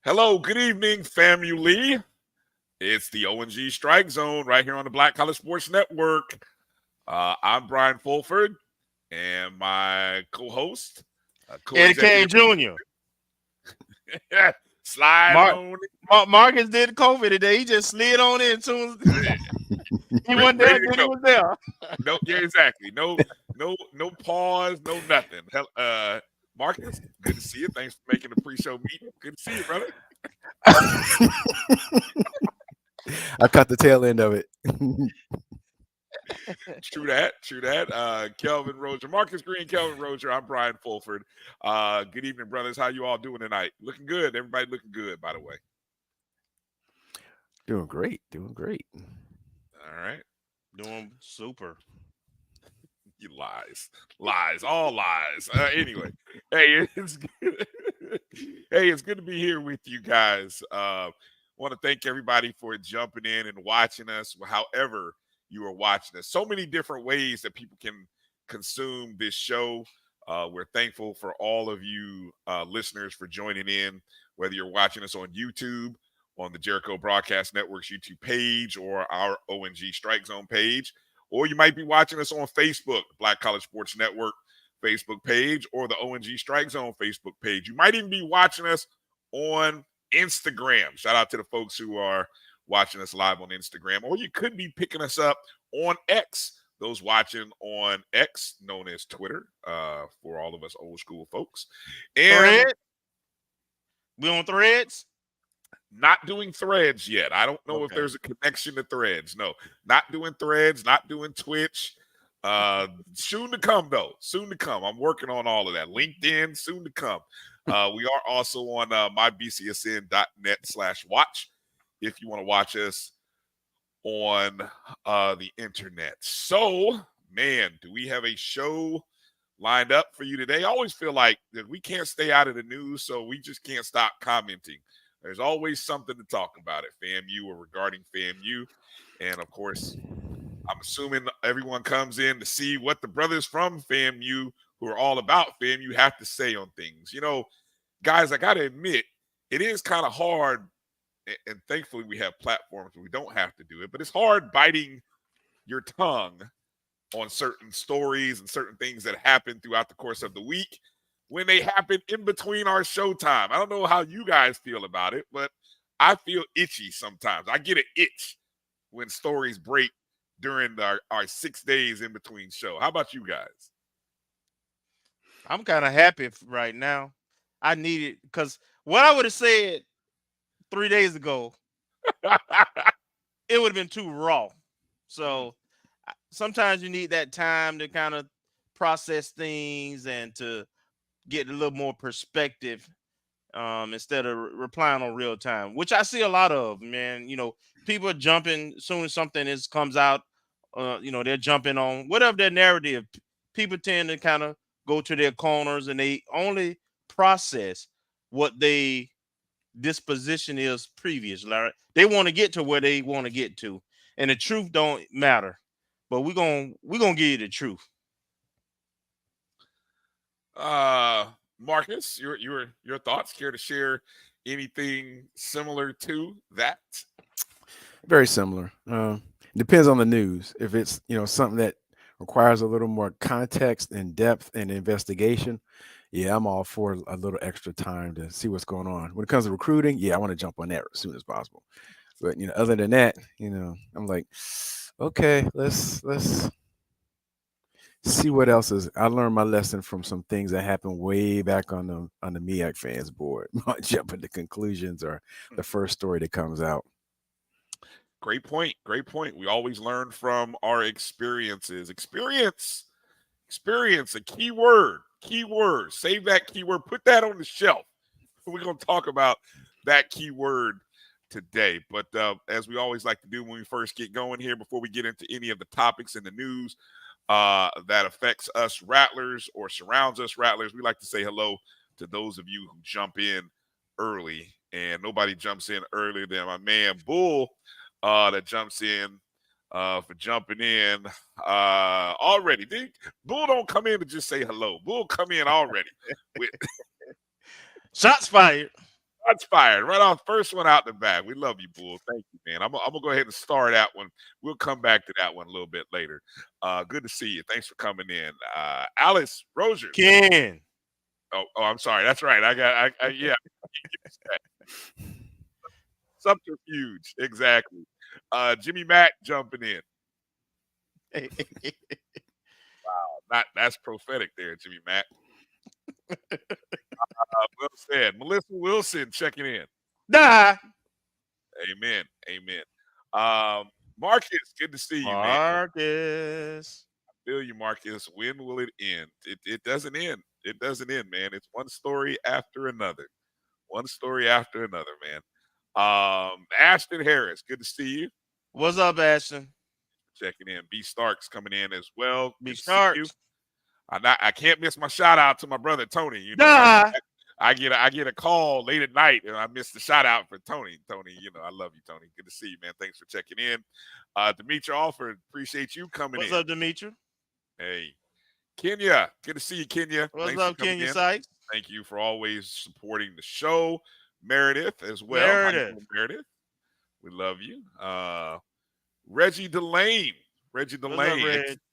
Hello, good evening, FAMU. It's the O&G StrikeZone right here on the Black College Sports Network. I'm Brian Fulford, and my co-host, Eddie Kane Jr. Slide on. Marcus did COVID today. He just slid on in soon as he wasn't there. Then he was there. No, yeah, exactly. No pause, no nothing. Marcus, good to see you. Thanks for making the pre-show meeting. Good to see you, brother. I caught the tail end of it. True that. Kelvin Roger, Marcus Green, Kelvin Roger. I'm Brian Fulford. Good evening, brothers. How you all doing tonight? Looking good. Everybody looking good, by the way. Doing great. All right. Doing super. You lies, all lies. Anyway, hey, it's good. Hey, it's good to be here with you guys. Want to thank everybody for jumping in and watching us, however you are watching us. So many different ways that people can consume this show. We're thankful for all of you listeners for joining in, whether you're watching us on YouTube, on the Jericho Broadcast Network's YouTube page, or our O&G StrikeZone page. Or you might be watching us on Facebook, Black College Sports Network Facebook page, or the O&G StrikeZone Facebook page. You might even be watching us on Instagram. Shout out to the folks who are watching us live on Instagram. Or you could be picking us up on X. Those watching on X, known as Twitter, for all of us old school folks. And Thread? We on Threads? Not doing Threads yet. I don't know if there's a connection to Threads. No, not doing Threads, not doing Twitch. Soon to come, though. Soon to come. I'm working on all of that. LinkedIn, soon to come. We are also on mybcsn.net/watch if you want to watch us on the internet. So, man, do we have a show lined up for you today? I always feel like that we can't stay out of the news, so we just can't stop commenting. There's always something to talk about at FAMU or regarding FAMU. And, of course, I'm assuming everyone comes in to see what the brothers from FAMU who are all about FAMU have to say on things. You know, guys, I got to admit, it is kind of hard, and thankfully we have platforms where we don't have to do it, but it's hard biting your tongue on certain stories and certain things that happen throughout the course of the week when they happen in between our showtime. I don't know how you guys feel about it, but I feel itchy sometimes. I get an itch when stories break during our 6 days in between show. How about you guys? I'm kind of happy right now. I need it because what I would have said 3 days ago, it would have been too raw. So sometimes you need that time to kind of process things and to get a little more perspective instead of replying on real time, which I see a lot of, man. You know, people are jumping as soon as something comes out, they're jumping on whatever their narrative. People tend to kind of go to their corners and they only process what they disposition is previously. Right? They want to get to where they want to get to, and the truth don't matter. But we're gonna give you the truth. Marcus, your thoughts? Care to share anything similar to that? Very similar. Depends on the news. If it's something that requires a little more context and depth and investigation, yeah, I'm all for a little extra time to see what's going on. When it comes to recruiting, yeah, I want to jump on that as soon as possible. But other than that, I'm like, okay, let's see what else is. I learned my lesson from some things that happened way back on the MEAC fans board. Not jumping to conclusions or the first story that comes out. Great point. Great point. We always learn from our experiences. Experience, a key word. Keyword. Save that keyword. Put that on the shelf. We're going to talk about that keyword today. But as we always like to do when we first get going here, before we get into any of the topics in the news that affects us Rattlers or surrounds us Rattlers, we like to say hello to those of you who jump in early. And nobody jumps in earlier than my man Bull that jumps in for jumping in already. Bull don't come in to just say hello. Bull come in already. Shots fired. Shots fired. Right off, first one out the bag. We love you, Bull. Thank you, man. I'm gonna go ahead and star that one. We'll come back to that one a little bit later. Good to see you. Thanks for coming in. Alice Rosier. Ken. Oh, I'm sorry. That's right. Yeah. Subterfuge. Exactly. Jimmy Mack jumping in. That's prophetic there, Jimmy Mack. Well said. Melissa Wilson checking in. Nah. Amen. Marcus, good to see you, man. Marcus. I feel you, Marcus. When will it end? It doesn't end. It doesn't end, man. It's one story after another. One story after another, man. Ashton Harris, good to see you. What's up, Ashton? Checking in. B Starks coming in as well. B Starks. I can't miss my shout out to my brother Tony. You know, nah. I get a call late at night and I missed the shout out for Tony. Tony, you know, I love you, Tony. Good to see you, man. Thanks for checking in. Demetri Alford, appreciate you coming in. What's up, Demetri? Hey. Kenya, good to see you, Kenya. What's up, Kenya Sykes? Thank you for always supporting the show. Meredith as well. Meredith. We love you. Reggie Delane.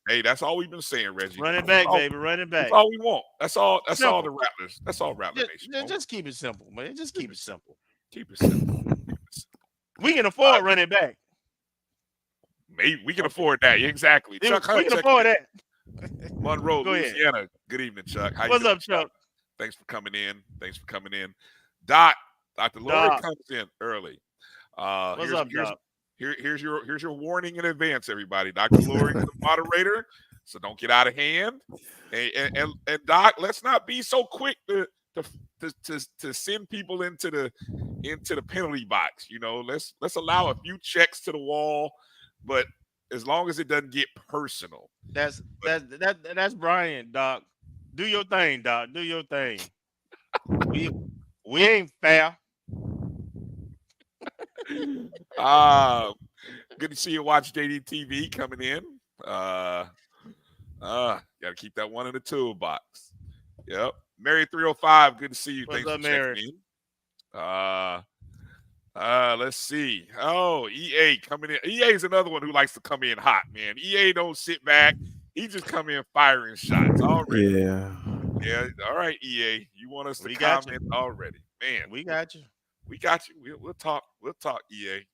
Hey, that's all we've been saying, Reggie. Running back, baby. Running back. That's all we want. That's all the Rattlers. That's all Rattler Nation. Just keep it simple, man. Just keep it simple. Keep it simple. We can afford running back. Maybe we can afford that. Exactly. Chuck, we can afford that. Monroe, Louisiana. Good evening, Chuck. What's up, Chuck? Thanks for coming in. Dr. Lori comes in early. What's up, Doc? Here's your warning in advance, everybody. Dr. Lori is the moderator, so don't get out of hand. And Doc, let's not be so quick to send people into the penalty box. You know, let's allow a few checks to the wall, but as long as it doesn't get personal. That's Brian, Doc. Do your thing, Doc. Do your thing. We ain't fair. Good to see you. Watch JDTV coming in. Gotta keep that one in the toolbox. Yep. Mary 305, good to see you. What's Thanks up, for Mary? checking in. Let's see. Oh, EA coming in. EA is another one who likes to come in hot, man. EA don't sit back. He just come in firing shots already. Yeah. All right, EA. You want us to comment already. Man, we got you. We got you. We'll talk. We'll talk, EA.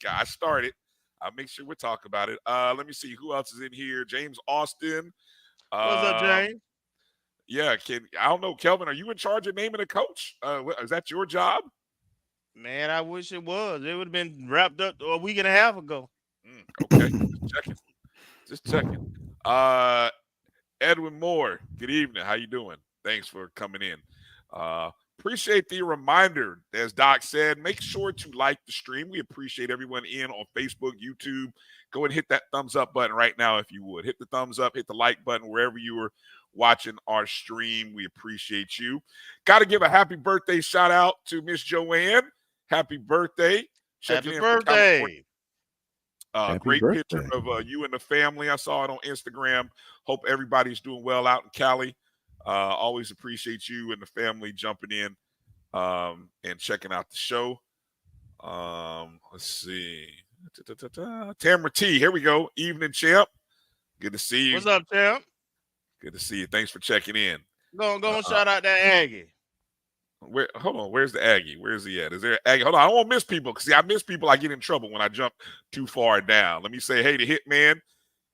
I started. I'll make sure we talk about it. Let me see who else is in here. James Austin. What's up, James? Yeah, I don't know, Kelvin. Are you in charge of naming a coach? Is that your job? Man, I wish it was. It would have been wrapped up a week and a half ago. Okay, just checking. Edwin Moore. Good evening. How you doing? Thanks for coming in. Appreciate the reminder, as Doc said. Make sure to like the stream. We appreciate everyone in on Facebook, YouTube. Go and hit that thumbs up button right now if you would. Hit the thumbs up, hit the like button wherever you are watching our stream. We appreciate you. Got to give a happy birthday shout out to Miss Joanne. Happy birthday. Happy birthday. Great picture of you and the family. I saw it on Instagram. Hope everybody's doing well out in Cali. Always appreciate you and the family jumping in and checking out the show. Let's see. Tamara T, here we go. Evening, champ. Good to see you. What's up, champ? Good to see you. Thanks for checking in. Go and shout out that Aggie. Hold on. Where's the Aggie? Where's he at? Is there an Aggie? Hold on. I don't want to miss people. Because I miss people. I get in trouble when I jump too far down. Let me say, hey, to Hitman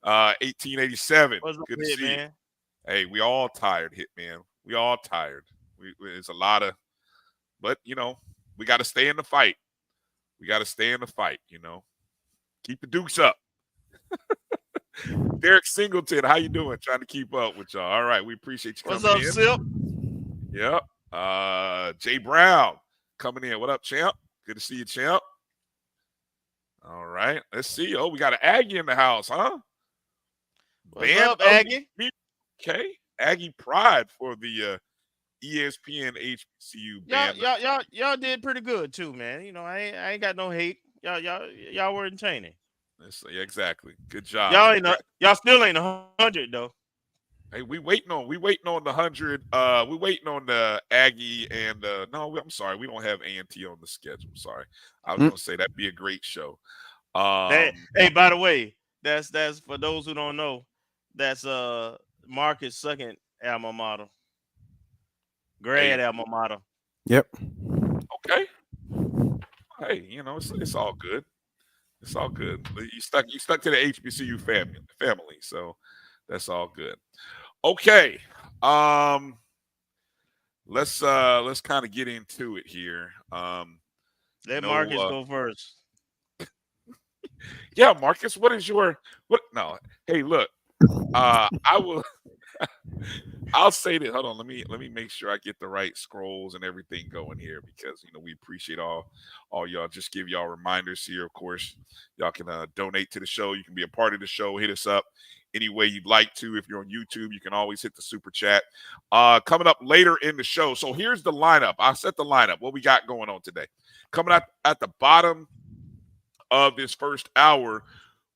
1887. What's up, good to see man? you. Hey, we all tired, Hitman. We all tired. It's a lot of, but, you know, we got to stay in the fight. You know. Keep the dukes up. Derek Singleton, how you doing? Trying to keep up with y'all. All right, we appreciate you What's coming up, in. Sip? Yep. Jay Brown coming in. What up, champ? Good to see you, champ. All right, let's see. Oh, we got an Aggie in the house, huh? What's Band up, of Aggie? Okay, Aggie Pride for the ESPN HBCU band. Y'all did pretty good too, man. You know, I ain't got no hate. Y'all were entertaining. Yeah, exactly. Good job. Y'all still ain't 100 though. Hey, we waiting on the 100. We waiting on the Aggie and no, I'm sorry, we don't have A&T on the schedule. Sorry, I was gonna say that'd be a great show. Hey, by the way, that's for those who don't know, that's Marcus' second alma mater, grad alma mater. Yep. Okay. Hey, you know it's all good. It's all good. You stuck to the HBCU family, so that's all good. Okay. Let's kind of get into it here. Let Marcus go first. Yeah, Marcus, what is your what? No, hey, look, I will. I'll say this. Hold on, let me make sure I get the right scrolls and everything going here because we appreciate all y'all. Just give y'all reminders here. Of course, y'all can donate to the show. You can be a part of the show. Hit us up any way you'd like to. If you're on YouTube, you can always hit the super chat. Coming up later in the show. So here's the lineup. I'll set the lineup. What we got going on today. Coming up at the bottom of this first hour,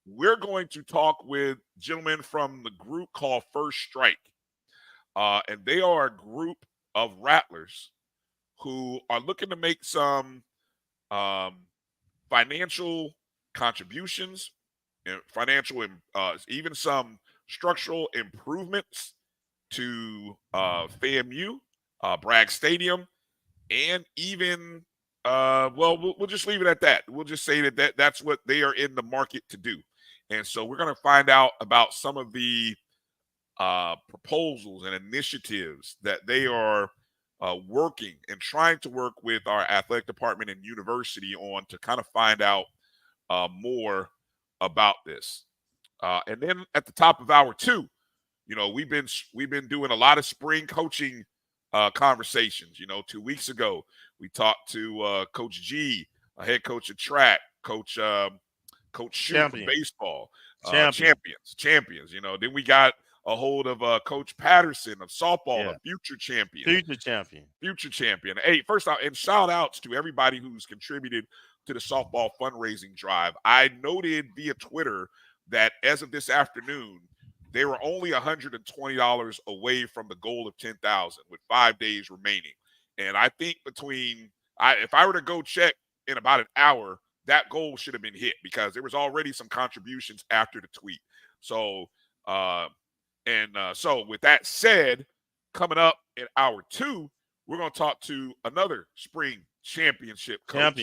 we're going to talk with gentlemen from the group called First Strike. And they are a group of Rattlers who are looking to make some financial contributions and even some structural improvements to FAMU, Bragg Stadium, and even we'll just leave it at that. We'll just say that's what they are in the market to do. And so we're going to find out about some of the proposals and initiatives that they are working and trying to work with our athletic department and university on to kind of find out more about this. And then at the top of hour two, we've been doing a lot of spring coaching conversations. 2 weeks ago, we talked to Coach G, a head coach of track, Coach Shoe from baseball, champions. Then we got a hold of Coach Patterson of softball, a future champion. Hey, first off, and shout outs to everybody who's contributed to the softball fundraising drive. I noted via Twitter that as of this afternoon, they were only $120 away from the goal of 10,000 with 5 days remaining. And I think if I were to go check in about an hour, that goal should have been hit because there was already some contributions after the tweet. So, so with that said, coming up in hour two, we're going to talk to another spring championship coach,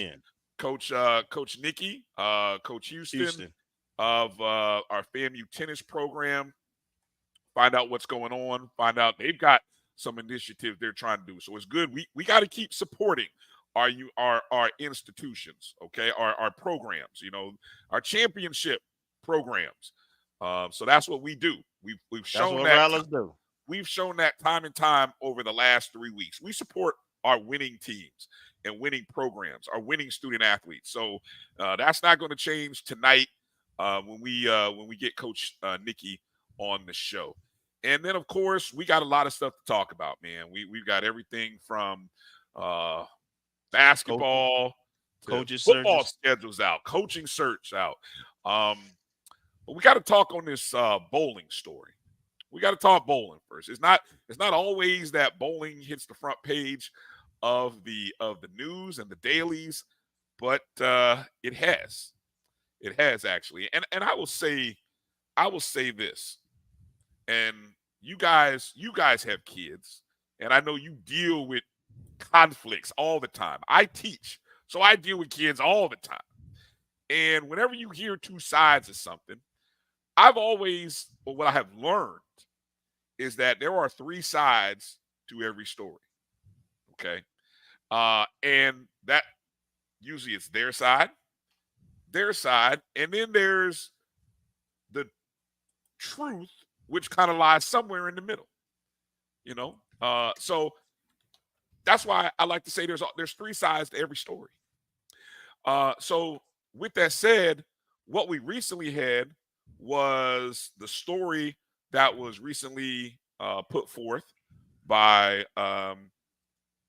Coach Nikki, Coach Houston. Of our FAMU tennis program. Find out what's going on. Find out they've got some initiatives they're trying to do. So it's good. We got to keep supporting our institutions, okay, our programs, our championship programs. So that's what we do. We've shown that. We've shown that time and time over the last 3 weeks. We support our winning teams and winning programs, our winning student athletes. So that's not going to change tonight when we get Coach Nikki on the show. And then, of course, we got a lot of stuff to talk about, man. We've got everything from basketball to football schedules out, coaching search out. But we got to talk on this bowling story. We got to talk bowling first. It's not always that bowling hits the front page of the news and the dailies, but it has. It has actually. And I will say this. And you guys have kids, and I know you deal with conflicts all the time. I teach, so I deal with kids all the time. And whenever you hear two sides of something, what I have learned is that there are three sides to every story. Okay. And that usually it's their side, their side, and then there's the truth, which kind of lies somewhere in the middle. You know, so that's why I like to say there's three sides to every story. So with that said, what we recently had was the story that was recently put forth by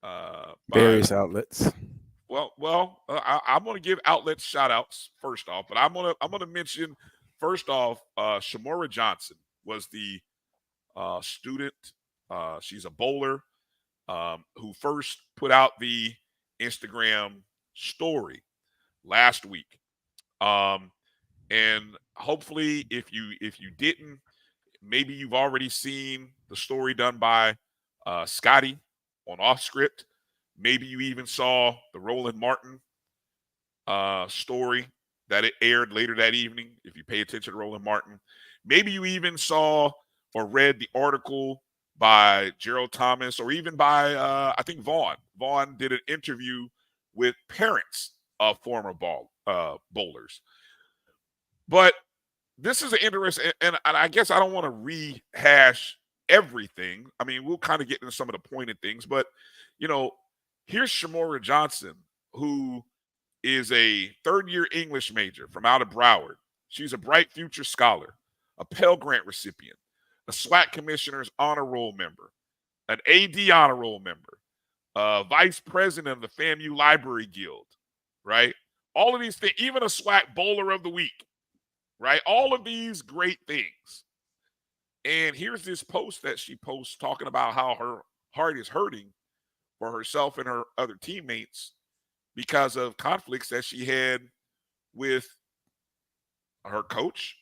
by Various outlets. I'm going to give outlets shout outs first off, but I'm gonna mention first off Shamora Johnson was the student. She's a bowler who first put out the Instagram story last week. Um, and hopefully, if you didn't, maybe you've already seen the story done by Scotty on Off Script. Maybe you even saw the Roland Martin story that it aired later that evening. If you pay attention to Roland Martin, maybe you even saw or read the article by Gerald Thomas, or even by I think Vaughn. Vaughn did an interview with parents of former bowlers. But this is an interesting, and I guess I don't want to rehash everything. I mean, we'll kind of get into some of the pointed things, but you know, here's Shamora Johnson, who is a third-year English major from out of Broward. She's a Bright Future Scholar, a Pell Grant recipient, a SWAC Commissioner's Honor Roll member, an AD Honor Roll member, Vice President of the FAMU Library Guild, right? All of these things, even a SWAC Bowler of the Week, right? All of these great things. And here's this post that she posts talking about how her heart is hurting for herself and her other teammates because of conflicts that she had with her coach,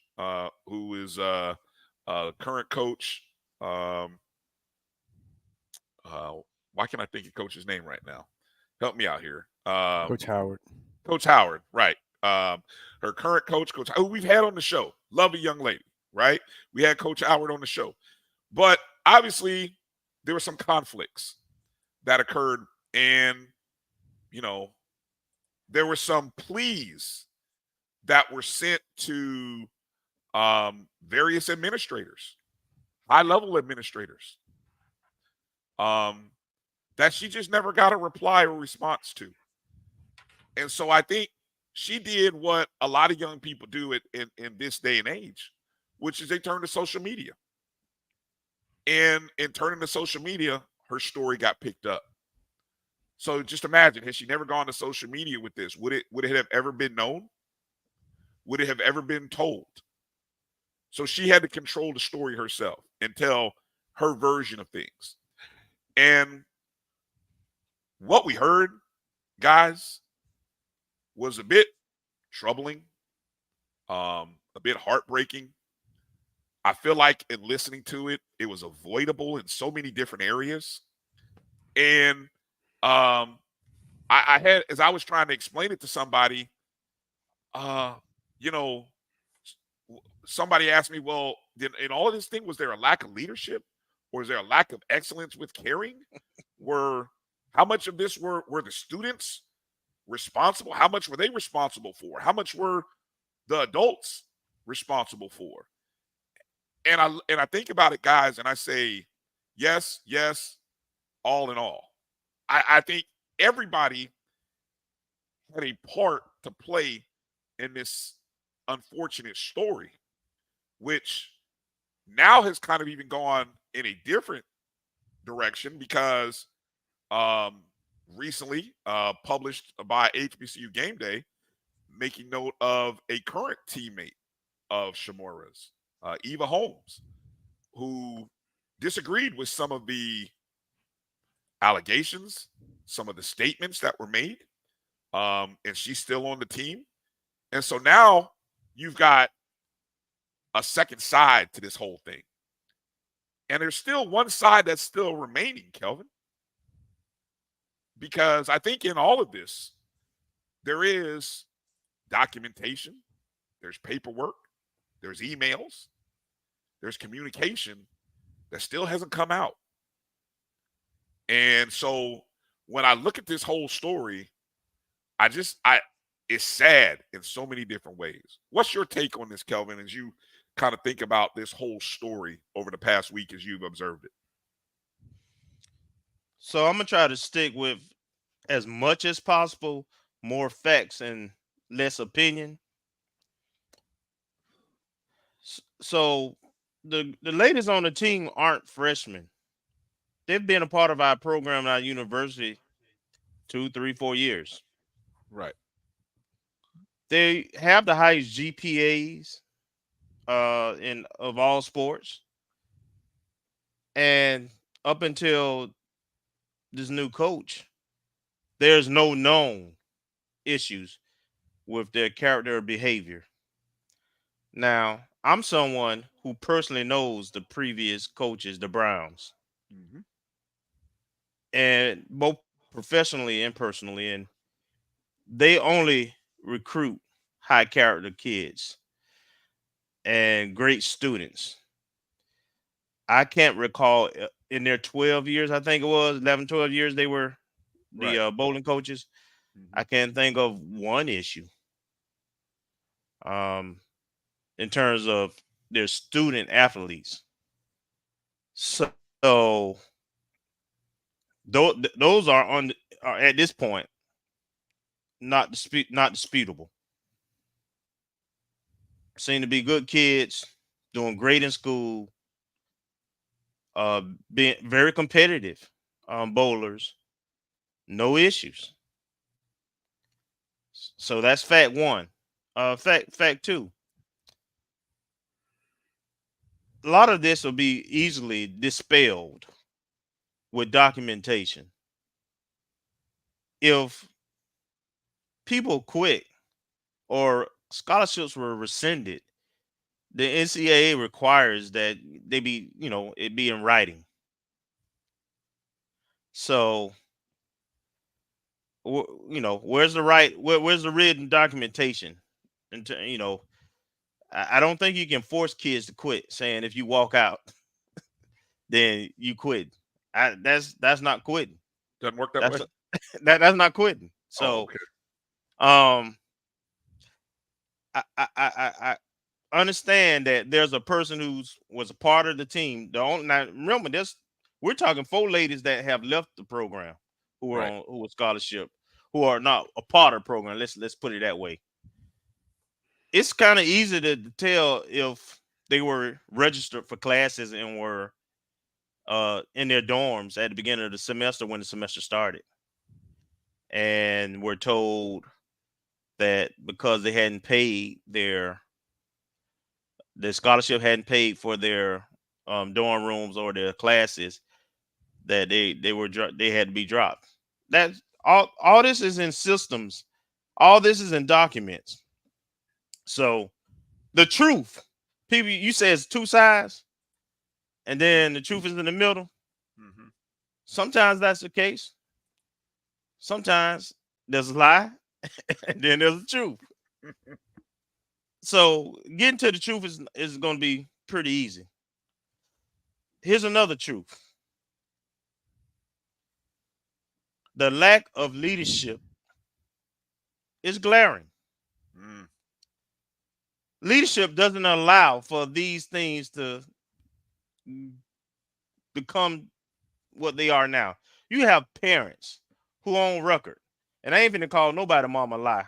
who is current coach. Why can't I think of coach's name right now? Help me out here. Coach Howard. Coach Howard, right. Her current coach, who we've had on the show. Lovely young lady, right? We had Coach Howard on the show. But obviously, there were some conflicts that occurred. And, you know, there were some pleas that were sent to various administrators, high-level administrators, that she just never got a reply or response to. And so I think she did what a lot of young people do in this day and age, which is they turn to social media. And in turning to social media, her story got picked up. So just imagine, had she never gone to social media with this, would it have ever been known? Would it have ever been told? So she had to control the story herself and tell her version of things. And what we heard, guys, was a bit troubling, a bit heartbreaking. I feel like in listening to it, it was avoidable in so many different areas. And I had, as I was trying to explain it to somebody, you know, somebody asked me, well, in all of this thing, was there a lack of leadership, or is there a lack of excellence with caring? How much of this were the students responsible? How much were they responsible for? How much were the adults responsible for? And I think about it, guys, and I say, yes, all in all. I think everybody had a part to play in this unfortunate story, which now has kind of even gone in a different direction because recently published by HBCU Gameday, making note of a current teammate of Shamora's, Eva Holmes, who disagreed with some of the allegations, some of the statements that were made, and she's still on the team. And so now you've got a second side to this whole thing. And there's still one side that's still remaining, Kelvin. Because I think in all of this, there is documentation, there's paperwork, there's emails, there's communication that still hasn't come out. And so when I look at this whole story, I it's sad in so many different ways. What's your take on this, Kelvin, as you kind of think about this whole story over the past week as you've observed it? So I'm gonna try to stick with as much as possible, more facts and less opinion. So the ladies on the team aren't freshmen. They've been a part of our program at our university 2, 3, 4 years. Right. They have the highest GPAs in of all sports, and up until this new coach, there's no known issues with their character or behavior. Now, I'm someone who personally knows the previous coaches, the Browns, Mm-hmm. and both professionally and personally, and they only recruit high character kids and great students. I can't recall in their 12 years, I think it was 11, 12 years, they were Right. the bowling coaches. Mm-hmm. I can't think of one issue um, in terms of their student athletes. So those are at this point not disputable. Seem to be good kids, doing great in school, being very competitive bowlers, no issues. So that's fact one. Fact two. A lot of this will be easily dispelled with documentation. If people quit or scholarships were rescinded, the NCAA requires that they be, it be in writing. So, where's where's the written documentation? And I don't think you can force kids to quit. Saying if you walk out, then you quit. That's not quitting. Doesn't work that That's way. that's not quitting. Oh, So, okay. um, I understand that there's a person who's was a part of the team. The only now remember this, we're talking 4 ladies that have left the program who were Right. who were scholarship, who are not a part of the program. Let's put it that way. It's kind of easy to tell if they were registered for classes and were in their dorms at the beginning of the semester when the semester started, and were told that because they hadn't paid the scholarship hadn't paid for their dorm rooms or their classes, that they had to be dropped. That's all this is in systems. All this is in documents. So the truth, people, you say it's 2 sides, and then the truth is in the middle. Mm-hmm. Sometimes that's the case. Sometimes there's a lie, and then there's the truth. So getting to the truth is going to be pretty easy. Here's another truth: the lack of leadership is glaring. Mm. Leadership doesn't allow for these things to become what they are now. You have parents who own record, and I ain't finna call nobody mama lie.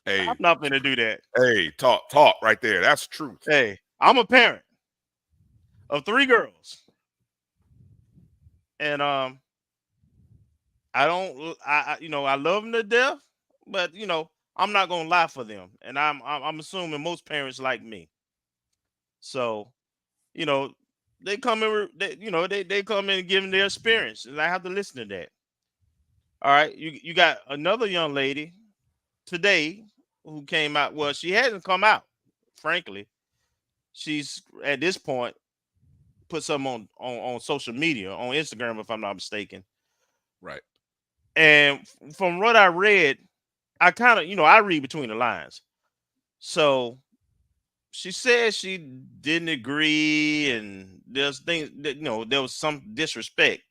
Hey, I'm not finna do that. hey, talk right there. That's truth. Hey, I'm a parent of 3 girls, and I don't, I love them to death, but I'm not gonna lie for them, and I'm assuming most parents like me. So, you know, they come in, they come in giving their experience, and I have to listen to that. All right, you got another young lady today who came out. Well, she hasn't come out, frankly. She's at this point put something on social media, on Instagram, if I'm not mistaken. Right. And from what I read, I kind of, I read between the lines. So she said she didn't agree, and there's things that, there was some disrespect,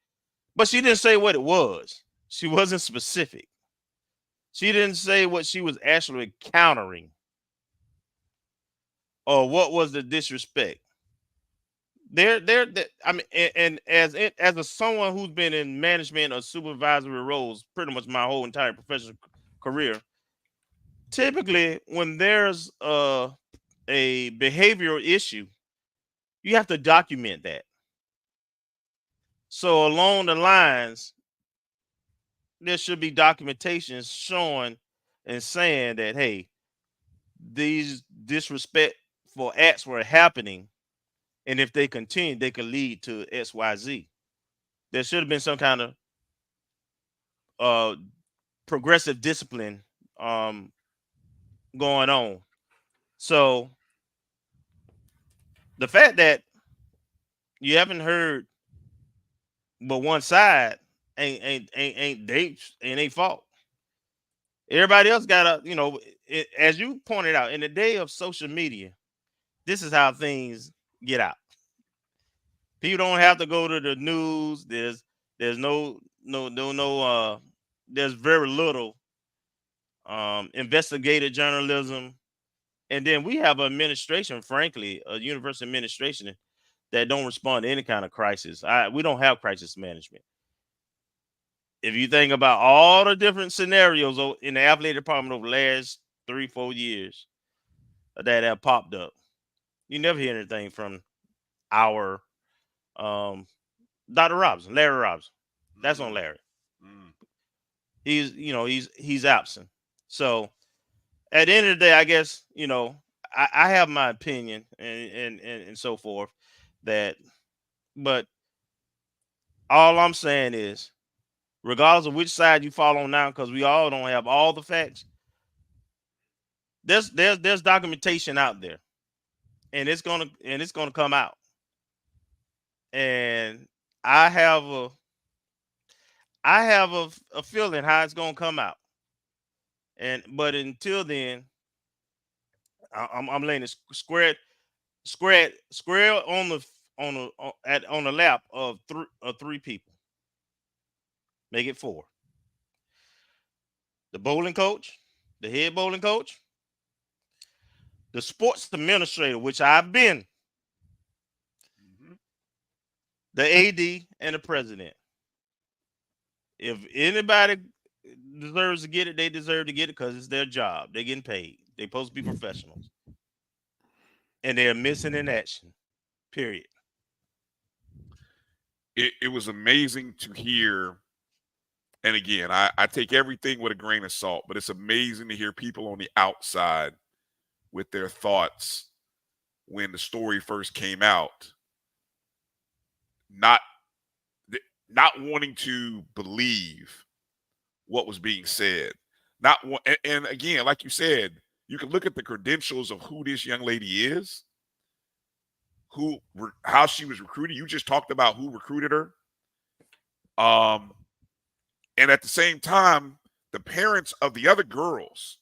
but she didn't say what it was. She wasn't specific. She didn't say what she was actually countering or what was the disrespect. I mean, and as a someone who's been in management or supervisory roles pretty much my whole entire professional career, typically when there's a behavioral issue, you have to document that. So along the lines, there should be documentation showing and saying that, hey, these disrespectful acts were happening, and if they continue, they could lead to XYZ. There should have been some kind of progressive discipline going on. So the fact that you haven't heard but one side ain't they fault. Everybody else got as you pointed out, in the day of social media, this is how things get out. People don't have to go to the news. There's no there's very little investigative journalism. And then we have an administration, frankly, a university administration that don't respond to any kind of crisis. We don't have crisis management. If you think about all the different scenarios in the athletic department over the last 3-4 years that have popped up, you never hear anything from our Dr. Robinson, Larry Robinson. That's on Larry. He's absent. So at the end of the day, I guess, I have my opinion and so forth but all I'm saying is, regardless of which side you fall on now, because we all don't have all the facts, there's documentation out there, and it's gonna come out. And I have a feeling how it's gonna come out. But until then, I'm laying it square on the lap of three people. Make it 4. The bowling coach, the head bowling coach, the sports administrator, which I've been, the AD, and the president. If anybody deserves to get it, they deserve to get it because it's their job. They're getting paid. They're supposed to be professionals. And they're missing in action. Period. It was amazing to hear. And again, I take everything with a grain of salt, but it's amazing to hear people on the outside with their thoughts when the story first came out, not wanting to believe what was being said. And again, like you said, you can look at the credentials of who this young lady is, how she was recruited. You just talked about who recruited her. And at the same time, the parents of the other girls.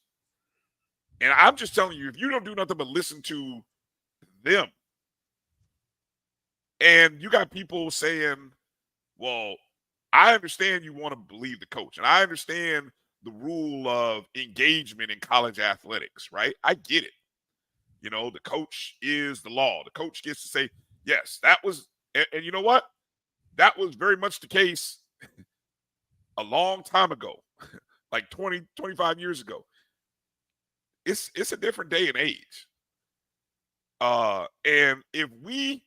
And I'm just telling you, if you don't do nothing but listen to them, and you got people saying, well, I understand you want to believe the coach, and I understand the rule of engagement in college athletics, right? I get it. The coach is the law. The coach gets to say, yes, that was, and you know what? That was very much the case a long time ago, like 20, 25 years ago. It's a different day and age. And if we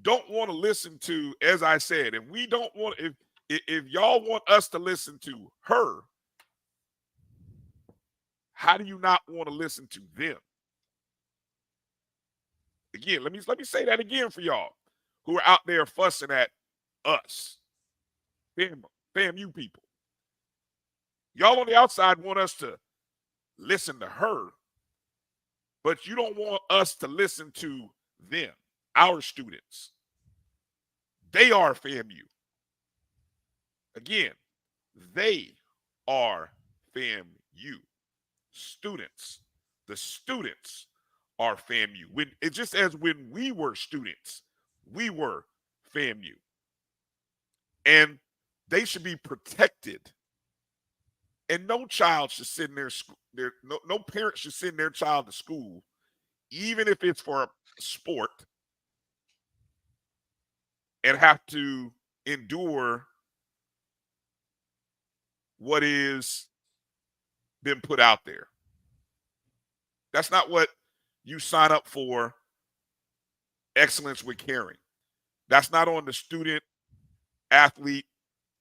don't want to listen to, as I said, if y'all want us to listen to her, how do you not want to listen to them? Again, let me say that again for y'all who are out there fussing at us, FAMU people. Y'all on the outside want us to listen to her, but you don't want us to listen to them, our students. They are FAMU. Again, they are FAMU students. The students are FAMU. It's just as when we were students, we were FAMU. And they should be protected And no child should send no parent should send their child to school, even if it's for a sport, and have to endure what is been put out there. That's not what you sign up for. Excellence with caring. That's not on the student athlete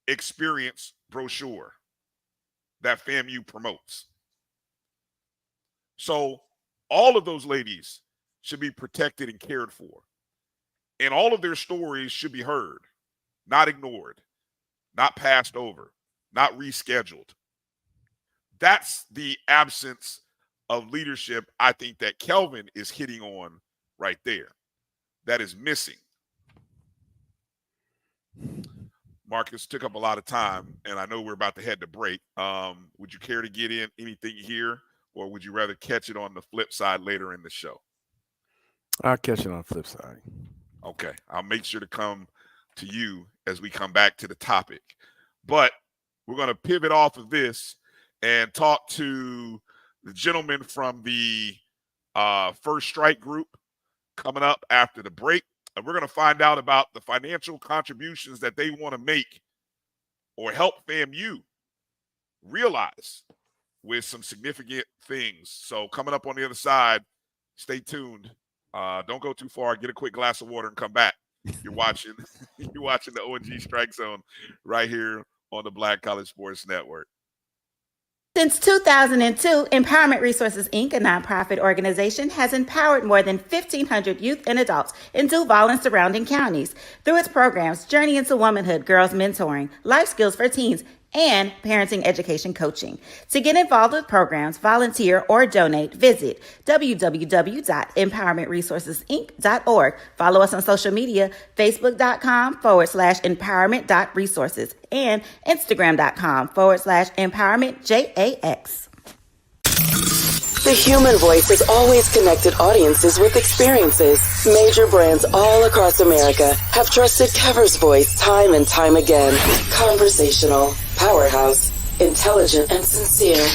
experience brochure that FAMU promotes. So all of those ladies should be protected and cared for. And all of their stories should be heard, not ignored, not passed over, not rescheduled. That's the absence of leadership I think that Kelvin is hitting on right there. That is missing. Marcus took up a lot of time, and I know we're about to head to break. Would you care to get in anything here, or would you rather catch it on the flip side later in the show? I'll catch it on the flip side. Okay. I'll make sure to come to you as we come back to the topic. But we're going to pivot off of this and talk to the gentleman from the First Strike Group coming up after the break. And we're going to find out about the financial contributions that they want to make or help FAMU realize with some significant things. So coming up on the other side, stay tuned. Don't go too far. Get a quick glass of water and come back. You're watching the O&G StrikeZone right here on the Black College Sports Network. Since 2002, Empowerment Resources, Inc., a nonprofit organization, has empowered more than 1,500 youth and adults in Duval and surrounding counties. Through its programs, Journey into Womanhood, Girls Mentoring, Life Skills for Teens, and Parenting Education Coaching. To get involved with programs, volunteer, or donate, visit www.empowermentresourcesinc.org. Follow us on social media, facebook.com/empowerment.resources and instagram.com/empowermentJAX. The human voice has always connected audiences with experiences. Major brands all across America have trusted Kever's voice time and time again. Conversational, powerhouse, intelligent, and sincere.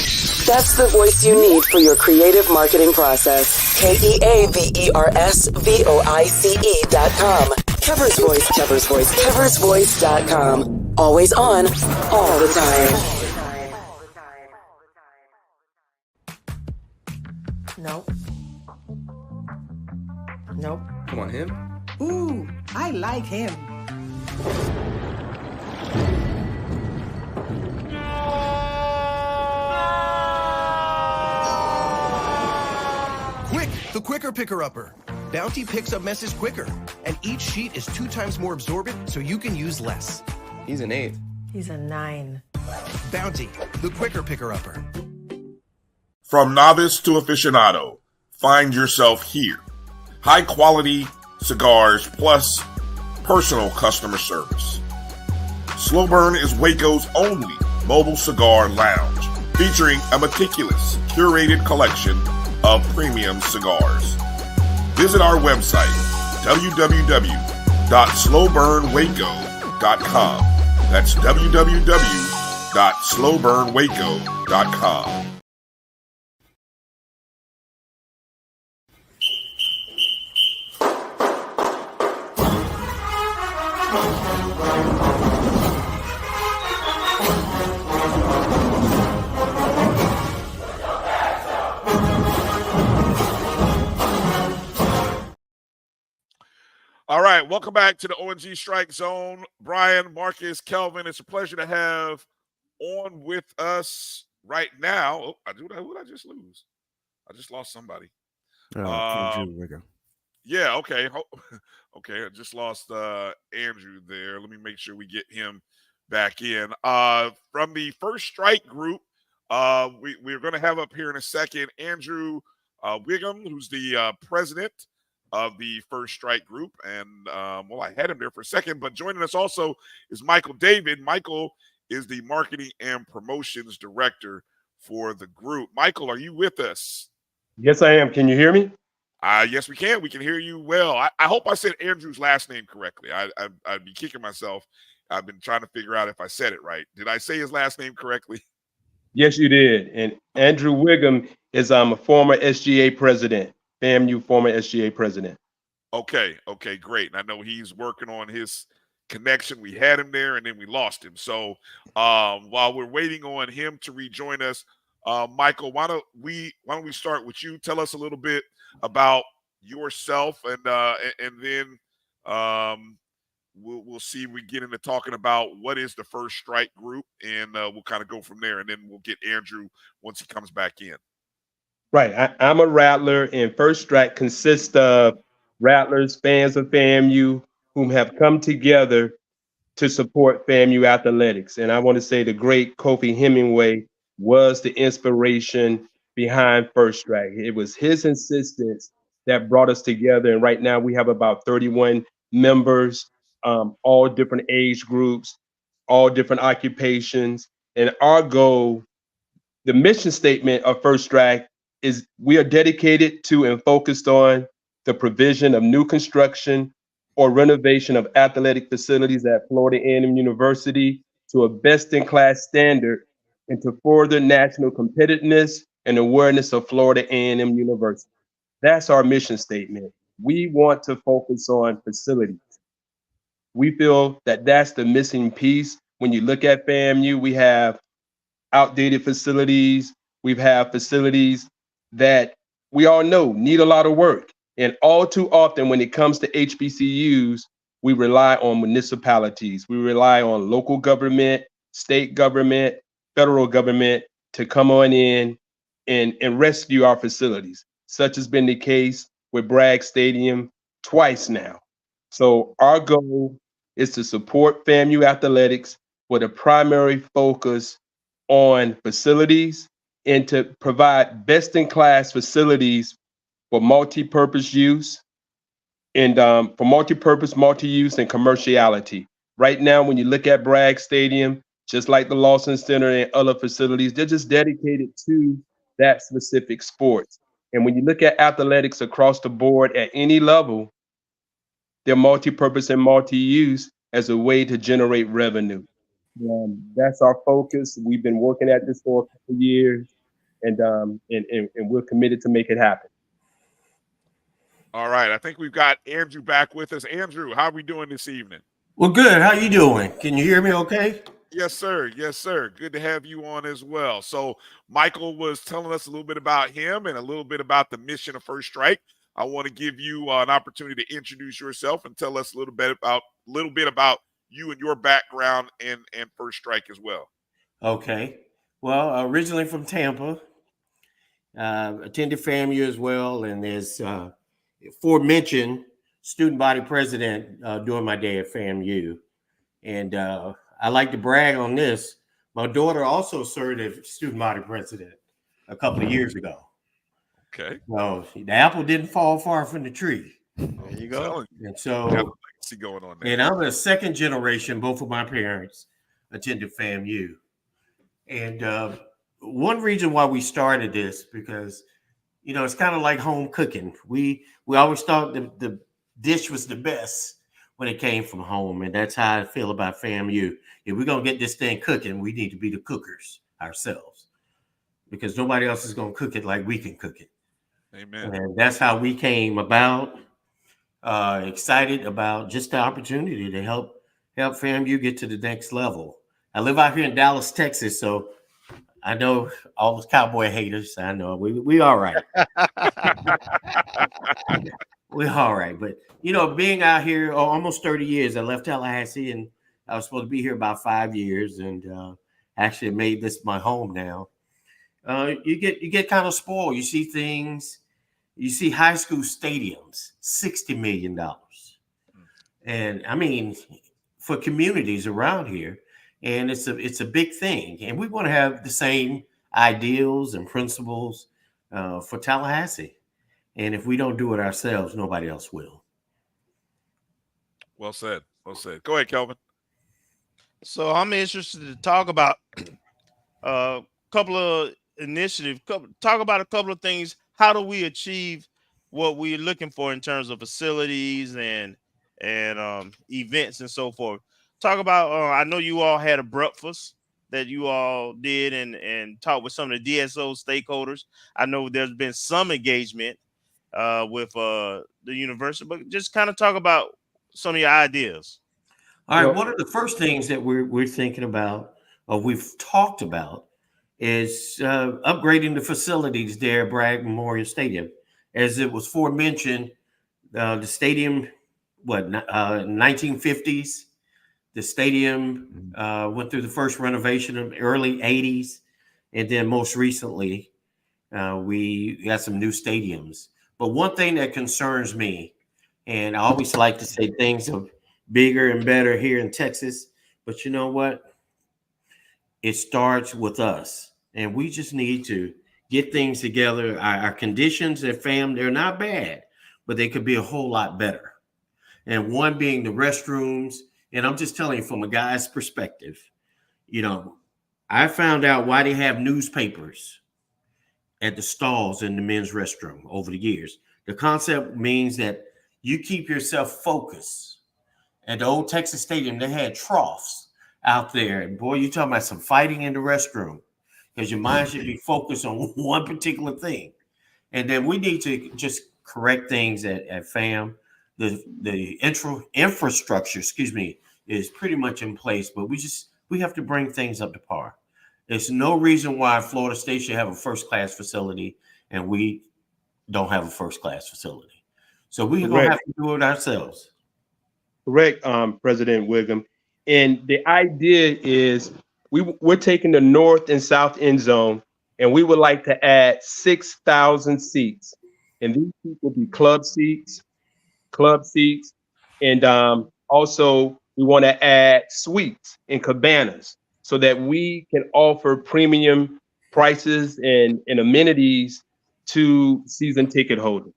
That's the voice you need for your creative marketing process. KEAVERSVOICE.com. Kever's Voice, Kever's Voice, KeversVoice.com. Always on, all the time. Nope. Nope. Come on, him? Ooh, I like him. Quick, the quicker picker-upper. Bounty picks up messes quicker, and each sheet is 2 times more absorbent, so you can use less. He's an 8. He's a 9. Bounty, the quicker picker-upper. From novice to aficionado, find yourself here. High quality cigars plus personal customer service. Slow Burn is Waco's only mobile cigar lounge, featuring a meticulous, curated collection of premium cigars. Visit our website, www.slowburnwaco.com. That's www.slowburnwaco.com. All right, welcome back to the O&G Strike Zone. Brian, Marcus, Kelvin, it's a pleasure to have on with us right now. Oh, who did I just lose? I just lost somebody. Andrew. Yeah, okay. Okay, I just lost Andrew there. Let me make sure we get him back in. From the First Strike Group, we're going to have up here in a second Andrew Whigham, who's the president of the First Strike Group. And, I had him there for a second, but joining us also is Michael David. Michael is the marketing and promotions director for the group. Michael, are you with us? Yes, I am. Can you hear me? Yes, we can. We can hear you well. I hope I said Andrew's last name correctly. I'd be kicking myself. I've been trying to figure out if I said it right. Did I say his last name correctly? Yes, you did. And Andrew Whigham is a former SGA president, FAMU former SGA president. Okay, okay, great. And I know he's working on his connection. We had him there and then we lost him. So while we're waiting on him to rejoin us, Michael, why don't we start with you? Tell us a little bit about yourself, and then we'll see if we get into talking about what is the First Strike group, and we'll kind of go from there, and then we'll get Andrew once he comes back in. Right. I'm a Rattler, and First Strike consists of Rattlers, fans of FAMU, whom have come together to support FAMU athletics. And I want to say the great Kofi Hemingway was the inspiration behind First Strike. It was his insistence that brought us together. And right now we have about 31 members, all different age groups, all different occupations. And our goal, the mission statement of First Strike, is we are dedicated to and focused on the provision of new construction or renovation of athletic facilities at Florida A&M University to a best-in-class standard and to further national competitiveness and awareness of Florida A&M University. That's our mission statement. We want to focus on facilities. We feel that that's the missing piece. When you look at FAMU, we have outdated facilities. We have facilities that we all know need a lot of work. And all too often, when it comes to HBCUs, we rely on municipalities. We rely on local government, state government, federal government to come on in and rescue our facilities. Such has been the case with Bragg Stadium twice now. So our goal is to support FAMU athletics with a primary focus on facilities and to provide best-in-class facilities for multi-purpose use and for multi-purpose, multi-use, and commerciality. Right now, when you look at Bragg Stadium, just like the Lawson Center and other facilities, they're just dedicated to that specific sport. And when you look at athletics across the board at any level, they're multi-purpose and multi-use as a way to generate revenue. That's our focus. We've been working at this for a couple of years, and we're committed to make it happen. All right, I think we've got Andrew back with us. Andrew, how are we doing this evening? Well, good. How you doing? Can you hear me okay? Yes, sir. Yes, sir. Good to have you on as well. So Michael was telling us a little bit about him and a little bit about the mission of First Strike. I want to give you an opportunity to introduce yourself and tell us a little bit about you and your background and First Strike as well. Okay. Well, originally from Tampa, attended FAMU as well, and as aforementioned student body president during my day at FAMU. And I like to brag on this. My daughter also served as student body president a couple of years ago. Okay. So the apple didn't fall far from the tree. There you go. And so, see going on there. and I'm a second generation. Both of my parents attended FAMU. And one reason why we started this, because, you know, it's kind of like home cooking. We always thought the dish was the best when it came from home. And that's how I feel about FAMU. If we're going to get this thing cooking, we need to be the cookers ourselves, because nobody else is going to cook it like we can cook it. Amen. And that's how we came about, excited about just the opportunity to help FAMU get to the next level. I live out here in Dallas, Texas, so I know all those cowboy haters. I know we all right. We're all right. But, you know, being out here almost 30 years, I left Tallahassee and I was supposed to be here about 5 years, and actually made this my home now. You get kind of spoiled. You see things. You see high school stadiums, $60 million. And I mean, for communities around here, and it's a big thing. And we want to have the same ideals and principles for Tallahassee. And if we don't do it ourselves, nobody else will. Well said. Well said. Go ahead, Kelvin. So I'm interested to talk about a couple of initiatives, talk about a couple of things. How do we achieve what we're looking for in terms of facilities and events and so forth? Talk about, I know you all had a breakfast that you all did and talked with some of the DSO stakeholders. I know there's been some engagement with the university, but just kind of talk about some of your ideas. All right. Well- One of the first things that we're thinking about, or we've talked about, is upgrading the facilities there at Bragg Memorial Stadium. As it was forementioned, the stadium, 1950s, the stadium went through the first renovation of early 80s. And then most recently, we got some new stadiums. But one thing that concerns me, and I always like to say things are bigger and better here in Texas, but you know what? It starts with us. And we just need to get things together. Our conditions at FAM, they're not bad, but they could be a whole lot better. And one being the restrooms. And I'm just telling you from a guy's perspective, you know, I found out why they have newspapers at the stalls in the men's restroom over the years. The concept means that you keep yourself focused. At the old Texas Stadium, they had troughs out there. And boy, you're talking about some fighting in the restroom because your mind should be focused on one particular thing. And then we need to just correct things at FAM. The infrastructure, is pretty much in place, but we have to bring things up to par. There's no reason why Florida State should have a first-class facility and we don't have a first-class facility. So we're going to have to do it ourselves. Correct, President Whigham. And the idea is we're taking the north and south end zone, and we would like to add 6,000 seats. And these seats will be club seats, and also we want to add suites and cabanas so that we can offer premium prices and amenities to season ticket holders.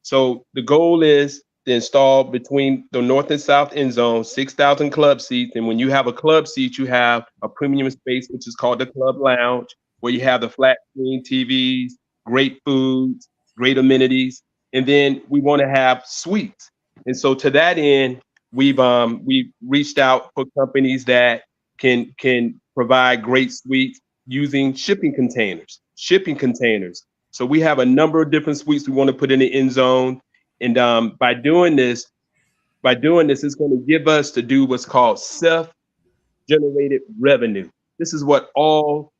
So the goal is to install between the north and south end zone 6,000 club seats. And when you have a club seat, you have a premium space, which is called the club lounge, where you have the flat screen TVs, great foods, great amenities. And then we want to have suites. And so to that end, we've reached out for companies that can provide great suites using shipping containers. So we have a number of different suites we want to put in the end zone. And by doing this, it's going to give us to do what's called self-generated revenue. This is what all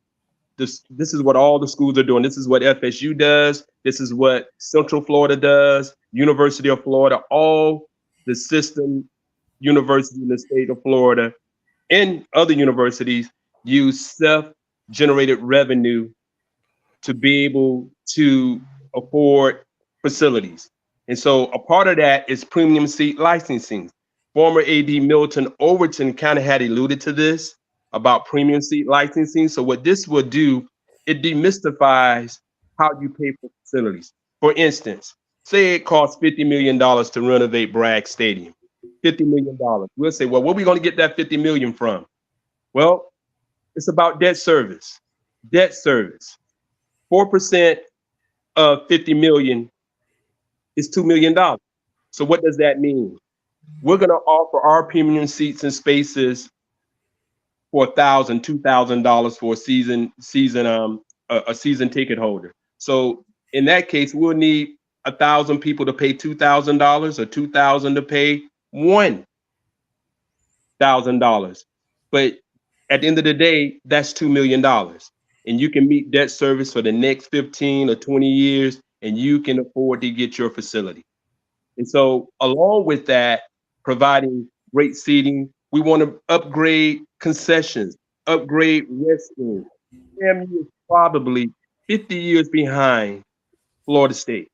the schools are doing. This is what FSU does. This is what Central Florida does. University of Florida, all the system universities in the state of Florida and other universities use self-generated revenue to be able to afford facilities. And so a part of that is premium seat licensing. Former AD Milton Overton kind of had alluded to this about premium seat licensing. So what this would do, it demystifies how you pay for facilities. For instance, say it costs $50 million to renovate Bragg Stadium. $50 million. We'll say, well, where are we going to get that $50 million from? Well, it's about debt service. 4% of $50 million is $2 million. So what does that mean? We're going to offer our premium seats and spaces for $1,000, $2,000 for a season ticket holder. So in that case, we'll need 1,000 people to pay $2,000 or 2,000 to pay $1,000. But at the end of the day, that's $2 million. And you can meet debt service for the next 15 or 20 years, and you can afford to get your facility. And so along with that, providing great seating, we want to upgrade concessions, upgrade restrooms. FAMU is probably 50 years behind Florida State.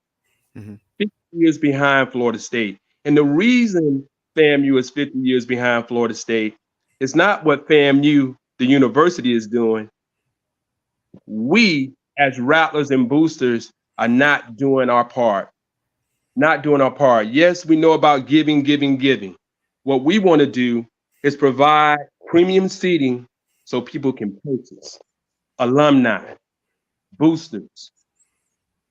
50 years behind Florida State. And the reason FAMU is 50 years behind Florida State is not what FAMU, the university, is doing. We, as Rattlers and boosters, are not doing our part. Yes, we know about giving. What we want to do is provide premium seating so people can purchase. Alumni, boosters,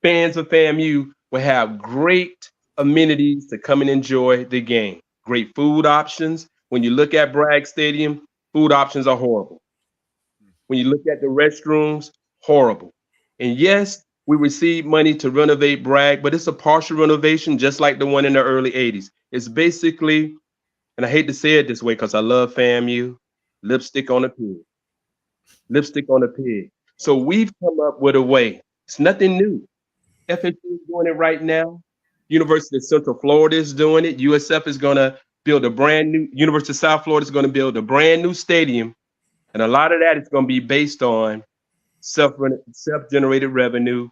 fans of FAMU will have great amenities to come and enjoy the game. Great food options. When you look at Bragg Stadium, food options are horrible. When you look at the restrooms, horrible. And yes, we received money to renovate Bragg, but it's a partial renovation, just like the one in the early 80s. It's basically, and I hate to say it this way because I love FAMU, lipstick on a pig. Lipstick on a pig. So we've come up with a way. It's nothing new. FSU is doing it right now. University of Central Florida is doing it. USF is going to build a brand new, University of South Florida is going to build a brand new stadium. And a lot of that is going to be based on self-generated revenue,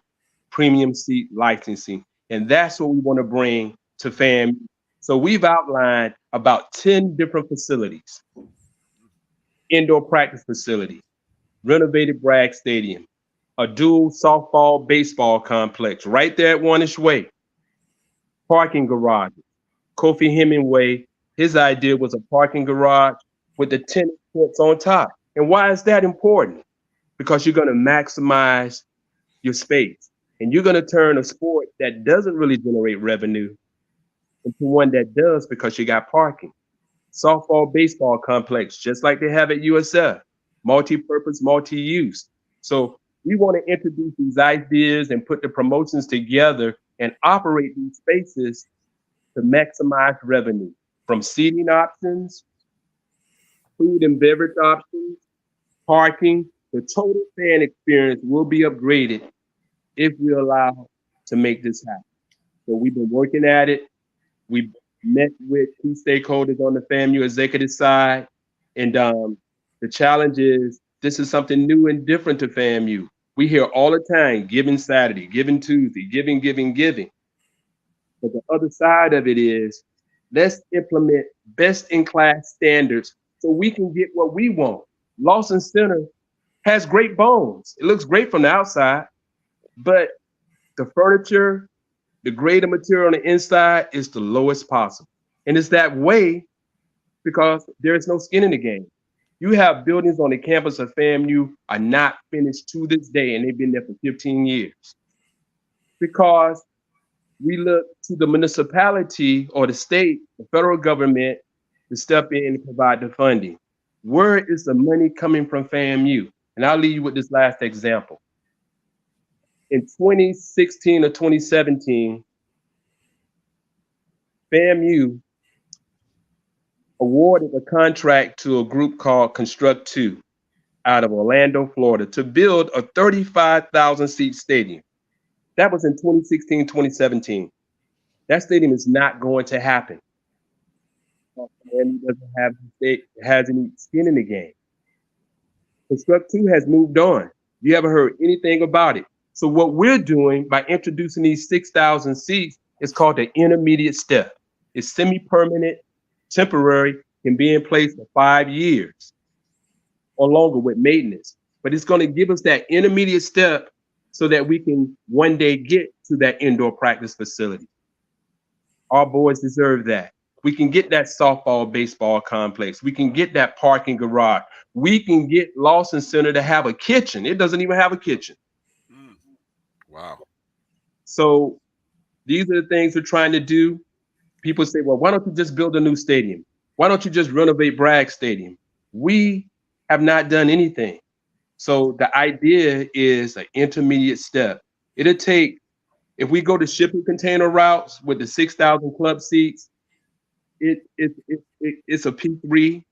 premium seat licensing. And that's what we want to bring to FAMU. So we've outlined about 10 different facilities. Indoor practice facility, renovated Bragg Stadium, a dual softball baseball complex right there at One-ish Way, parking garage. Kofi Hemingway, his idea was a parking garage with the tennis courts on top. And why is that important? Because you're going to maximize your space. And you're going to turn a sport that doesn't really generate revenue into one that does because you got parking. Softball, baseball complex, just like they have at USF, multi-purpose, multi-use. So we want to introduce these ideas and put the promotions together and operate these spaces to maximize revenue from seating options, food and beverage options, parking. The total fan experience will be upgraded if we allow to make this happen. So we've been working at it. We met with key stakeholders on the FAMU executive side. And the challenge is this is something new and different to FAMU. We hear all the time, giving Saturday, giving Tuesday, giving. But the other side of it is let's implement best-in-class standards so we can get what we want. Lawson Center has great bones. It looks great from the outside, but the furniture, the grade of material on the inside is the lowest possible. And it's that way because there is no skin in the game. You have buildings on the campus of FAMU are not finished to this day, and they've been there for 15 years. Because we look to the municipality or the state, the federal government to step in and provide the funding. Where is the money coming from FAMU? And I'll leave you with this last example. In 2016 or 2017, FAMU awarded a contract to a group called Construct 2 out of Orlando, Florida, to build a 35,000 seat stadium. That was in 2016, 2017. That stadium is not going to happen. FAMU has any skin in the game. Construct 2 has moved on. You haven't heard anything about it. So what we're doing by introducing these 6,000 seats is called the intermediate step. It's semi-permanent, temporary, can be in place for 5 years or longer with maintenance. But it's going to give us that intermediate step so that we can one day get to that indoor practice facility. Our boys deserve that. We can get that softball, baseball complex. We can get that parking garage. We can get Lawson Center to have a kitchen. It doesn't even have a kitchen. Wow. So these are the things we're trying to do. People say, well, why don't you just build a new stadium? Why don't you just renovate Bragg Stadium? We have not done anything. So the idea is an intermediate step. It'll take, if we go to shipping container routes with the 6,000 club seats, it's a P3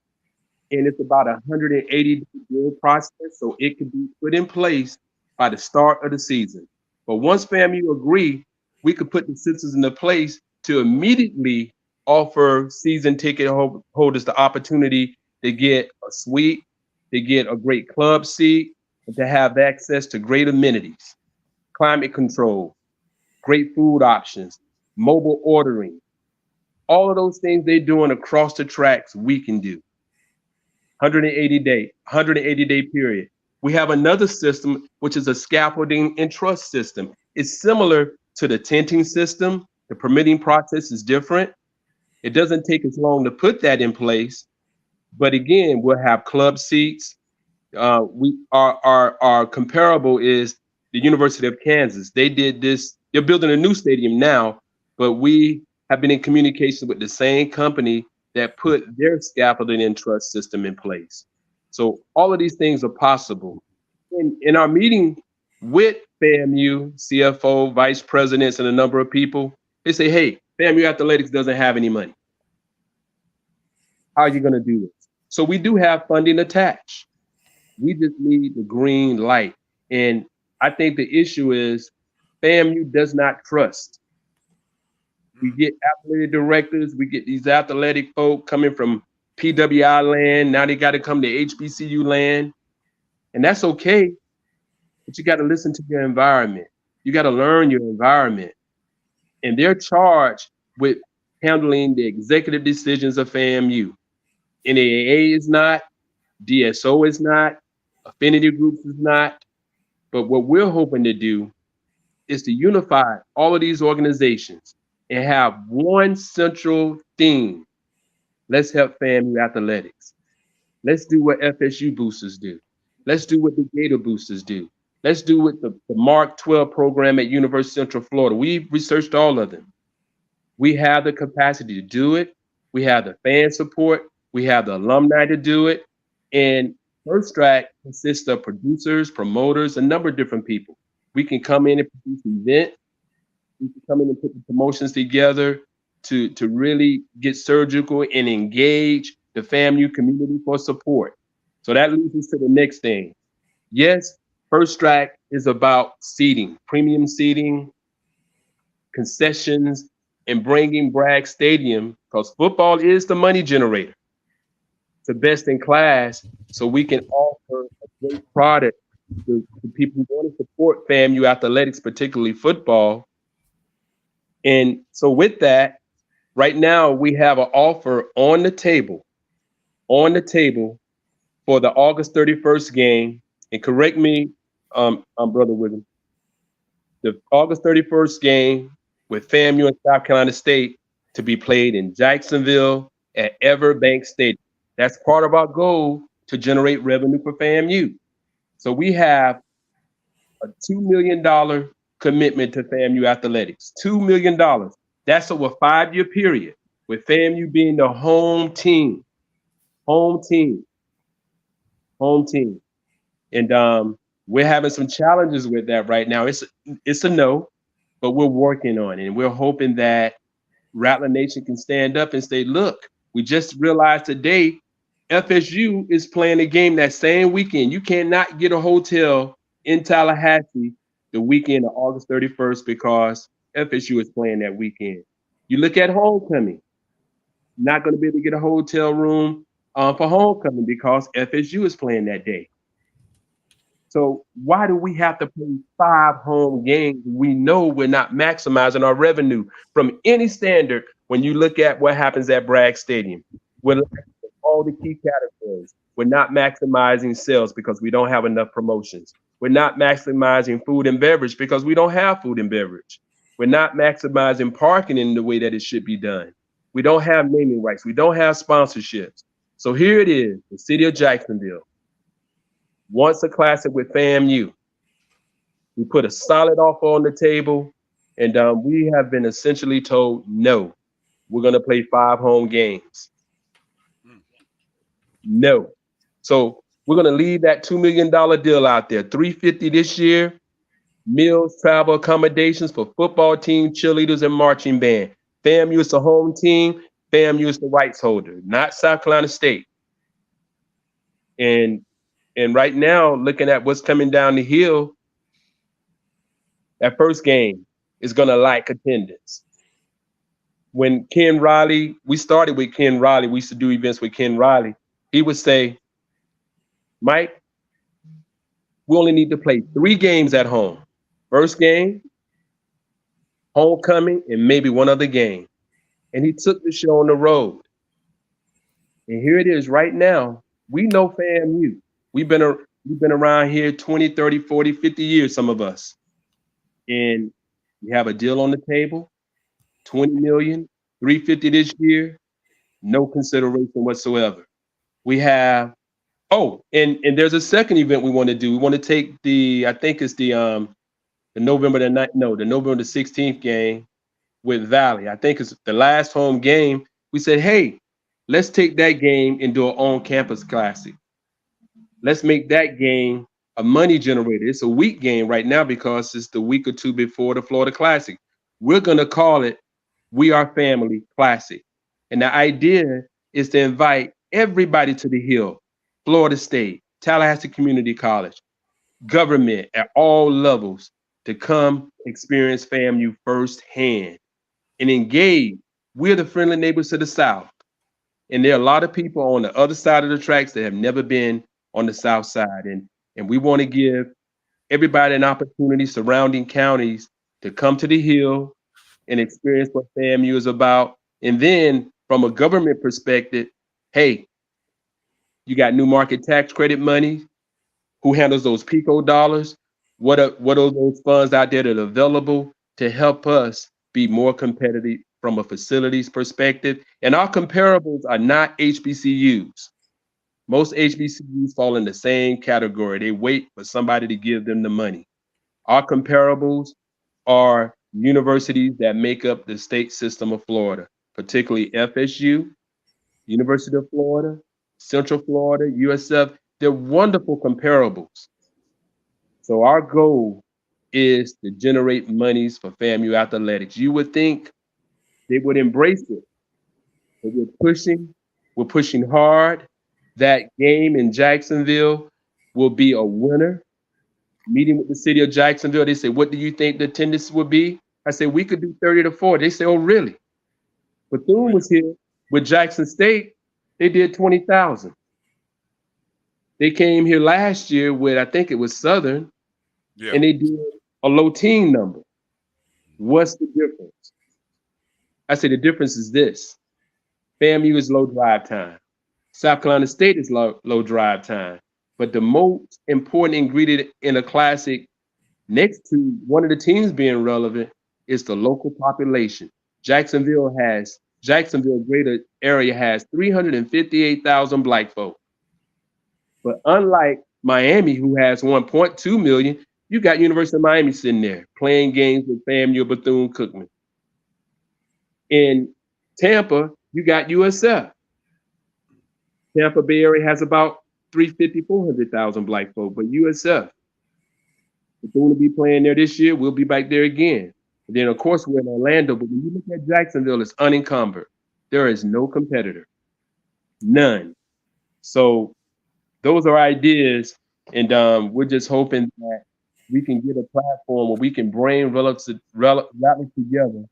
and it's about a 180-day build process. So it can be put in place by the start of the season. But once FAMU agree, we could put the systems into place to immediately offer season ticket holders the opportunity to get a suite, to get a great club seat, and to have access to great amenities, climate control, great food options, mobile ordering. All of those things they're doing across the tracks, we can do. 180-day period. We have another system, which is a scaffolding and truss system. It's similar to the tenting system. The permitting process is different. It doesn't take as long to put that in place. But again, we'll have club seats. Our comparable is the University of Kansas. They did this. They're building a new stadium now, but we have been in communication with the same company that put their scaffolding and truss system in place. So all of these things are possible. In our meeting with FAMU, CFO, vice presidents, and a number of people, they say, hey, FAMU Athletics doesn't have any money. How are you going to do this? So we do have funding attached. We just need the green light. And I think the issue is FAMU does not trust. We get athletic directors, we get these athletic folk coming from PWI land. Now they got to come to HBCU land. And that's okay, but you got to listen to your environment. You got to learn your environment. And they're charged with handling the executive decisions of FAMU. NAAA is not, DSO is not, affinity groups is not. But what we're hoping to do is to unify all of these organizations and have one central theme. Let's help FAMU athletics. Let's do what FSU boosters do. Let's do what the Gator boosters do. Let's do what the Mark 12 program at University of Central Florida. We've researched all of them. We have the capacity to do it. We have the fan support. We have the alumni to do it. And First Strike consists of producers, promoters, a number of different people. We can come in and produce an event. We can come in and put the promotions together to really get surgical and engage the FAMU community for support. So that leads us to the next thing. Yes, First Strike is about seating, premium seating, concessions, and bringing Bragg Stadium, because football is the money generator, to best in class, so we can offer a great product to people who want to support FAMU athletics, particularly football. And so with that, right now we have an offer on the table for the August 31st game. And correct me, Brother Whigham, the August 31st game with FAMU and South Carolina State to be played in Jacksonville at Everbank Stadium. That's part of our goal to generate revenue for FAMU. So we have a $2 million commitment to FAMU athletics. $2 million. That's over a 5-year period, with FAMU being the home team. And we're having some challenges with that right now. It's a no, but we're working on it. And we're hoping that Rattler Nation can stand up and say, look, we just realized today FSU is playing a game that same weekend. You cannot get a hotel in Tallahassee the weekend of August 31st because FSU is playing that weekend. You look at homecoming, not going to be able to get a hotel room for homecoming because FSU is playing that day. So why do we have to play 5 home games? We know we're not maximizing our revenue from any standard when you look at what happens at Bragg Stadium. We're all the key categories. We're not maximizing sales because we don't have enough promotions. We're not maximizing food and beverage because we don't have food and beverage. We're not maximizing parking in the way that it should be done. We don't have naming rights. We don't have sponsorships. So here it is, the city of Jacksonville wants a classic with FAMU. We put a solid offer on the table, and we have been essentially told, no, we're going to play 5 home games. No. So we're going to leave that $2 million deal out there. $350 this year, meals, travel, accommodations for football team, cheerleaders, and marching band. FAMU is the home team. FAMU is the rights holder, not South Carolina State. And right now, looking at what's coming down the hill, that first game is going to lack attendance. When Ken Riley, we started with Ken Riley, we used to do events with Ken Riley. He would say, Mike, we only need to play 3 games at home. First game, homecoming, and maybe one other game. And he took the show on the road. And here it is right now. We know FAMU. We've been around here 20, 30, 40, 50 years, some of us. And we have a deal on the table, $20 million, $350 this year, no consideration whatsoever. We have, and there's a second event we want to do. We want to take I think it's the November the 16th game with Valley. I think it's the last home game. We said, hey, let's take that game and do an on-campus classic. Let's make that game a money generator. It's a week game right now because it's the week or two before the Florida Classic. We're going to call it We Are Family Classic. And the idea is to invite everybody to the Hill, Florida State, Tallahassee Community College, government at all levels to come experience FAMU firsthand and engage. We're the friendly neighbors to the South. And there are a lot of people on the other side of the tracks that have never been on the South side. And we want to give everybody an opportunity, surrounding counties, to come to the Hill and experience what FAMU is about. And then from a government perspective, hey, you got new market tax credit money. Who handles those PICO dollars? What are those funds out there that are available to help us be more competitive from a facilities perspective? And our comparables are not HBCUs. Most HBCUs fall in the same category. They wait for somebody to give them the money. Our comparables are universities that make up the state system of Florida, particularly FSU, University of Florida, Central Florida, USF. They're wonderful comparables. So our goal is to generate monies for FAMU Athletics. You would think they would embrace it, but we're pushing hard. That game in Jacksonville will be a winner. Meeting with the city of Jacksonville, they say, what do you think the attendance would be? I said, we could do 30 to 40. They say, oh, really? Bethune was here with Jackson State. They did 20,000. They came here last year with, I think it was Southern, and they did a low teen number. What's the difference? I say the difference is this. FAMU is low drive time. South Carolina State is low drive time. But the most important ingredient in a classic, next to one of the teams being relevant, is the local population. Jacksonville greater area has 358,000 Black folk. But unlike Miami, who has 1.2 million, you got University of Miami sitting there playing games with FAMU, Bethune-Cookman. In Tampa, you got USF. Tampa Bay area has about 350,000, 400,000 Black folk, but USF, Bethune will be playing there this year. We'll be back there again. And then, of course, we're in Orlando, but when you look at Jacksonville, it's unencumbered. There is no competitor, none. So those are ideas, and we're just hoping that we can get a platform where we can bring relatives together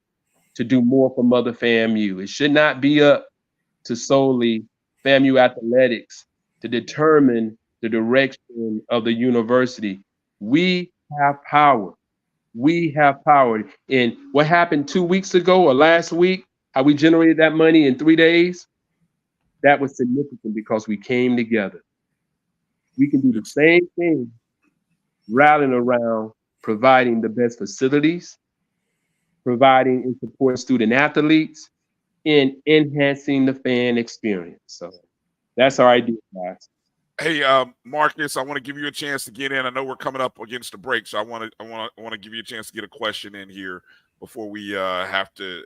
to do more for Mother FAMU. It should not be up to solely FAMU Athletics to determine the direction of the university. We have power. We have power. And what happened 2 weeks ago or last week, how we generated that money in 3 days, that was significant because we came together. We can do the same thing, rallying around providing the best facilities, providing and supporting student athletes, and enhancing the fan experience. So that's our idea, guys. Hey, Marcus, I want to give you a chance to get in. I know we're coming up against the break, so I want to give you a chance to get a question in here before we have to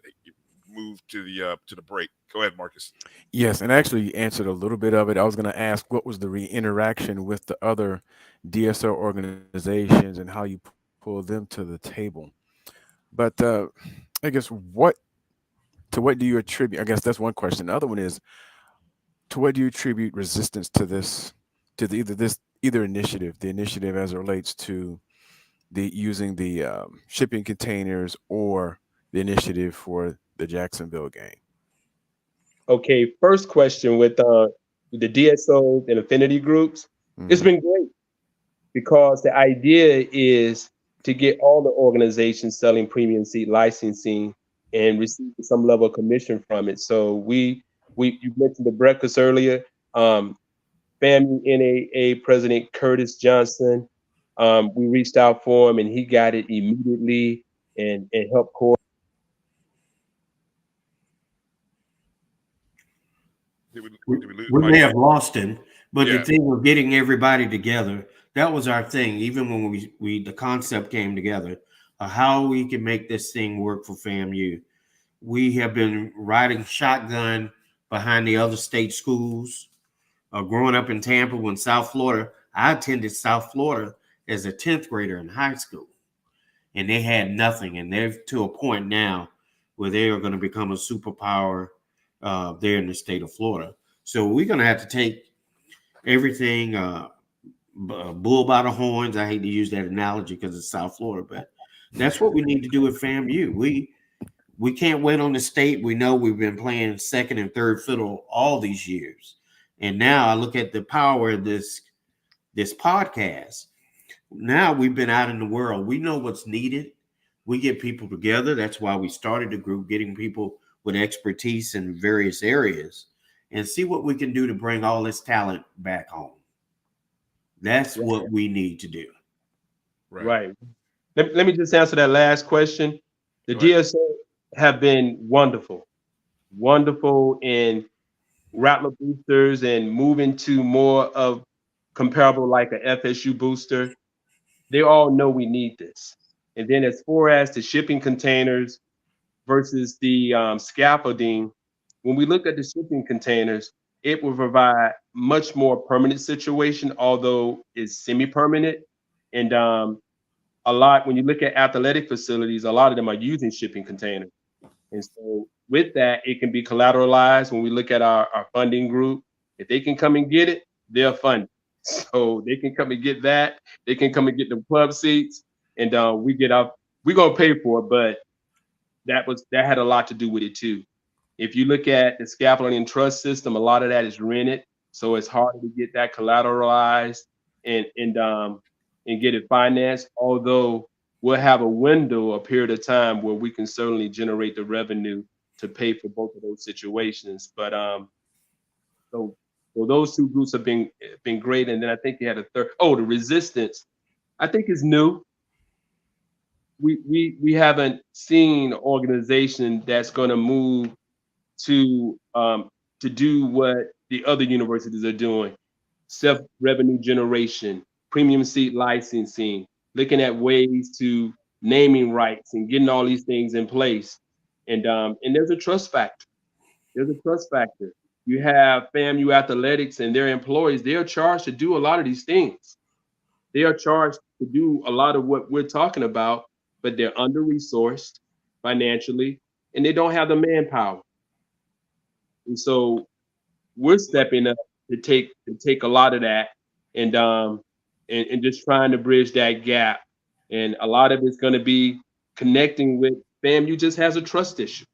move to the break. Go ahead, Marcus. Yes, and actually you answered a little bit of it. I was going to ask what was the interaction with the other DSO organizations and how you pull them to the table. But I guess what do you attribute? I guess that's one question. The other one is, to what do you attribute resistance to this, to either initiative, the initiative as it relates to the using the shipping containers, or the initiative for the Jacksonville game? Okay, first question with the DSOs and affinity groups. It's been great because the idea is to get all the organizations selling premium seat licensing and receive some level of commission from it. So you mentioned the breakfast earlier. FAMU NAA President Curtis Johnson, we reached out for him and he got it immediately and helped coordinate. We may have lost him, but the thing of getting everybody together, that was our thing. Even when the concept came together, how we can make this thing work for FAMU. We have been riding shotgun behind the other state schools Growing up in Tampa, when South Florida, I attended South Florida as a 10th grader in high school, and they had nothing. And they're to a point now where they are going to become a superpower there in the state of Florida. So we're going to have to take everything bull by the horns. I hate to use that analogy because it's South Florida, but that's what we need to do at FAMU. We can't wait on the state. We know we've been playing second and third fiddle all these years. And now I look at the power of this podcast. Now we've been out in the world. We know what's needed. We get people together. That's why we started the group, getting people with expertise in various areas, and see what we can do to bring all this talent back home. That's what we need to do. Right. Let me just answer that last question. The DSO have been wonderful in Rattler boosters and moving to more of comparable like a FSU booster. They all know we need this. And then as far as the shipping containers versus the scaffolding, when we look at the shipping containers, it will provide much more permanent situation, although it's semi-permanent. And a lot, when you look at athletic facilities, a lot of them are using shipping containers. And so with that, it can be collateralized. When we look at our funding group, if they can come and get it, they'll fund it. So they can come and get that. They can come and get the club seats, and we're gonna pay for it. But that had a lot to do with it too. If you look at the scaffolding and trust system, a lot of that is rented, so it's harder to get that collateralized and get it financed. Although we'll have a period of time where we can certainly generate the revenue to pay for both of those situations. But so those two groups have been great. And then I think you had a third. Oh, the resistance, I think is new. We haven't seen an organization that's going to move to do what the other universities are doing: self-revenue generation, premium seat licensing, looking at ways to naming rights and getting all these things in place. And there's a trust factor. You have FAMU Athletics and their employees. They are charged to do a lot of these things. They are charged to do a lot of what we're talking about, but they're under-resourced financially, and they don't have the manpower. And so we're stepping up to take a lot of that and just trying to bridge that gap. And a lot of it's going to be connecting with FAMU just has a trust issue.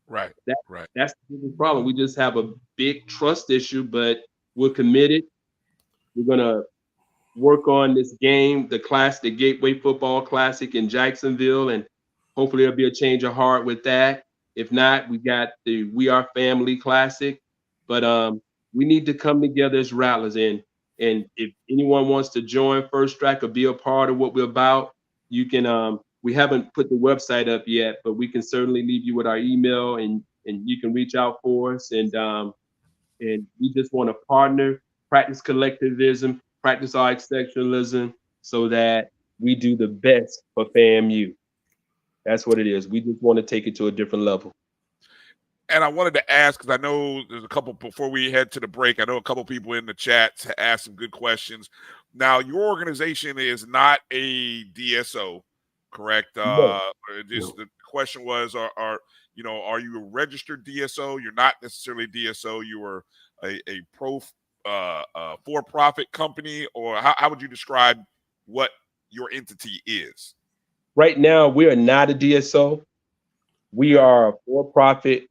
Right. That's the biggest problem. We just have a big trust issue, but we're committed. We're going to work on this game, the Gateway Football Classic in Jacksonville, and hopefully there'll be a change of heart with that. If not, we got the We Are Family Classic. But we need to come together as Rattlers. And if anyone wants to join First Strike or be a part of what we're about, you can. We haven't put the website up yet, but we can certainly leave you with our email, and you can reach out for us. And we just want to partner, practice collectivism, practice our exceptionalism, so that we do the best for FAMU. That's what it is. We just want to take it to a different level. And I wanted to ask, because I know there's a couple, before we head to the break, I know a couple people in the chat to ask some good questions. Now, your organization is not a DSO, correct? No. The question was, are you a registered DSO? You're not necessarily DSO. You are a for-profit company, or how would you describe what your entity is? Right now, we are not a DSO. We are a for-profit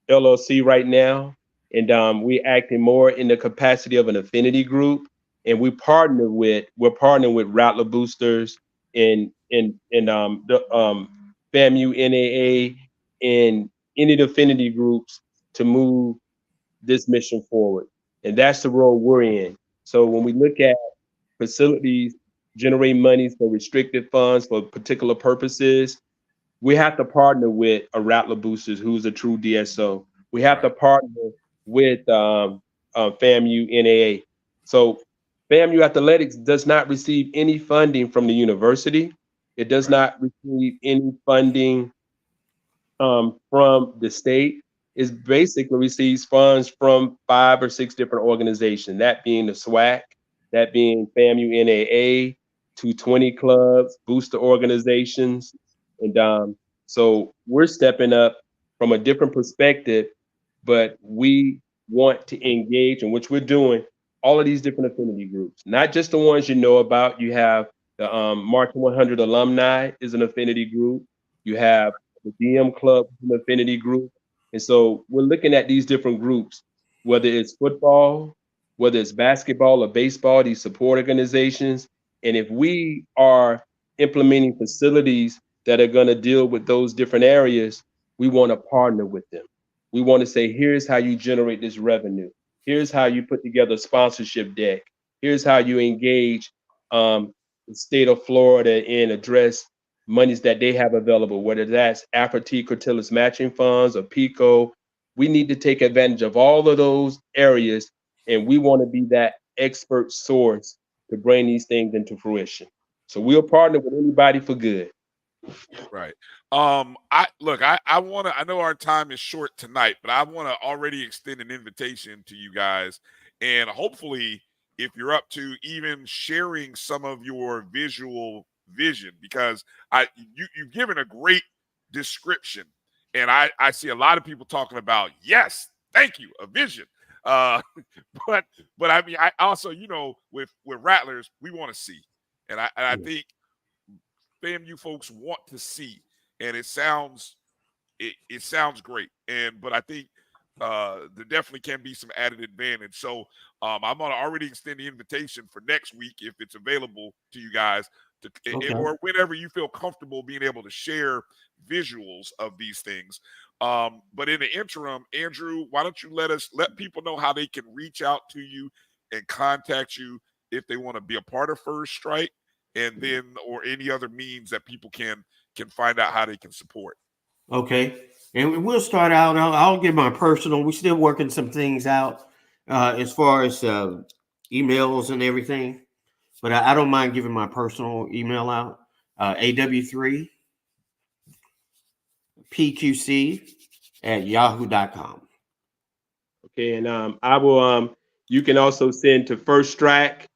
LLC right now, and we're acting more in the capacity of an affinity group. And we're partnering with Rattler boosters and the FAMU NAA and any affinity groups to move this mission forward. And that's the role we're in. So when we look at facilities generating monies for restricted funds for particular purposes, we have to partner with a Rattler boosters who's a true DSO. We have to partner with FAMU NAA. So FAMU Athletics does not receive any funding from the university. It does not receive any funding from the state. is basically receives funds from 5 or 6 different organizations, that being the SWAC, that being FAMU NAA, 220 clubs, booster organizations. And so we're stepping up from a different perspective, but we want to engage, in which we're doing, all of these different affinity groups, not just the ones you know about. You have the Marching 100 alumni is an affinity group. You have the DM Club, an affinity group. And so we're looking at these different groups, whether it's football, whether it's basketball or baseball, these support organizations. And if we are implementing facilities that are going to deal with those different areas, we want to partner with them. We want to say, here's how you generate this revenue. Here's how you put together a sponsorship deck. Here's how you engage the state of Florida and address monies that they have available, whether that's Afro-T Cortillis matching funds or PICO. We need to take advantage of all of those areas, and we want to be that expert source to bring these things into fruition. So we'll partner with anybody for good. Right. I want to, I know our time is short tonight, but I want to already extend an invitation to you guys, and hopefully if you're up to even sharing some of your visual vision, because you've given a great description, and I see a lot of people talking about, yes, thank you, a vision. But I mean, I also, with Rattlers, we want to see, and I think FAMU folks want to see, and it sounds great. But I think there definitely can be some added advantage. So I'm gonna already extend the invitation for next week if it's available to you guys or whenever you feel comfortable being able to share visuals of these things. But in the interim, Andrew, why don't you let people know how they can reach out to you and contact you if they want to be a part of First Strike, and then or any other means that people can find out how they can support. Okay. And we'll start out. I'll give my personal. We're still working some things out as far as emails and everything. But I don't mind giving my personal email out. AW3 PQC at yahoo.com. Okay. And I will, you can also send to First Strike,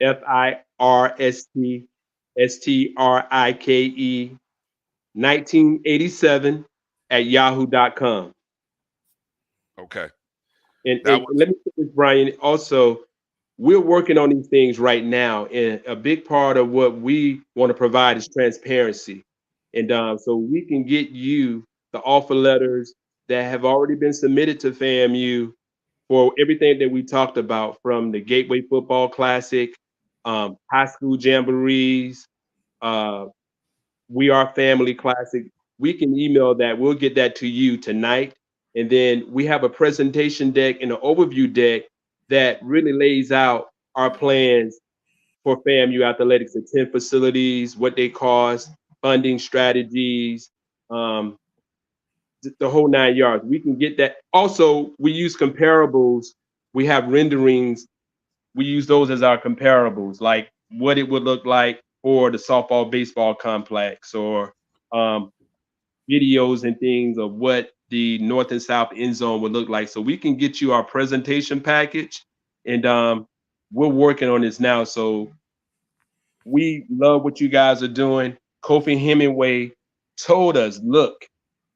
FIRST STRIKE 1987 at yahoo.com. Okay. And let me say this, Brian. Also, we're working on these things right now, and a big part of what we want to provide is transparency. And so we can get you the offer letters that have already been submitted to FAMU for everything that we talked about, from the Gateway Football Classic, high school jamborees, We Are Family Classic. We can email that. We'll get that to you tonight. And then we have a presentation deck and an overview deck that really lays out our plans for FAMU Athletics, the 10 facilities, what they cost, funding strategies, the whole 9 yards. We can get that. Also, we use comparables. We have renderings. We use those as our comparables, like what it would look like for the softball, baseball complex, or videos and things of what the north and south end zone would look like. So we can get you our presentation package, and we're working on this now. So we love what you guys are doing. Kofi Hemingway told us, look,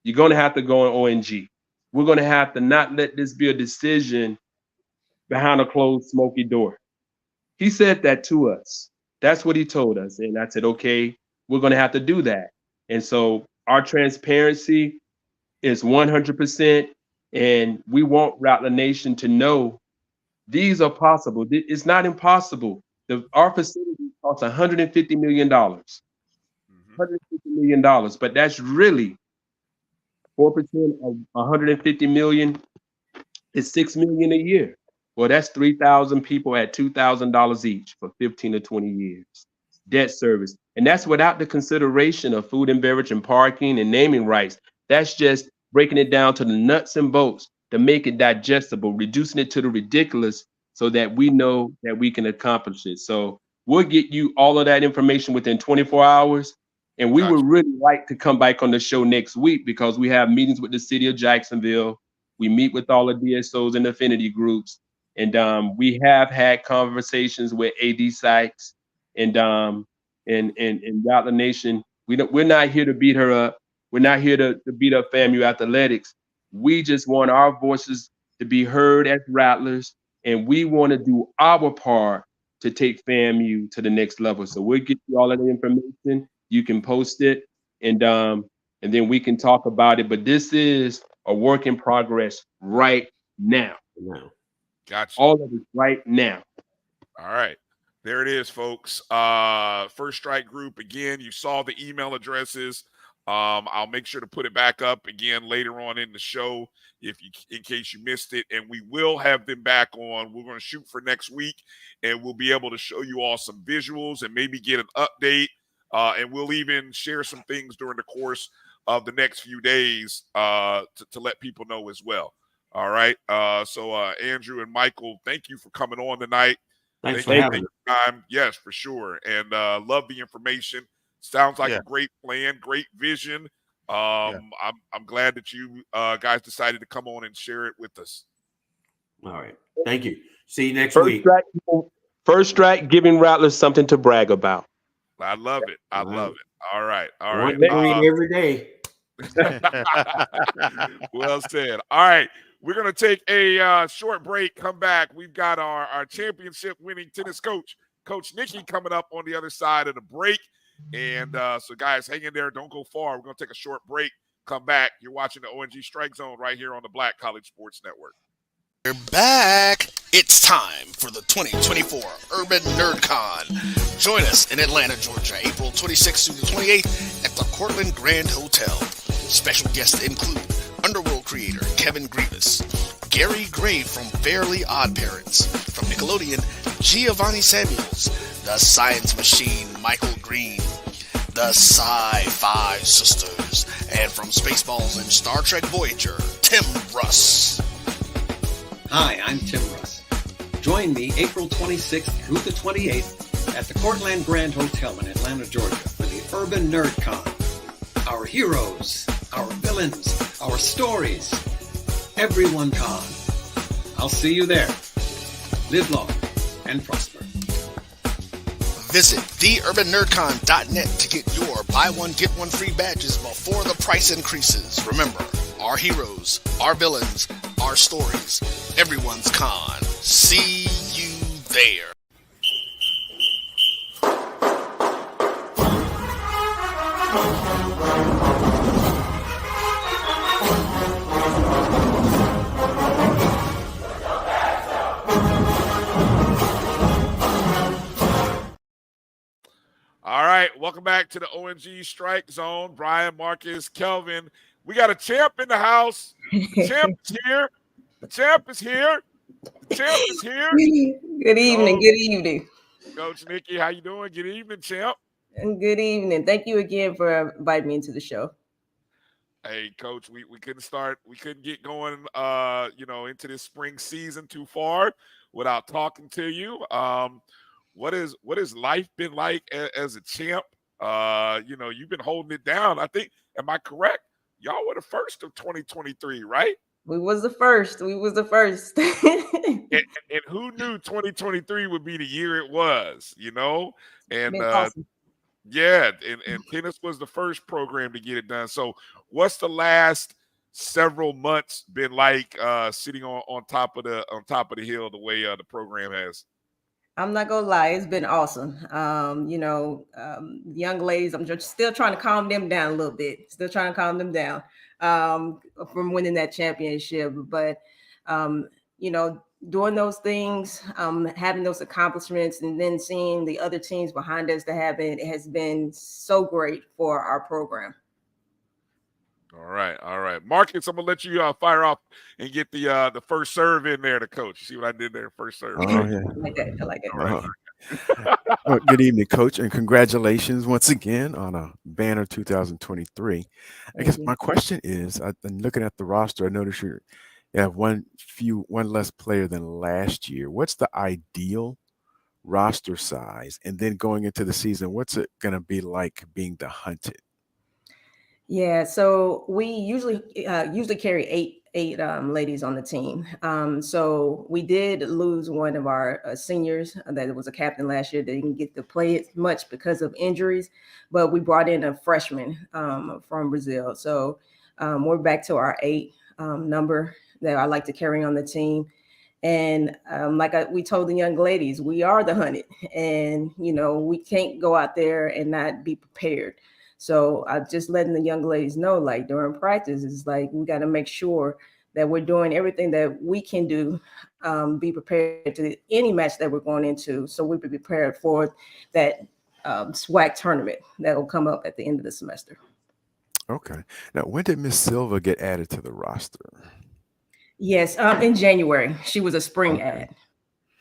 you're going to have to go on O&G. We're going to have to not let this be a decision behind a closed, smoky door. He said that to us. That's what he told us. And I said, okay, we're going to have to do that. And so our transparency is 100%. And we want Rattler Nation to know these are possible. It's not impossible. Our facility costs $150 million. $150 million. But that's really 4% of $150 million is $6 million a year. Well, that's 3,000 people at $2,000 each for 15 to 20 years. Debt service. And that's without the consideration of food and beverage and parking and naming rights. That's just breaking it down to the nuts and bolts to make it digestible, reducing it to the ridiculous so that we know that we can accomplish it. So we'll get you all of that information within 24 hours. And we Gotcha. would really like to come back on the show next week because we have meetings with the city of Jacksonville. We meet with all the DSOs and affinity groups. And we have had conversations with AD Sykes and Rattler Nation. We're not here to beat her up. We're not here to beat up FAMU Athletics. We just want our voices to be heard as Rattlers, and we want to do our part to take FAMU to the next level. So we'll get you all of the information. You can post it, and then we can talk about it. But this is a work in progress right now. Gotcha. All of it right now. All right. There it is, folks. First Strike Group. Again, you saw the email addresses. I'll make sure to put it back up again later on in the show in case you missed it. And we will have them back on. We're going to shoot for next week, and we'll be able to show you all some visuals and maybe get an update. And we'll even share some things during the course of the next few days to let people know as well. All right. So Andrew and Michael, thank you for coming on tonight. Thanks for having me. Time. Yes, for sure. And love the information. Sounds like a great plan, great vision. I'm glad that you guys decided to come on and share it with us. All right. Thank you. See you next First week. First Strike giving Rattlers something to brag about. I love it. I love it. All right. All One right. green every day. Well said. All right. We're going to take a short break, come back. We've got our championship winning tennis coach, Coach Nikki, coming up on the other side of the break. And so, guys, hang in there. Don't go far. We're going to take a short break, come back. You're watching the O&G StrikeZone right here on the Black College Sports Network. We're back. It's time for the 2024 Urban NerdCon. Join us in Atlanta, Georgia, April 26th through the 28th at the Cortland Grand Hotel. Special guests include Underworld creator Kevin Grievous, Gary Gray from Fairly Odd Parents, from Nickelodeon, Giovanni Samuels, the Science Machine Michael Green, the Sci-Fi Sisters, and from Spaceballs and Star Trek Voyager, Tim Russ. Hi, I'm Tim Russ. Join me April 26th through the 28th at the Cortland Grand Hotel in Atlanta, Georgia for the Urban NerdCon. Our heroes, our villains, our stories, everyone con. I'll see you there. Live long and prosper. Visit theurbannerdcon.net to get your buy one, get one free badges before the price increases. Remember, our heroes, our villains, our stories, everyone's con. See you there. All right, welcome back to the O&G Strike Zone. Brian, Marcus, Kelvin. We got a champ in the house. The champ is here. The champ is here. The champ is here. Good evening. Good evening. Coach Nikki, how you doing? Good evening, champ. And good evening. Thank you again for inviting me into the show. Hey, Coach, we couldn't get going, into this spring season too far without talking to you. What has life been like as a champ? You've been holding it down. I think, am I correct? Y'all were the first of 2023, right? We was the first. And who knew 2023 would be the year it was, And awesome. And tennis was the first program to get it done. So what's the last several months been like sitting on top of the hill the way the program has? I'm not gonna lie, it's been awesome. Young ladies, I'm just still trying to calm them down a little bit. Still trying to calm them down from winning that championship. But doing those things, having those accomplishments, and then seeing the other teams behind us that have it has been so great for our program. All right. Marcus, I'm gonna let you fire off and get the first serve in there to coach. You see what I did there? First serve. Oh, yeah. I like it. Well, good evening, Coach, and congratulations once again on a banner 2023. I guess my question is, I've been looking at the roster. I noticed you have one less player than last year. What's the ideal roster size, and then going into the season, what's it going to be like being the hunted? Yeah, so we usually carry eight ladies on the team. So we did lose one of our seniors that was a captain last year. They didn't get to play as much because of injuries, but we brought in a freshman from Brazil. So we're back to our 8 number that I like to carry on the team. And we told the young ladies, we are the hunted, and we can't go out there and not be prepared. So I just letting the young ladies know, like during practice, is like we got to make sure that we're doing everything that we can do, be prepared to any match that we're going into, so we be prepared for that SWAC tournament that will come up at the end of the semester. Okay. Now, when did Miss Silva get added to the roster? Yes, in January. She was a spring ad.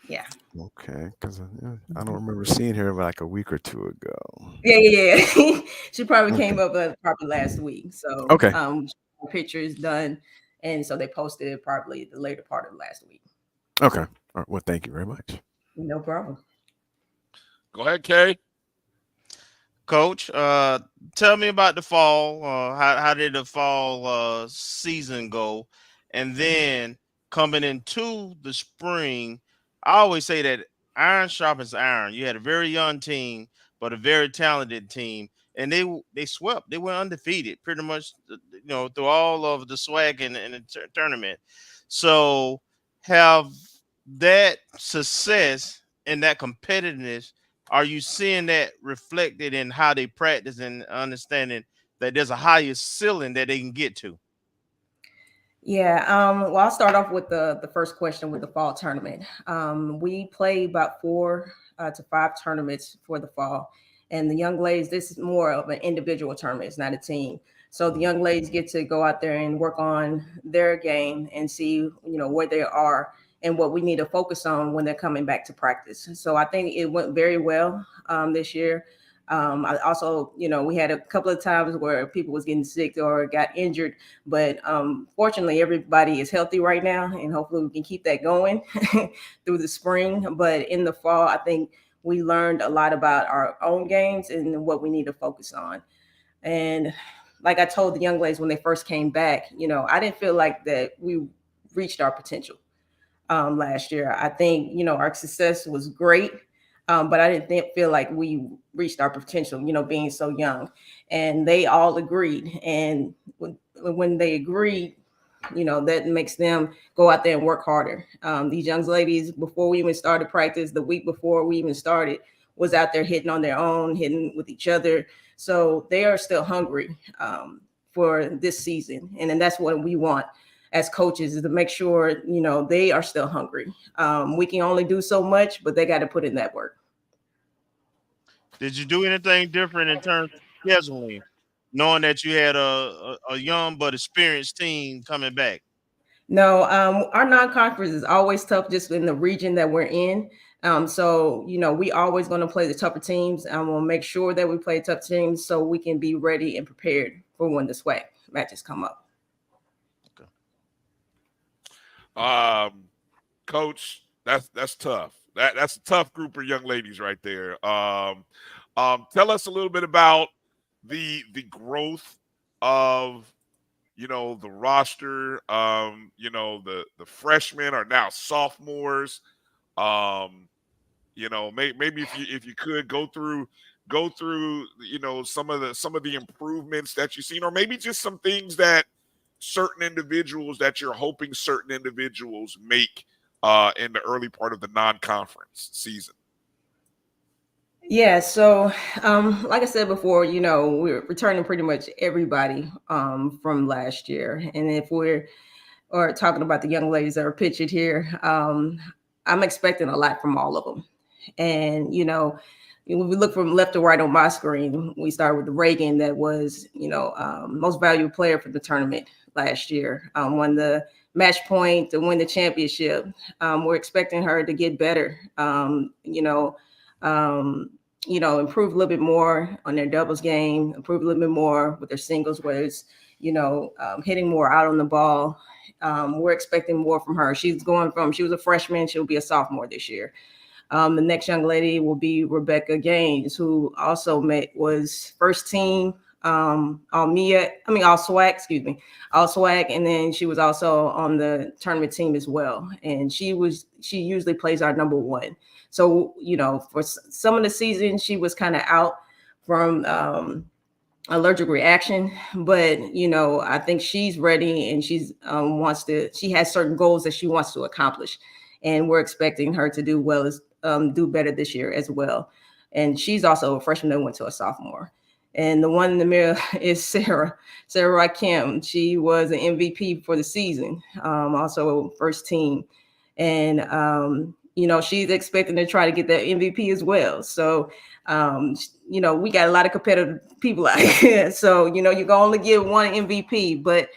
Yeah. Okay, because I don't remember seeing her like a week or 2 ago. Yeah. She probably came up probably last week. So okay, the picture is done, and so they posted it probably the later part of last week. Okay. All right. Well, thank you very much. No problem. Go ahead, Kay. Coach, tell me about the fall. How did the fall season go? And then coming into the spring, I always say that iron sharpens iron. You had a very young team, but a very talented team, and they swept. They were undefeated pretty much, through all of the SWAC and the tournament. So have that success and that competitiveness, are you seeing that reflected in how they practice and understanding that there's a higher ceiling that they can get to? Yeah, well, I'll start off with the first question with the fall tournament. We play about 4 to 5 tournaments for the fall. And the young ladies, this is more of an individual tournament. It's not a team. So the young ladies get to go out there and work on their game and see, where they are and what we need to focus on when they're coming back to practice. So I think it went very well this year. I also, we had a couple of times where people was getting sick or got injured, but fortunately everybody is healthy right now, and hopefully we can keep that going through the spring. But in the fall, I think we learned a lot about our own games and what we need to focus on. And like I told the young ladies when they first came back, I didn't feel like that we reached our potential last year. I think, our success was great. But I didn't feel like we reached our potential, being so young. And they all agreed. And when they agreed, that makes them go out there and work harder. These young ladies, before we even started practice, the week before we even started, was out there hitting on their own, hitting with each other. So they are still hungry for this season. And then that's what we want as coaches, is to make sure, they are still hungry. We can only do so much, but they got to put in that work. Did you do anything different in terms of scheduling, knowing that you had a young but experienced team coming back? No, our non-conference is always tough just in the region that we're in. So, we always going to play the tougher teams. And we'll make sure that we play tough teams so we can be ready and prepared for when the SWAC matches come up. Coach, that's tough. That's a tough group of young ladies right there. Tell us a little bit about the growth of the roster. The freshmen are now sophomores. Maybe if you could go through some of the improvements that you've seen, or maybe just some things that you're hoping certain individuals make in the early part of the non-conference season. Yeah, so like I said before, we're returning pretty much everybody from last year. And if we're talking about the young ladies that are pictured here, I'm expecting a lot from all of them. And, when we look from left to right on my screen, we start with Reagan, that was, most valuable player for the tournament last year, won the match point to win the championship. We're expecting her to get better, improve a little bit more on their doubles game, improve a little bit more with their singles, where it's, hitting more out on the ball. We're expecting more from her. She was a freshman. She'll be a sophomore this year. The next young lady will be Rebecca Gaines, who also was first team all SWAC, all SWAC, and then she was also on the tournament team as well. And she usually plays our number one. So, for some of the season, she was kind of out from allergic reaction, but I think she's ready, and she has certain goals that she wants to accomplish, and we're expecting her to do better this year as well. And she's also a freshman that went to a sophomore. And the one in the middle is Sarah Kim. She was an MVP for the season, also first team. And, she's expecting to try to get that MVP as well. So, we got a lot of competitive people out here. So, you can only get one MVP. But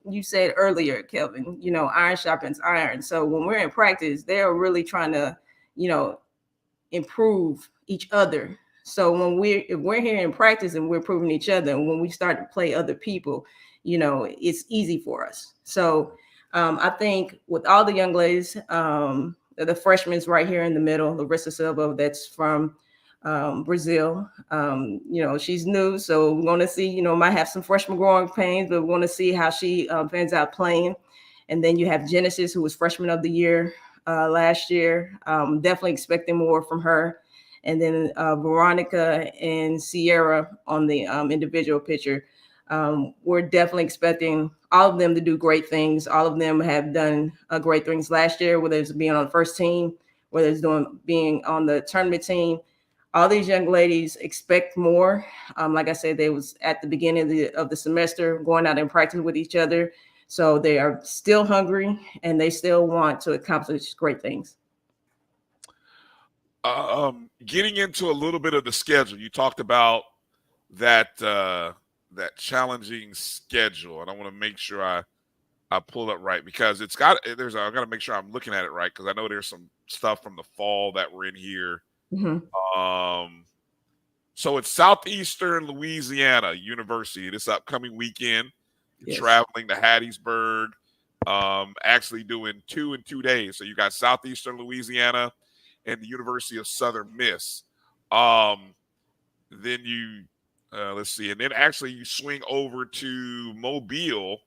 you said earlier, Kelvin, iron sharpens iron. So when we're in practice, they're really trying to, improve each other. So if we're here in practice and we're improving each other, and when we start to play other people, it's easy for us. So I think with all the young ladies, the freshmen right here in the middle, Larissa Silva, that's from Brazil. She's new, so we're going to see, might have some freshman growing pains, but we want to see how she pans out playing. And then you have Genesis, who was freshman of the year last year. Definitely expecting more from her. And then Veronica and Sierra on the individual pitcher. We're definitely expecting all of them to do great things. All of them have done great things last year, whether it's being on the first team, whether it's being on the tournament team. All these young ladies expect more. Like I said, they was at the beginning of the semester going out and practicing with each other. So they are still hungry, and they still want to accomplish great things. Getting into a little bit of the schedule, you talked about that challenging schedule, and I want to make sure I pull it right, because I got to make sure I'm looking at it right, because I know there's some stuff from the fall that were in here. Mm-hmm. So it's Southeastern Louisiana University this upcoming weekend. You're traveling to Hattiesburg, actually doing 2 in 2 days. So you got Southeastern Louisiana and the University of Southern Miss. Then you, let's see, and then actually you swing over to Mobile.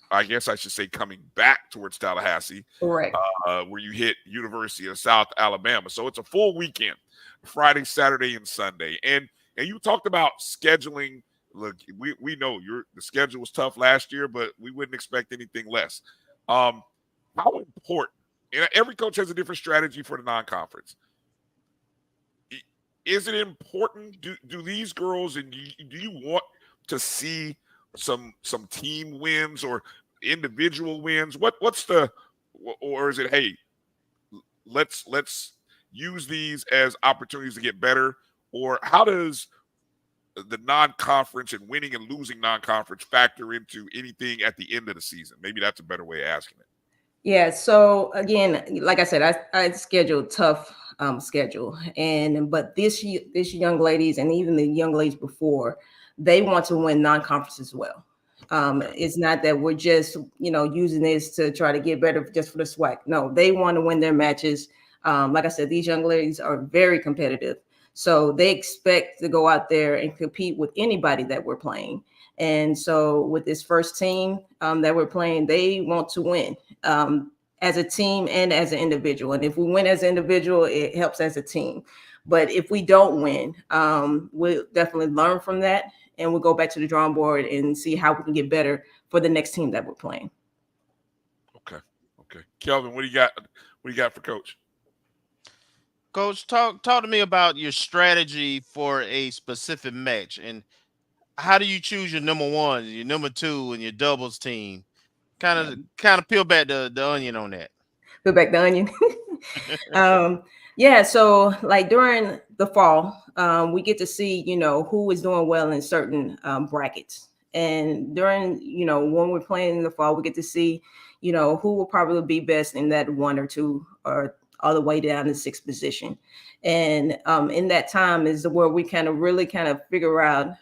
I guess I should say coming back towards Tallahassee, correct? Where you hit University of South Alabama. So it's a full weekend, Friday, Saturday, and Sunday. And you talked about scheduling. Look, we know the schedule was tough last year, but we wouldn't expect anything less. How important? And every coach has a different strategy for the non-conference. Is it important? Do these girls, and do you want to see some team wins or individual wins? Or is it, hey, let's use these as opportunities to get better? Or how does the non-conference and winning and losing non-conference factor into anything at the end of the season? Maybe that's a better way of asking it. Yeah. So again, like I said, I scheduled tough schedule, but this young ladies, and even the young ladies before, they want to win non-conference as well. It's not that we're just using this to try to get better just for the SWAC. No, they want to win their matches. Like I said, these young ladies are very competitive, so they expect to go out there and compete with anybody that we're playing. And so with this first team that we're playing, they want to win as a team and as an individual. And if we win as an individual, it helps as a team. But if we don't win, we'll definitely learn from that, and we'll go back to the drawing board and see how we can get better for the next team that we're playing. Okay. Kelvin, what do you got? What do you got for Coach? Coach, talk to me about your strategy for a specific match, and how do you choose your number one, your number two, and your doubles team? Kind of peel back the onion on that. Peel back the onion. Yeah. So like during the fall, we get to see, who is doing well in certain brackets. And during, when we're playing in the fall, we get to see, who will probably be best in that 1 or 2 or all the way down to 6th position. And in that time is where we really figure out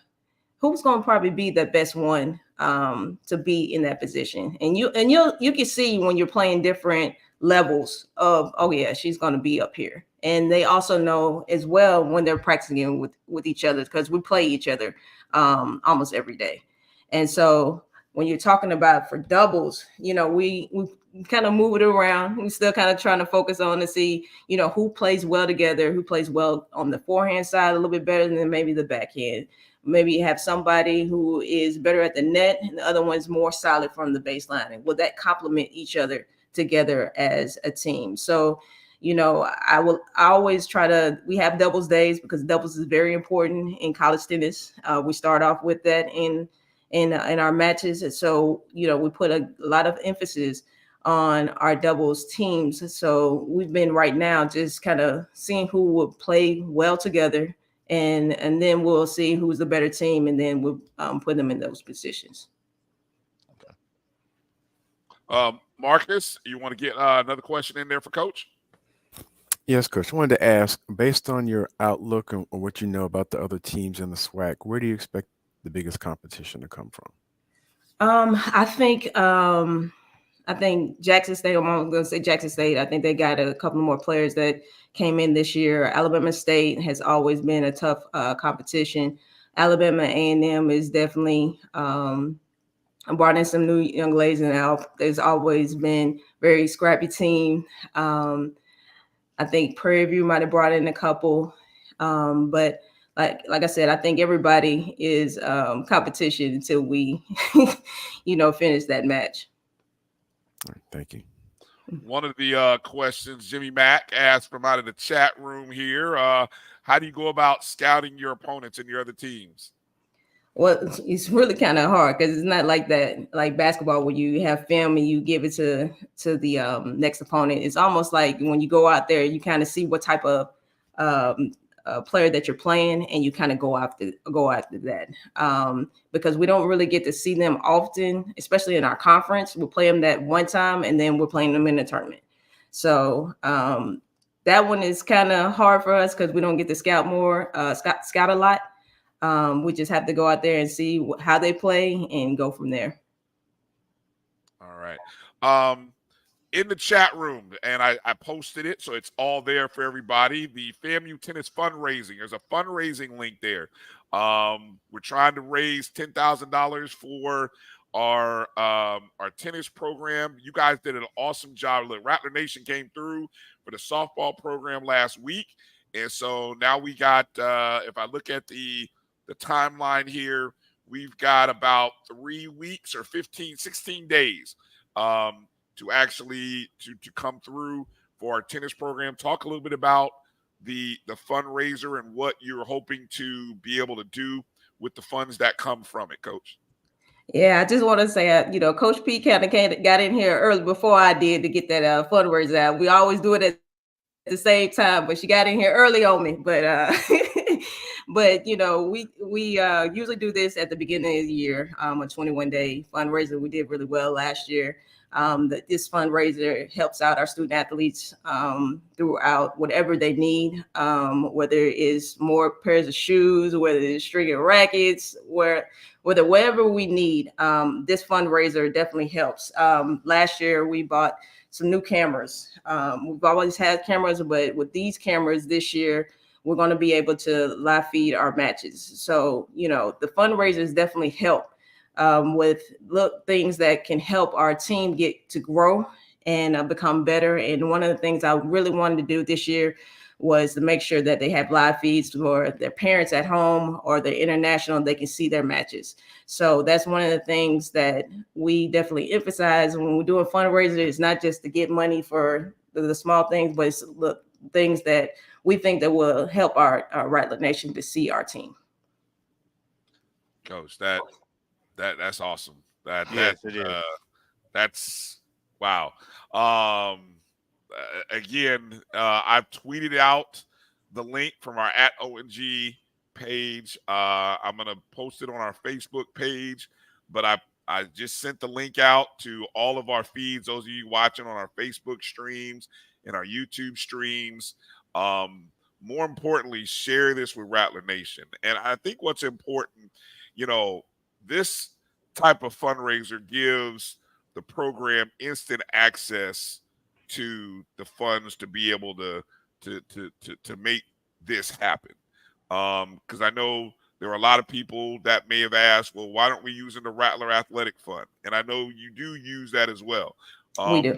who's going to probably be the best one to be in that position. And you can see when you're playing different levels of, oh yeah, she's going to be up here. And they also know as well when they're practicing with each other, because we play each other almost every day. And so when you're talking about for doubles, we kind of move it around. We're still kind of trying to focus on to see, who plays well together, who plays well on the forehand side a little bit better than maybe the backhand. Maybe you have somebody who is better at the net and the other one's more solid from the baseline. And will that complement each other together as a team? So, I always try to, we have doubles days because doubles is very important in college tennis. We start off with that in our matches. And so, we put a lot of emphasis on our doubles teams. So we've been right now just kind of seeing who will play well together, and then we'll see who's the better team, and then we'll put them in those positions. Marcus, you want to get another question in there for Coach? Yes, Coach. I wanted to ask, based on your outlook and what you know about the other teams in the SWAC, where do you expect the biggest competition to come from? I think Jackson State, I'm going to say Jackson State. I think they got a couple more players that came in this year. Alabama State has always been a tough competition. Alabama A&M is definitely brought in some new young ladies, and there's always been very scrappy team. I think Prairie View might have brought in a couple, but like I said, I think everybody is competition until we, finish that match. All right, thank you. One of the questions Jimmy Mack asked from out of the chat room here, how do you go about scouting your opponents and your other teams? Well, it's really kind of hard because it's not like that, like basketball, where you have film and you give it to the next opponent. It's almost like when you go out there, you kind of see what type of player that you're playing, and you kind of go after that. Because we don't really get to see them often, especially in our conference. We'll play them that one time, and then we're playing them in the tournament. So that one is kind of hard for us because we don't get to scout a lot. We just have to go out there and see how they play and go from there. All right. In the chat room, and I posted it, so it's all there for everybody. The FAMU tennis fundraising. There's a fundraising link there. We're trying to raise $10,000 for our tennis program. You guys did an awesome job. Look, Rattler Nation came through for the softball program last week, and so now we got. If I look at the timeline here, we've got about 3 weeks or 16 days to actually to come through for our tennis program. Talk a little bit about the fundraiser and what you're hoping to be able to do with the funds that come from it, Coach. Yeah, I just want to say, Coach P kind of got in here early before I did to get that fundraiser out. We always do it at the same time, but she got in here early on me. But but we usually do this at the beginning of the year, a 21-day fundraiser. We did really well last year. This fundraiser helps out our student athletes throughout whatever they need, whether it is more pairs of shoes, whether it's string and rackets, whatever we need. This fundraiser definitely helps. Last year we bought some new cameras. We've always had cameras, but with these cameras this year, we're going to be able to live feed our matches. So, the fundraisers definitely help with things that can help our team get to grow and become better. And one of the things I really wanted to do this year was to make sure that they have live feeds for their parents at home or the international, they can see their matches. So that's one of the things that we definitely emphasize when we're doing fundraisers. It's not just to get money for the small things, but it's things that we think that will help our Rattler Nation to see our team. Coach, that's awesome. Yes, it is. That's wow. Again, I've tweeted out the link from our @O&G page. I'm gonna post it on our Facebook page, but I just sent the link out to all of our feeds. Those of you watching on our Facebook streams and our YouTube streams. More importantly, share this with Rattler Nation. And I think what's important, this type of fundraiser gives the program instant access to the funds to be able to make this happen. Because I know there are a lot of people that may have asked, well, why aren't we using the Rattler Athletic Fund? And I know you do use that as well. We do.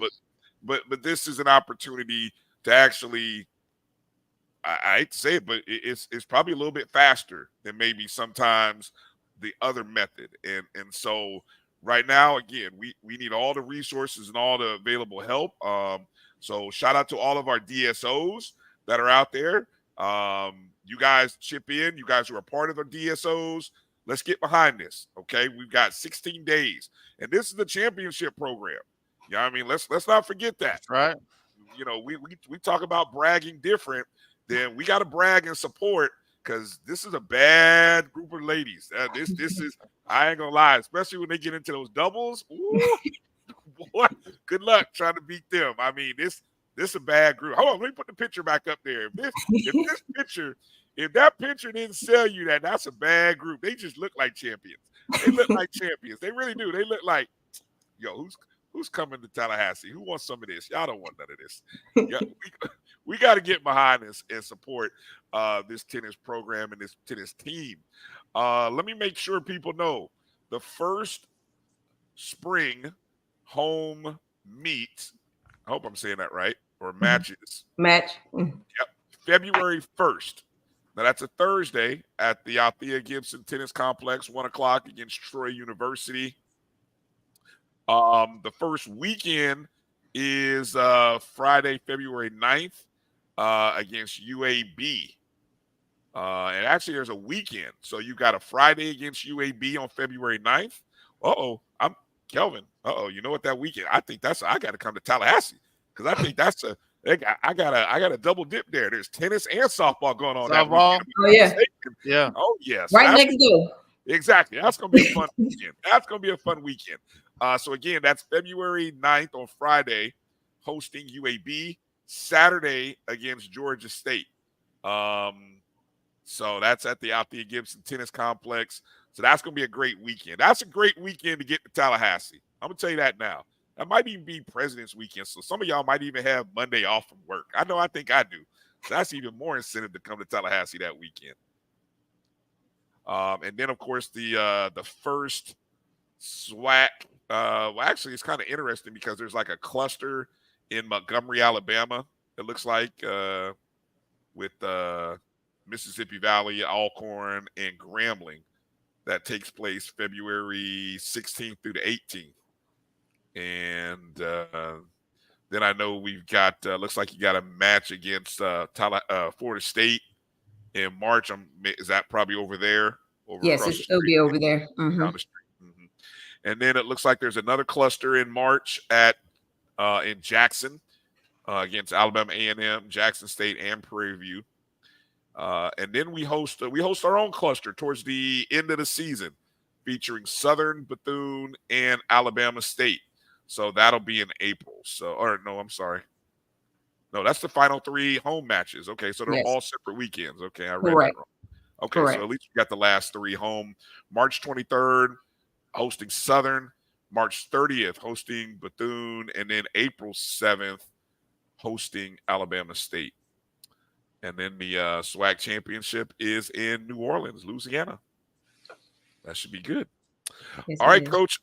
But this is an opportunity to actually, I hate to say it, but it's probably a little bit faster than maybe sometimes the other method. And so right now, again, we need all the resources and all the available help. So shout out to all of our DSOs that are out there. You guys chip in. You guys are a part of the DSOs. Let's get behind this. Okay, we've got 16 days, and this is the championship program. You know what I mean? Let's not forget that. That's right. You know, we talk about bragging different. Then we got to brag and support, because this is a bad group of ladies. This is, I ain't gonna lie, especially when they get into those doubles. Ooh, boy, good luck trying to beat them. I mean, this is a bad group. Hold on, let me put the picture back up there. If that picture didn't sell you that's a bad group. They just look like champions. They look like champions. They really do. They look like, yo, who's coming to Tallahassee? Who wants some of this? Y'all don't want none of this. Yeah, we got to get behind this and support this tennis program and this tennis team. Let me make sure people know the first spring home meet, I hope I'm saying that right, or matches. Match. Yep, February 1st. Now, that's a Thursday at the Althea Gibson Tennis Complex, 1 o'clock against Troy University. The first weekend is Friday, February 9th against UAB. And actually, there's a weekend. So you got a Friday against UAB on February 9th. I'm Kelvin. You know what that weekend? I think I got to come to Tallahassee, because I think I got a double dip there. There's tennis and softball going on. Softball? Oh, yeah. Yeah. Oh, yes. Right next door. Exactly. That's going to be a fun weekend. That's going to be a fun weekend. So, again, that's February 9th on Friday, hosting UAB. Saturday against Georgia State. So that's at the Althea Gibson Tennis Complex. So that's going to be a great weekend. That's a great weekend to get to Tallahassee. I'm going to tell you that now. That might even be President's Weekend. So some of y'all might even have Monday off from work. I think I do. So that's even more incentive to come to Tallahassee that weekend. And then, of course, the first SWAC. Well, actually, it's kind of interesting because there's like a cluster in Montgomery, Alabama, it looks like, with Mississippi Valley, Alcorn, and Grambling, that takes place February 16th through the 18th. And then I know we've got, looks like you got a match against Florida State in March. Is that probably over there? Yes, it'll be over there. Mm-hmm. Down the street. Mm-hmm. And then it looks like there's another cluster in March in Jackson against Alabama A&M, Jackson State, and Prairie View. And then we host our own cluster towards the end of the season, featuring Southern, Bethune, and Alabama State. So that'll be in April. I'm sorry. No, that's the final 3 home matches. Okay, so they're all separate weekends. Okay, I read that wrong. Okay, so at least we got the last 3 home. March 23rd, hosting Southern. March 30th, hosting Bethune. And then April 7th, hosting Alabama State. And then the SWAC championship is in New Orleans, Louisiana. That should be good. Yes, all right, Coach.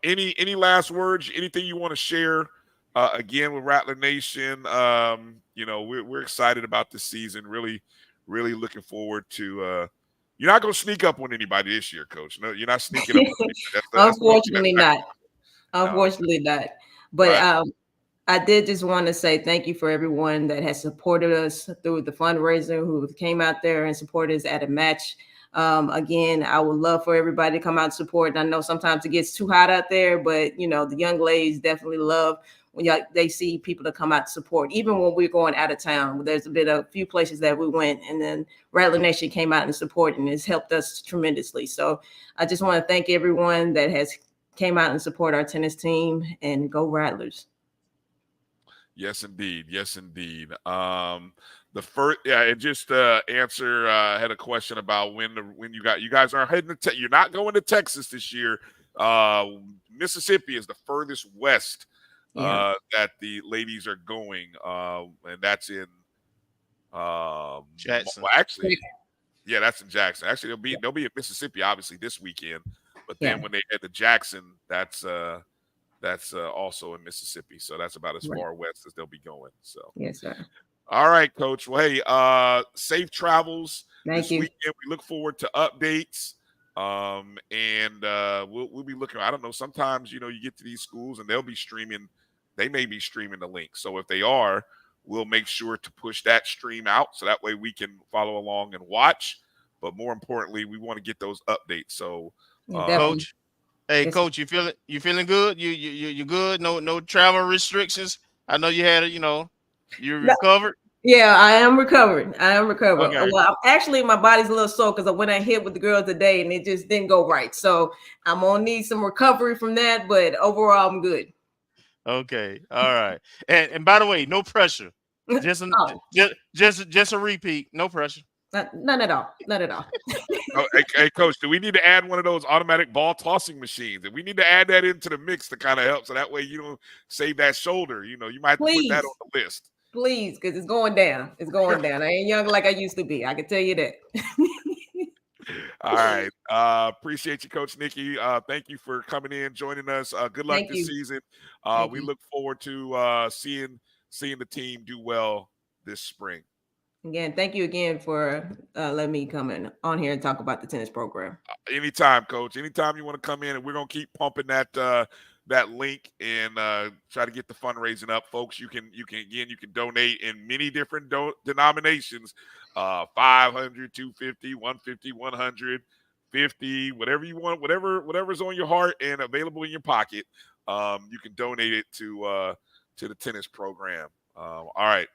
Any last words? Anything you want to share again with Rattler Nation? We're excited about this season. Really, really looking forward to. You're not going to sneak up on anybody this year, Coach. No, you're not sneaking up on anybody. Unfortunately not. Unfortunately not. But I did just want to say thank you for everyone that has supported us through the fundraiser, who came out there and supported us at a match. Again, I would love for everybody to come out and support. And I know sometimes it gets too hot out there, but the young ladies definitely love when they see people to come out to support. Even when we're going out of town, there's been a few places that we went, and then Rattler Nation came out and supported, and it's helped us tremendously. So I just want to thank everyone that has came out and support our tennis team, and go Rattlers. Yes, indeed. Yes, indeed. The first, and just answer had a question about when you guys aren't heading to you're not going to Texas this year. Mississippi is the furthest west that the ladies are going, and that's in Jackson. Well, actually, yeah, that's in Jackson. Actually, they'll be in Mississippi obviously this weekend, but then when they head to Jackson, that's also in Mississippi. So that's about as far west as they'll be going. So yes, sir. All right, Coach. Well, hey, safe travels Thank you. weekend. We look forward to updates. And we'll be looking. I don't know. Sometimes you get to these schools and they'll be streaming. They may be streaming the link. So if they are, we'll make sure to push that stream out so that way we can follow along and watch. But more importantly, we want to get those updates. So, Coach, hey, Coach, you feeling good? You good? No travel restrictions. I know you had you recovered. Yeah, I am recovered. Okay. Well, actually, my body's a little sore because I went and hit with the girls today and it just didn't go right. So I'm gonna need some recovery from that. But overall, I'm good. Okay, all right. And by the way, no pressure. Just a repeat. No pressure. None at all. None at all. Hey, Coach, do we need to add one of those automatic ball tossing machines? And we need to add that into the mix to kind of help, so that way you don't save that shoulder. You might have to put that on the list. Please, because it's going down. It's going down. I ain't young like I used to be. I can tell you that. All right. Appreciate you, Coach Nikki. Thank you for coming in, joining us. Good luck this season. We look forward to seeing the team do well this spring. Again, thank you again for letting me come in on here and talk about the tennis program. Anytime, Coach. Anytime you want to come in, and we're gonna keep pumping that link and try to get the fundraising up, folks. You can donate in many different denominations, 500, 250, 150, 100, 50, whatever you want, whatever's on your heart and available in your pocket. You can donate it to the tennis program. All right.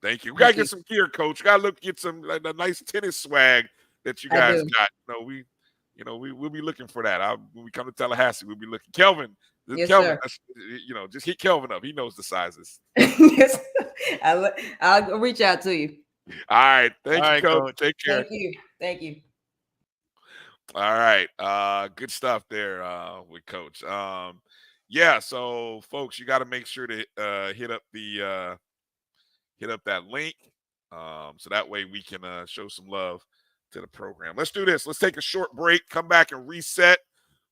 Thank you. We gotta get some gear, Coach. We gotta get some a nice tennis swag that you guys got. We'll be looking for that. When we come to Tallahassee, we'll be looking. Kelvin, sir. Just hit Kelvin up. He knows the sizes. Yes, I'll reach out to you. All right. Thank you, Coach. Take care. Thank you. All right. Good stuff there with Coach. Yeah. So, folks, you got to make sure to hit up that link, so that way we can show some love to the program. Let's do this. Let's take a short break, come back and reset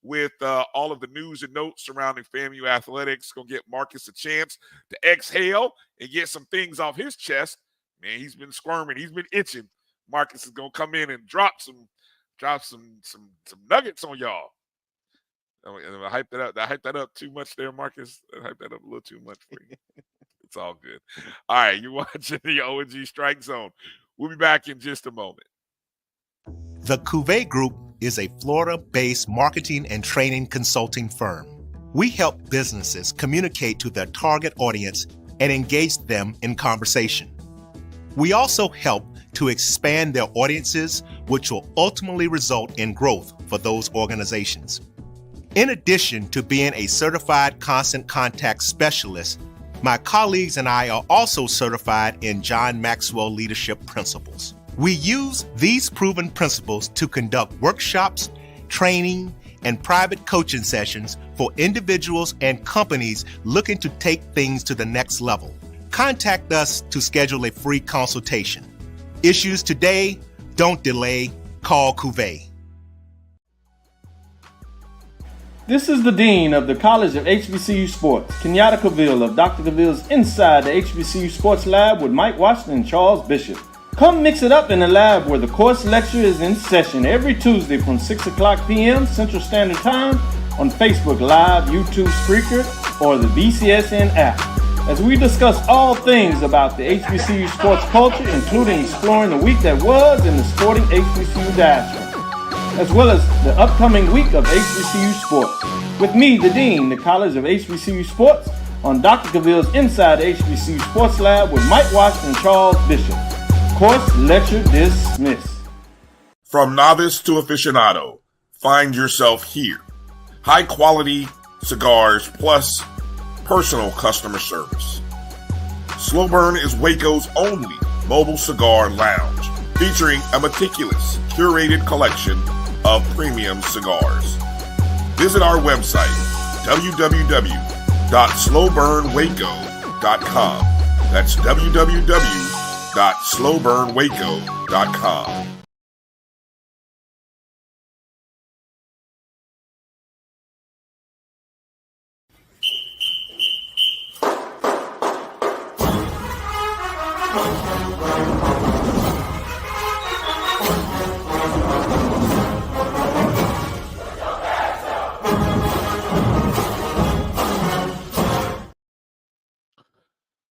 with all of the news and notes surrounding FAMU Athletics. Gonna get Marcus a chance to exhale and get some things off his chest. Man, he's been squirming. He's been itching. Marcus is gonna come in and drop some nuggets on y'all. I hyped that up. I hyped that up too much there, Marcus. I hyped that up a little too much for you. It's all good. All right, you're watching the O&G StrikeZone. We'll be back in just a moment. The Cuvée Group is a Florida-based marketing and training consulting firm. We help businesses communicate to their target audience and engage them in conversation. We also help to expand their audiences, which will ultimately result in growth for those organizations. In addition to being a certified constant contact specialist, my colleagues and I are also certified in John Maxwell Leadership Principles. We use these proven principles to conduct workshops, training, and private coaching sessions for individuals and companies looking to take things to the next level. Contact us to schedule a free consultation. Issues today, don't delay, call Cuvée. This is the Dean of the College of HBCU Sports, Kenyatta Cavill of Dr. Cavill's Inside the HBCU Sports Lab with Mike Washington and Charles Bishop. Come mix it up in the lab where the course lecture is in session every Tuesday from 6 o'clock p.m. Central Standard Time on Facebook Live, YouTube Spreaker, or the BCSN app, as we discuss all things about the HBCU sports culture, including exploring the week that was in the sporting HBCU diaspora, as well as the upcoming week of HBCU sports. With me, the Dean, the College of HBCU Sports, on Dr. Cavill's Inside the HBCU Sports Lab with Mike Washington and Charles Bishop. Course lecture dismissed. From novice to aficionado, find yourself here. High quality cigars plus personal customer service. Slow Burn is Waco's only mobile cigar lounge, featuring a meticulous, curated collection of premium cigars. Visit our website, www.slowburnwaco.com. That's www.slowburnwaco.com.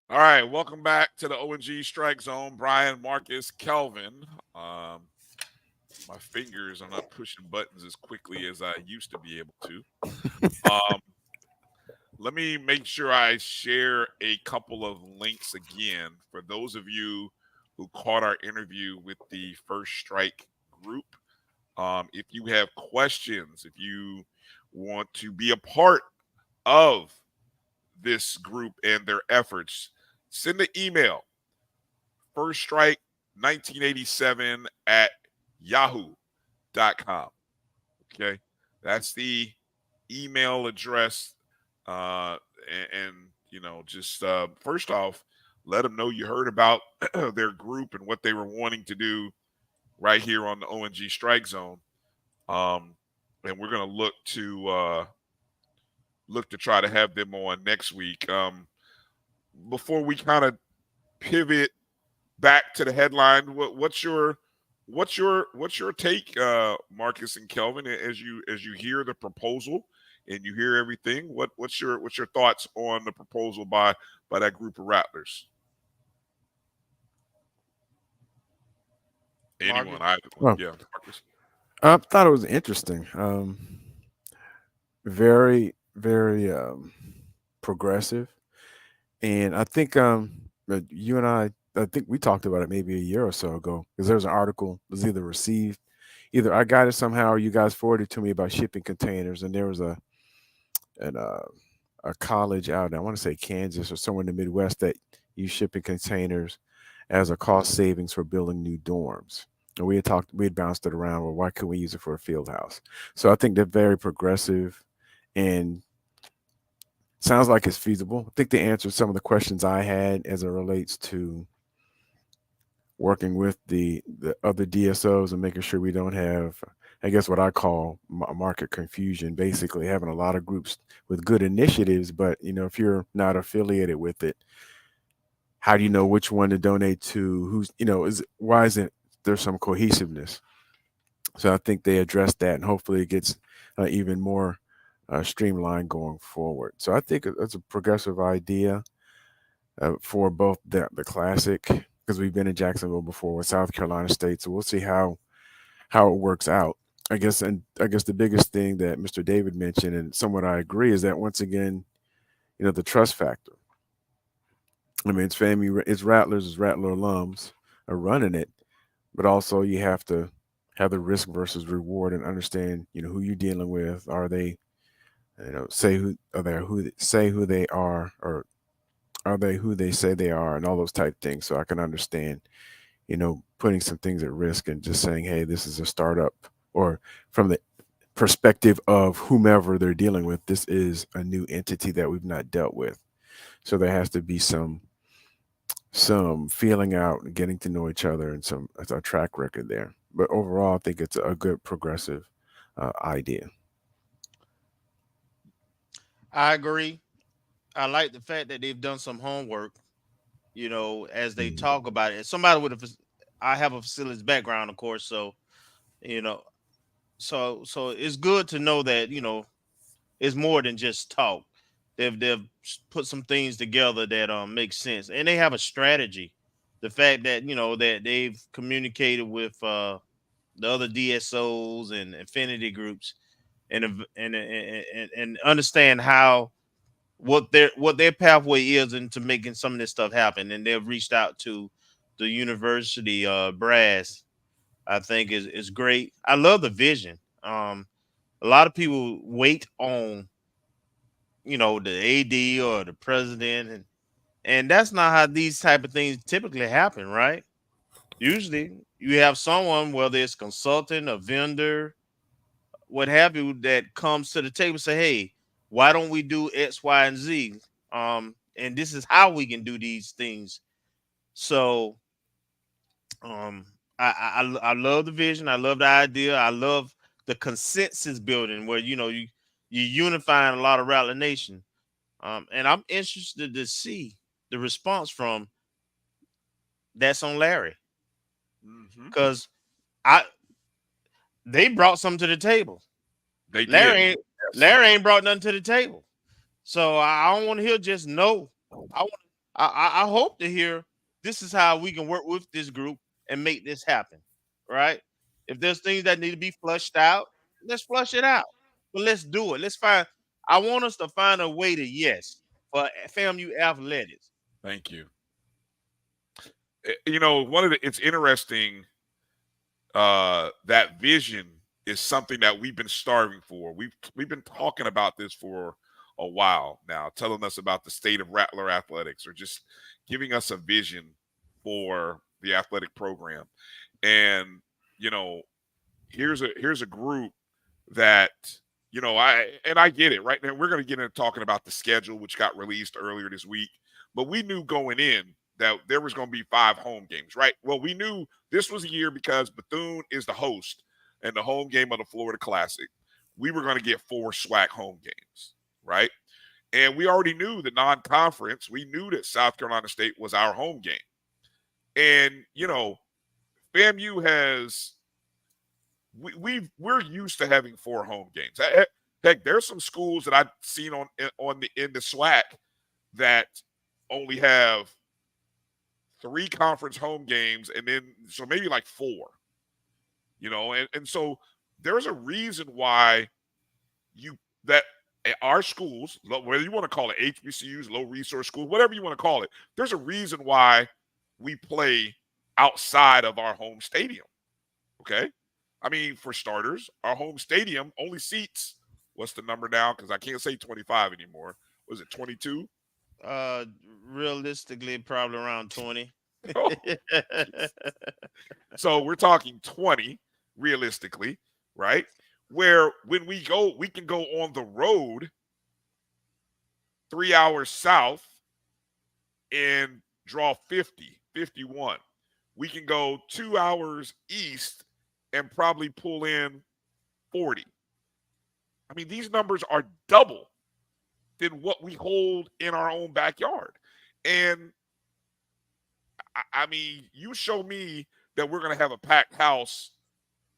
All right, welcome back to the O&G Strike Zone. Brian, Marcus, Kelvin. My fingers are not pushing buttons as quickly as I used to be able to. Let me make sure I share a couple of links again for those of you who caught our interview with the First Strike group. If you have questions, if you want to be a part of this group and their efforts, send an email, firststrike1987 at yahoo.com. Okay, that's the email address. And you know, just first off, let them know you heard about their group and what they were wanting to do right here on the O&G Strike Zone. And we're gonna look to try to have them on next week. Before we kind of pivot back to the headline, what's your take, Marcus and Kelvin, as you hear the proposal and you hear everything? What's your thoughts on the proposal by that group of Rattlers? Anyone? Marcus. I thought it was interesting. Very, very progressive, and I think you and I think we talked about it maybe a year or so ago, because there was an article was either I got it somehow or you guys forwarded it to me about shipping containers, and there was a college out, I want to say Kansas or somewhere in the Midwest, that used shipping containers as a cost savings for building new dorms. And we had bounced it around. Well, why couldn't we use it for a field house? So I think they're very progressive and sounds like it's feasible. I think they answered some of the questions I had as it relates to working with the other DSOs and making sure we don't have, I guess, what I call market confusion, basically having a lot of groups with good initiatives, but if you're not affiliated with it, how do you know which one to donate to? Who's, why isn't there some cohesiveness? So I think they addressed that, and hopefully it gets even more streamlined going forward. So I think it's a progressive idea for both the Classic, because we've been in Jacksonville before with South Carolina State. So we'll see how it works out. I guess the biggest thing that Mr. David mentioned, and somewhat I agree, is that once again, the trust factor. I mean, it's FAMU, it's Rattlers, it's Rattler alums are running it, but also you have to have the risk versus reward and understand, who you're dealing with. Are they, say who they are, or are they who they say they are, and all those type of things. So I can understand, putting some things at risk and just saying, hey, this is a startup, or from the perspective of whomever they're dealing with, this is a new entity that we've not dealt with. So there has to be some feeling out and getting to know each other, and a track record there. But overall, I think it's a good progressive idea. I agree. I like the fact that they've done some homework, as they talk about it. Somebody I have a facilities background, of course, so so it's good to know that it's more than just talk. They've put some things together that make sense, and they have a strategy. The fact that that they've communicated with the other DSOs and affinity groups, and understand what their pathway is into making some of this stuff happen, and they've reached out to the university brass. I think is great. I love the vision. A lot of people wait on the AD or the president, and that's not how these type of things typically happen, right? Usually you have someone, whether it's consultant, a vendor, what have you, that comes to the table and say, hey, why don't we do X, Y, and Z? And this is how we can do these things. So I love the vision. I love the idea. I love the consensus building where you unifying a lot of Rattler Nation. And I'm interested to see the response from That's on Larry. Because they brought something to the table. They Larry did. ain't Larry ain't brought nothing to the table. So I don't want to hear just no. I hope to hear this is how we can work with this group and make this happen. Right? If there's things that need to be flushed out, let's flush it out. But let's do it. I want us to find a way to yes for FAMU athletics. Thank you. It's interesting. That vision is something that we've been starving for. We've been talking about this for a while now, telling us about the state of Rattler athletics, or just giving us a vision for the athletic program. And here's a group that I get it right now. We're going to get into talking about the schedule, which got released earlier this week, but we knew going in that there was going to be 5 home games, right? Well, we knew this was a year because Bethune is the host and the home game of the Florida Classic. We were going to get 4 SWAC home games, right? And we already knew the non-conference. We knew that South Carolina State was our home game. And, FAMU has we're used to having 4 home games. Heck, there's some schools that I've seen in the SWAC that only have 3 conference home games, and then so maybe like 4. And so there's a reason why our schools, whether you want to call it HBCUs, low resource schools, whatever you want to call it, there's a reason why we play outside of our home stadium. Okay. I mean, for starters, our home stadium only seats, what's the number now? Because I can't say 25 anymore. Was it 22? Realistically, probably around 20. Oh. So we're talking 20 realistically, right? Where when we go, we can go on the road 3 hours south and draw 50, 51. We can go 2 hours east and probably pull in 40. I mean, these numbers are double than what we hold in our own backyard. And I mean, you show me that we're going to have a packed house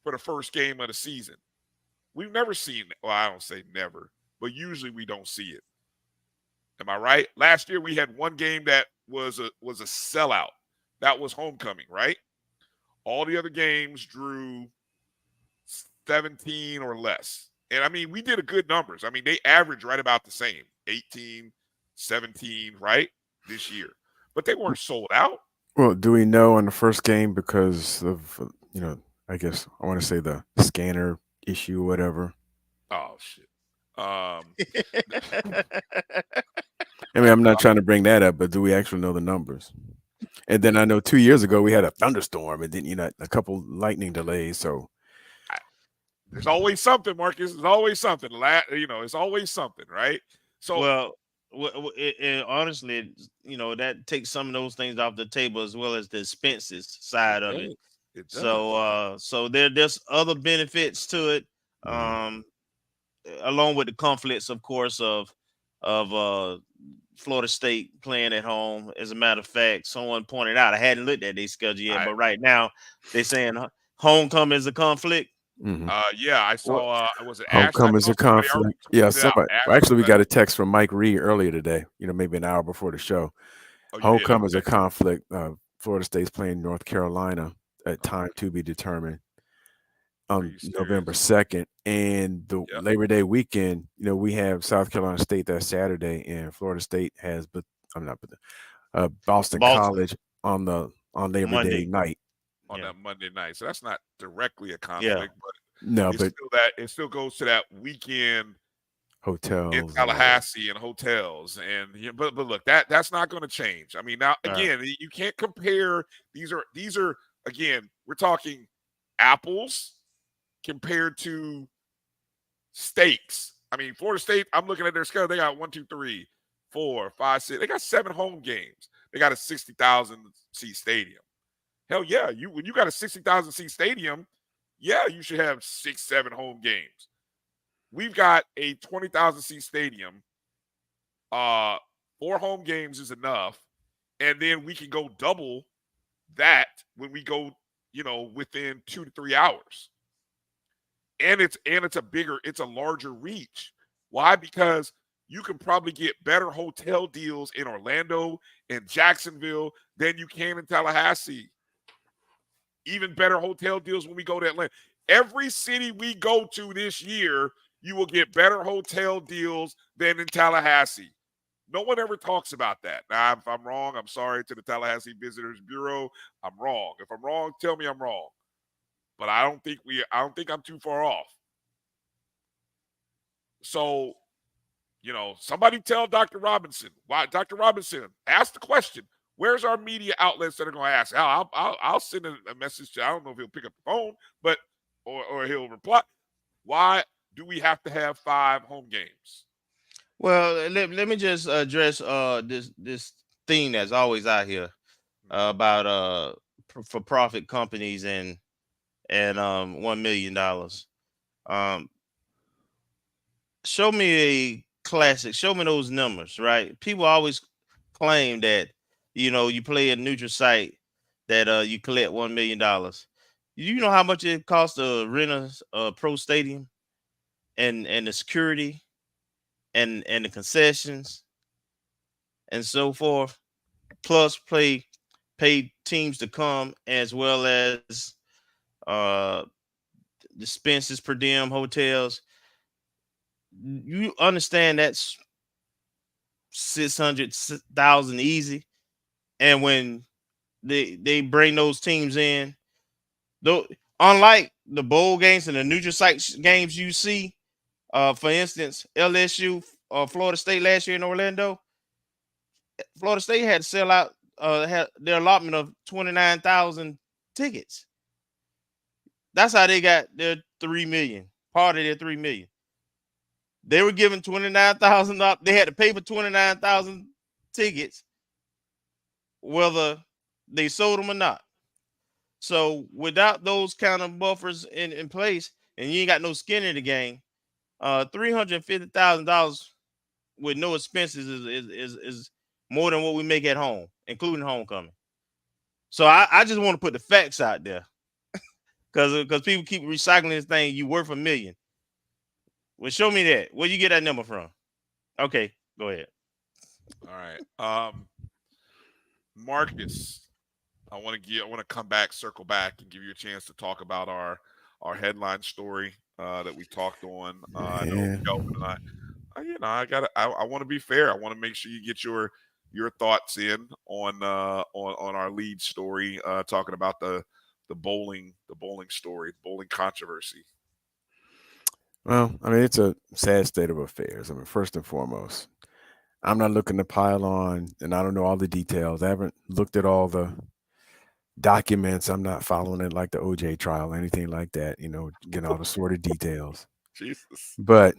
for the first game of the season. We've never seen it. Well, I don't say never, but usually we don't see it. Am I right? Last year we had one game that was a sellout. That was homecoming, right? All the other games drew 17 or less. And I mean, we did a good numbers. I mean, they averaged right about the same, 18, 17, right, this year. But they weren't sold out. Well, do we know on the first game because of, I guess I want to say the scanner issue, whatever? Oh, shit. I mean, I'm not trying to bring that up, but do we actually know the numbers? And then I know 2 years ago we had a thunderstorm and then, a couple lightning delays. So there's always something, Marcus. There's always something. It's always something, right? So, honestly, that takes some of those things off the table as well as the expenses side of it. It does. So there's other benefits to it, along with the conflicts, of course, of Florida State playing at home. As a matter of fact, someone pointed out, I hadn't looked at their schedule yet, but right now they're saying homecoming is a conflict. Mm-hmm. Yeah, I saw. Was it homecoming is a conflict? Yeah, somebody. Actually, we got a text from Mike Reed earlier today. Maybe an hour before the show. Homecoming is a conflict. Florida State's playing North Carolina at time to be determined on November 2nd, and the Labor Day weekend. We have South Carolina State that Saturday, and Florida State has, Boston College on Labor Day night. On that Monday night. So that's not directly a conflict, but it still goes to that weekend hotels in Tallahassee and hotels. And but look, that's not going to change. I mean, now again, you can't compare. These are again, we're talking apples compared to stakes. I mean, Florida State, I'm looking at their schedule. They got 1, 2, 3, 4, 5, 6. They got 7 home games. They got a 60,000 seat stadium. Hell yeah, when you got a 60,000 seat stadium, yeah, you should have 6, 7 home games. We've got a 20,000 seat stadium. 4 home games is enough, and then we can go double that when we go, within 2 to 3 hours. And it's a larger reach. Why? Because you can probably get better hotel deals in Orlando and Jacksonville than you can in Tallahassee. Even better hotel deals when we go to Atlanta. Every city we go to this year, you will get better hotel deals than in Tallahassee. No one ever talks about that. Now, if I'm wrong, I'm sorry to the Tallahassee Visitors Bureau. I'm wrong. If I'm wrong, tell me I'm wrong. But I don't think I'm too far off. So, somebody tell Dr. Robinson. Why, Dr. Robinson, ask the question. Where's our media outlets that are going to ask? I'll send a message to. I don't know if he'll pick up the phone, but or he'll reply. Why do we have to have 5 home games? Well, let me just address this thing that's always out here about for profit companies and $1 million. Show me a classic. Show me those numbers, right? People always claim that you play a neutral site that you collect $1 million. You know how much it costs to rent a pro stadium and the security and the concessions and so forth, plus pay teams to come, as well as expenses per diem, hotels. You understand that's 600,000 easy. And when they bring those teams in, though, unlike the bowl games and the neutral site games you see, for instance, LSU, Florida State last year in Orlando, Florida State had to sell out had their allotment of 29,000 tickets. That's how they got their 3 million, part of their 3 million. They were given 29,000 up. They had to pay for 29,000 tickets, whether they sold them or not. So without those kind of buffers in place, and you ain't got no skin in the game, $350,000 with no expenses is more than what we make at home, including homecoming. So I just want to put the facts out there, because people keep recycling this thing. You worth $1 million. Well, show me that. Where you get that number from? Okay, go ahead. All right, Marcus, I want to come back, circle back, and give you a chance to talk about our headline story that we talked on. I want to be fair. I want to make sure you get your thoughts in on our lead story, talking about the bowling story, bowling controversy. Well, I mean, it's a sad state of affairs. I mean, first and foremost, I'm not looking to pile on, and I don't know all the details. I haven't looked at all the documents. I'm not following it like the OJ trial, anything like that, getting all the sordid details. Jesus. But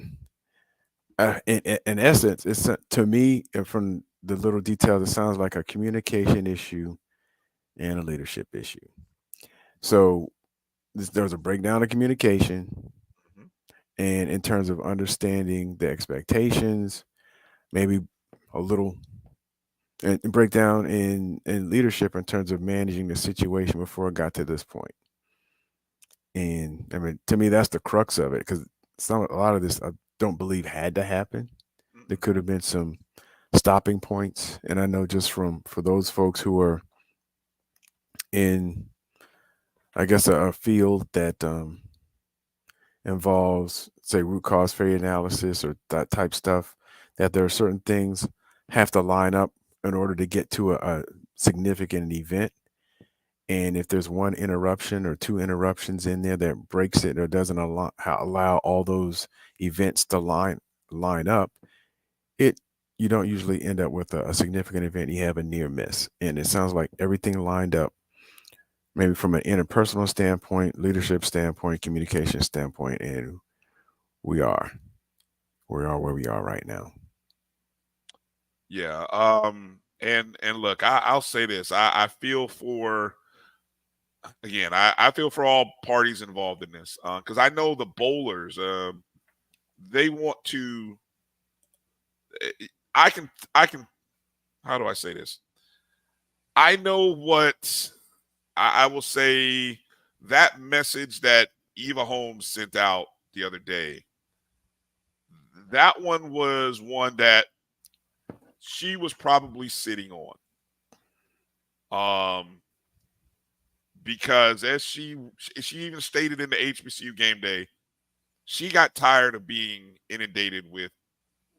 in essence, it's to me, and from the little details, it sounds like a communication issue and a leadership issue. So there's a breakdown of communication. And in terms of understanding the expectations, maybe a little and breakdown in leadership in terms of managing the situation before it got to this point. And I mean, to me, that's the crux of it, because a lot of this I don't believe had to happen. There could have been some stopping points. And I know just for those folks who are in, I guess, a field that involves, say, root cause failure analysis or that type stuff, that there are certain things have to line up in order to get to a significant event. And if there's one interruption or two interruptions in there that breaks it or doesn't allow all those events to line up, you don't usually end up with a significant event. You have a near miss. And it sounds like everything lined up, maybe from an interpersonal standpoint, leadership standpoint, communication standpoint, and We are where we are right now. Yeah. And look, I'll say this. I feel for again, I feel for all parties involved in this. Because I know the bowlers, they want to I can how do I say this? I know what I will say that message that Eva Holmes sent out the other day. That one was one that she was probably sitting on. Because as she even stated in the HBCU game day, she got tired of being inundated with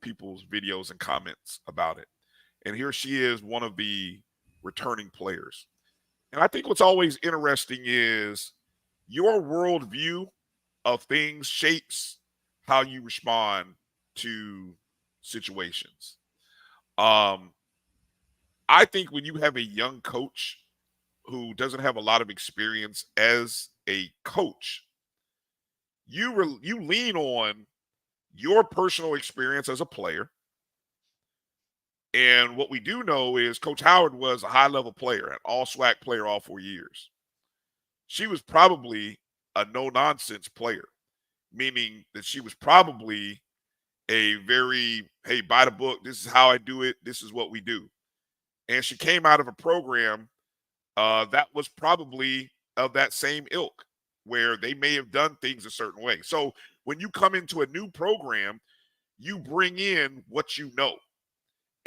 people's videos and comments about it. And here she is, one of the returning players. And I think what's always interesting is your worldview of things shapes how you respond to situations. I think when you have a young coach who doesn't have a lot of experience as a coach, you lean on your personal experience as a player. And what we do know is Coach Howard was a high-level player, an all-SWAC player all 4 years. She was probably a no-nonsense player, meaning that she was probably a very, hey, by the book, this is how I do it, this is what we do. And she came out of a program that was probably of that same ilk, where they may have done things a certain way. So when you come into a new program, you bring in what you know.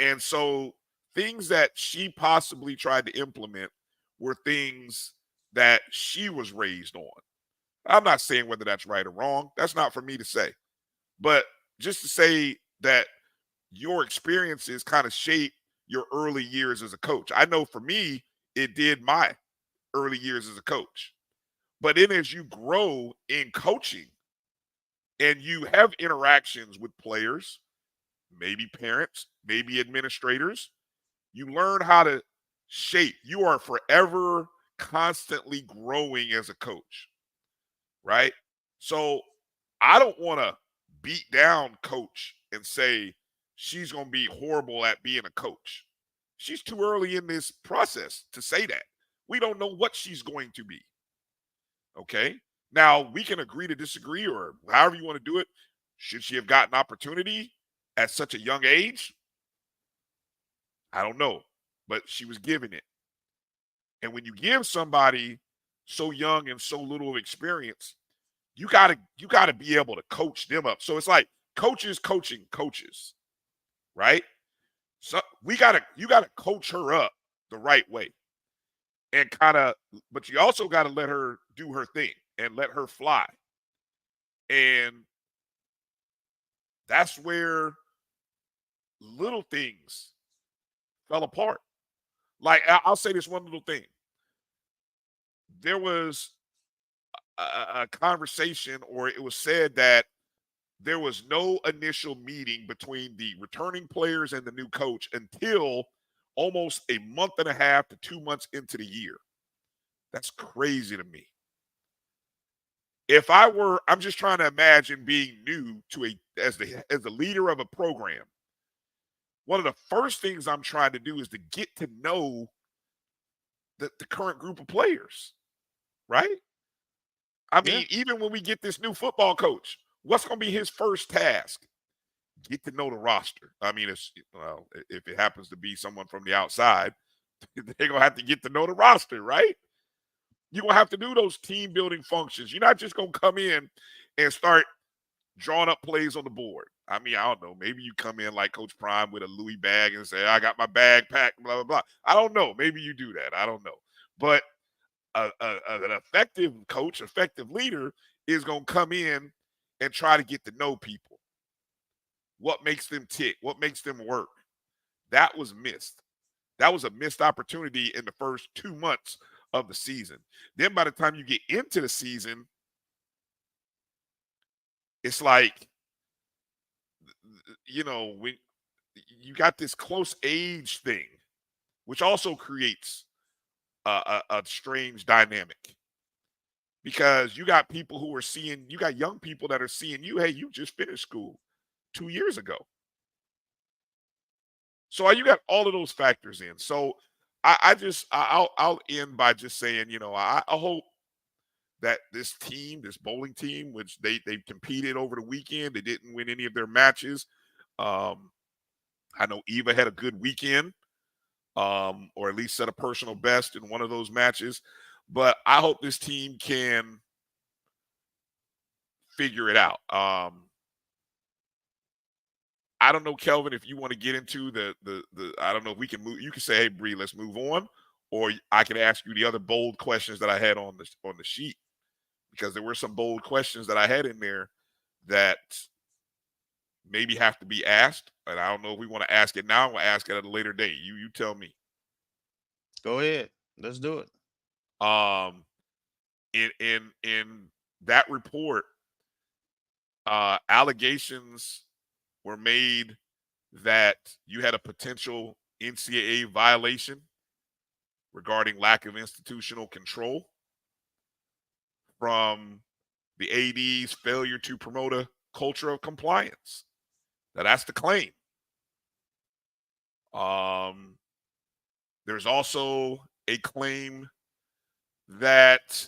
And so things that she possibly tried to implement were things that she was raised on. I'm not saying whether that's right or wrong. That's not for me to say. But just to say that your experiences kind of shape your early years as a coach. I know for me, it did my early years as a coach. But then as you grow in coaching and you have interactions with players, maybe parents, maybe administrators, you learn how to shape. You are forever constantly growing as a coach, right? So I don't want to beat down coach and say she's going to be horrible at being a coach. She's too early in this process to say that. We don't know what she's going to be. Okay. Now we can agree to disagree or however you want to do it. Should she have gotten opportunity at such a young age? I don't know, but she was given it. And when you give somebody so young and so little of experience, you gotta be able to coach them up. So it's like coaches coaching coaches, right? So you gotta coach her up the right way. And but you also gotta let her do her thing and let her fly. And that's where little things fell apart. Like I'll say this one little thing. There was a conversation, or it was said that there was no initial meeting between the returning players and the new coach until almost a month and a half to 2 months into the year. That's crazy to me. I'm just trying to imagine being new to as the leader of a program. One of the first things I'm trying to do is to get to know the current group of players, right? I mean, even when we get this new football coach, what's going to be his first task? Get to know the roster. I mean, if it happens to be someone from the outside, they're going to have to get to know the roster, right? You're going to have to do those team building functions. You're not just going to come in and start drawing up plays on the board. I mean, I don't know. Maybe you come in like Coach Prime with a Louis bag and say, I got my bag packed, blah, blah, blah. I don't know. Maybe you do that. I don't know. But an effective coach, effective leader is going to come in and try to get to know people. What makes them tick? What makes them work? That was missed. That was a missed opportunity in the first 2 months of the season. Then by the time you get into the season, it's like, when you got this close age thing, which also creates a strange dynamic. because you got people who are seeing, you got young people that are seeing you, hey, you just finished school 2 years ago. So you got all of those factors in. So I'll end by just saying, I hope that this team, this bowling team, which they competed over the weekend, they didn't win any of their matches. I know Eva had a good weekend, or at least set a personal best in one of those matches. But I hope this team can figure it out. I don't know, Kelvin, if you want to get into the I don't know if we can move. You can say, hey, Bree, let's move on, or I can ask you the other bold questions that I had on the sheet, because there were some bold questions that I had in there that maybe have to be asked, and I don't know if we want to ask it now or ask it at a later date. You tell me. Go ahead. Let's do it. In that report, allegations were made that you had a potential NCAA violation regarding lack of institutional control from the AD's failure to promote a culture of compliance. Now, that's the claim. There's also a claim that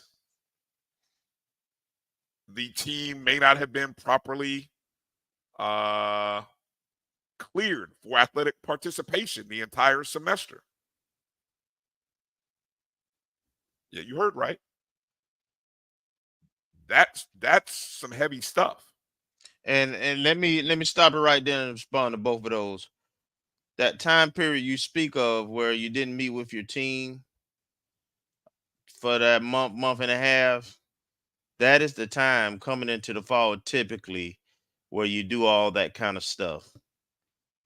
the team may not have been properly cleared for athletic participation the entire semester. Yeah, you heard right. That's some heavy stuff. And let me stop it right there and respond to both of those. That time period you speak of where you didn't meet with your team for that month and a half, that is the time coming into the fall typically where you do all that kind of stuff.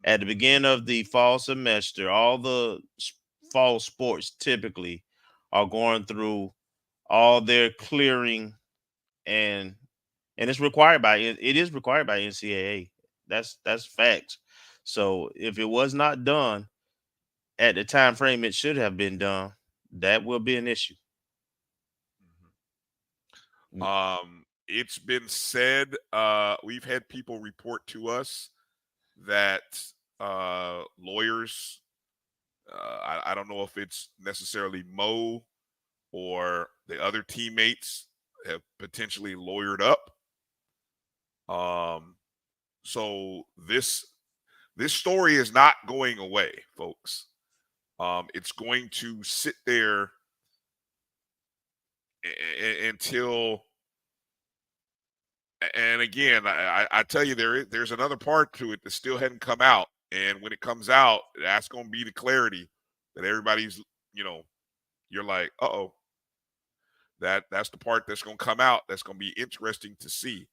At the beginning of the fall semester, all the fall sports typically are going through all their clearing, and it's required by NCAA. That's facts. So if it was not done at the time frame it should have been done, that will be an issue. It's been said, we've had people report to us that lawyers, I don't know if it's necessarily Mo or the other teammates, have potentially lawyered up. So this story is not going away, folks. It's going to sit there until, and again, I tell you, there's another part to it that still hadn't come out. And when it comes out, that's going to be the clarity that everybody's, you're like, uh-oh. That's the part that's going to come out. That's going to be interesting to see.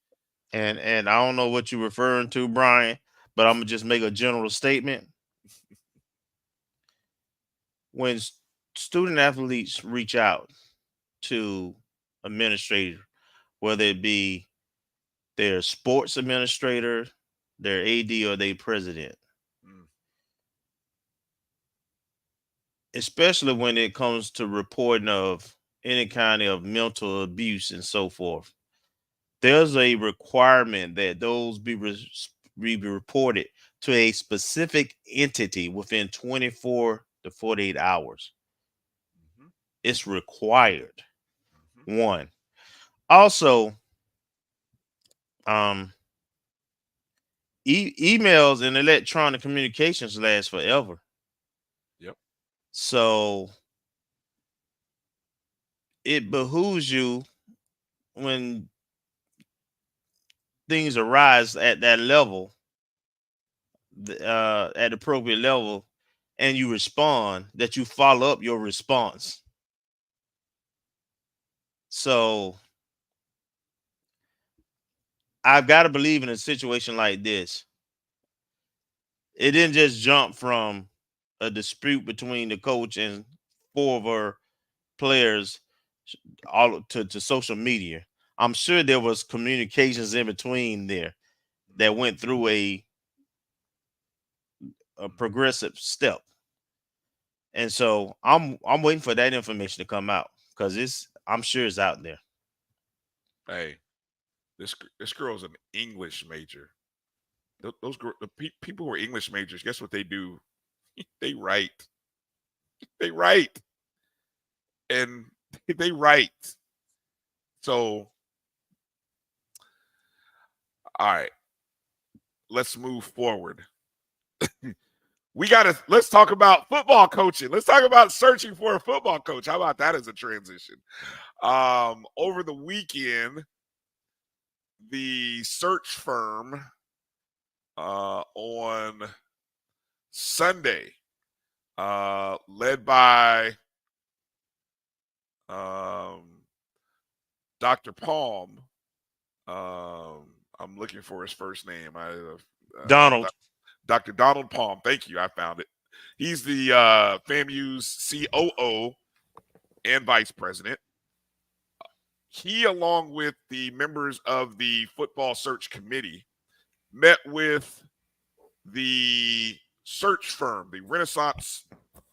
And I don't know what you're referring to, Brian, but I'm going to just make a general statement. When student athletes reach out to administrator, whether it be their sports administrator, their AD, or their president, especially when it comes to reporting of any kind of mental abuse and so forth, there's a requirement that those be reported to a specific entity within 24 to 48 hours. It's required. One. Also, emails and electronic communications last forever. Yep. So it behooves you, when things arise at that level, at appropriate level, and you respond, that you follow up your response. So I've got to believe in a situation like this, it didn't just jump from a dispute between the coach and 4 of her players all to social media. I'm sure there was communications in between there that went through a progressive step. And so I'm waiting for that information to come out, because I'm sure it's out there. Hey, this girl's an English major. People who are English majors, guess what they do? They write. They write. And they write. So, all right, let's move forward. Let's talk about football coaching. Let's talk about searching for a football coach. How about that as a transition? Over the weekend, the search firm on Sunday, led by Dr. Palm. I'm looking for his first name. Donald. Dr. Donald Palm. Thank you. I found it. He's the FAMU's COO and vice president. He, along with the members of the football search committee, met with the search firm, the Renaissance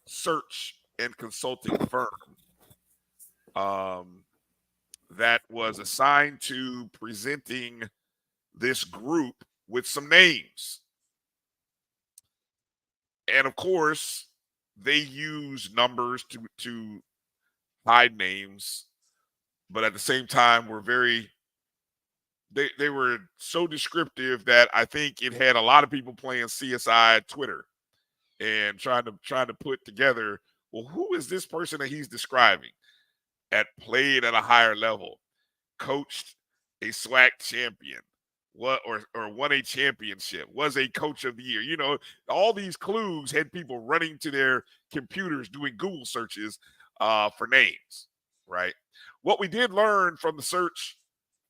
Search and Consulting firm, that was assigned to presenting this group with some names. And of course, they use numbers to hide names, but at the same time they were so descriptive that I think it had a lot of people playing CSI Twitter and trying to put together, well, who is this person that he's describing? Played at a higher level, coached a SWAC champion, or won a championship, was a coach of the year. You know, all these clues had people running to their computers doing Google searches for names, right? What we did learn from the search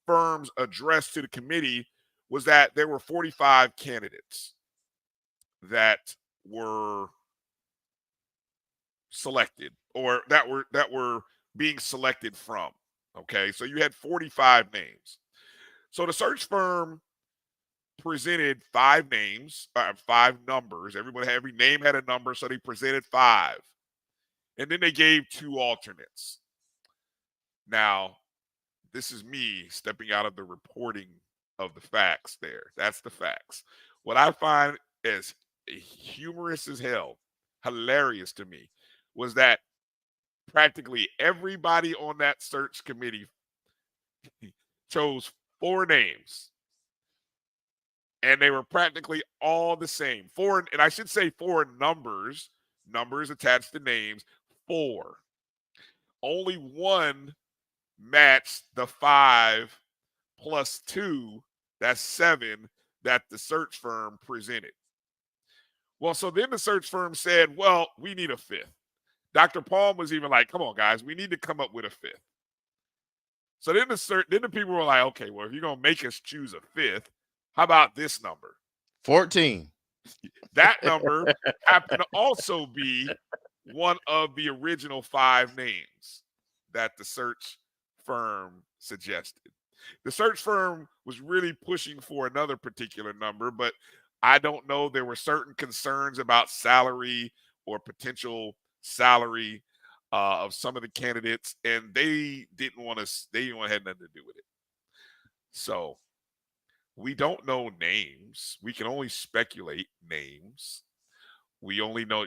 firm's address to the committee was that there were 45 candidates that were selected, or that were being selected from. Okay, so you had 45 names. So the search firm presented 5 names, 5 numbers. Every name had a number, so they presented 5. And then they gave 2 alternates. Now, this is me stepping out of the reporting of the facts there. That's the facts. What I find as humorous as hell, hilarious to me, was that practically everybody on that search committee chose 4 names, and they were practically all the same. 4, and I should say 4 numbers attached to names, 4. Only one matched the 5 plus 2, that's 7, that the search firm presented. Well, so then the search firm said, well, we need a 5th. Dr. Palm was even like, come on, guys, we need to come up with a 5th. So then the people were like, okay, well, if you're going to make us choose a 5th, how about this number? 14. That number happened to also be one of the original 5 names that the search firm suggested. The search firm was really pushing for another particular number, but I don't know. There were certain concerns about salary or potential salary of some of the candidates, and they didn't want to have nothing to do with it. So we don't know names. We can only speculate names. We only know,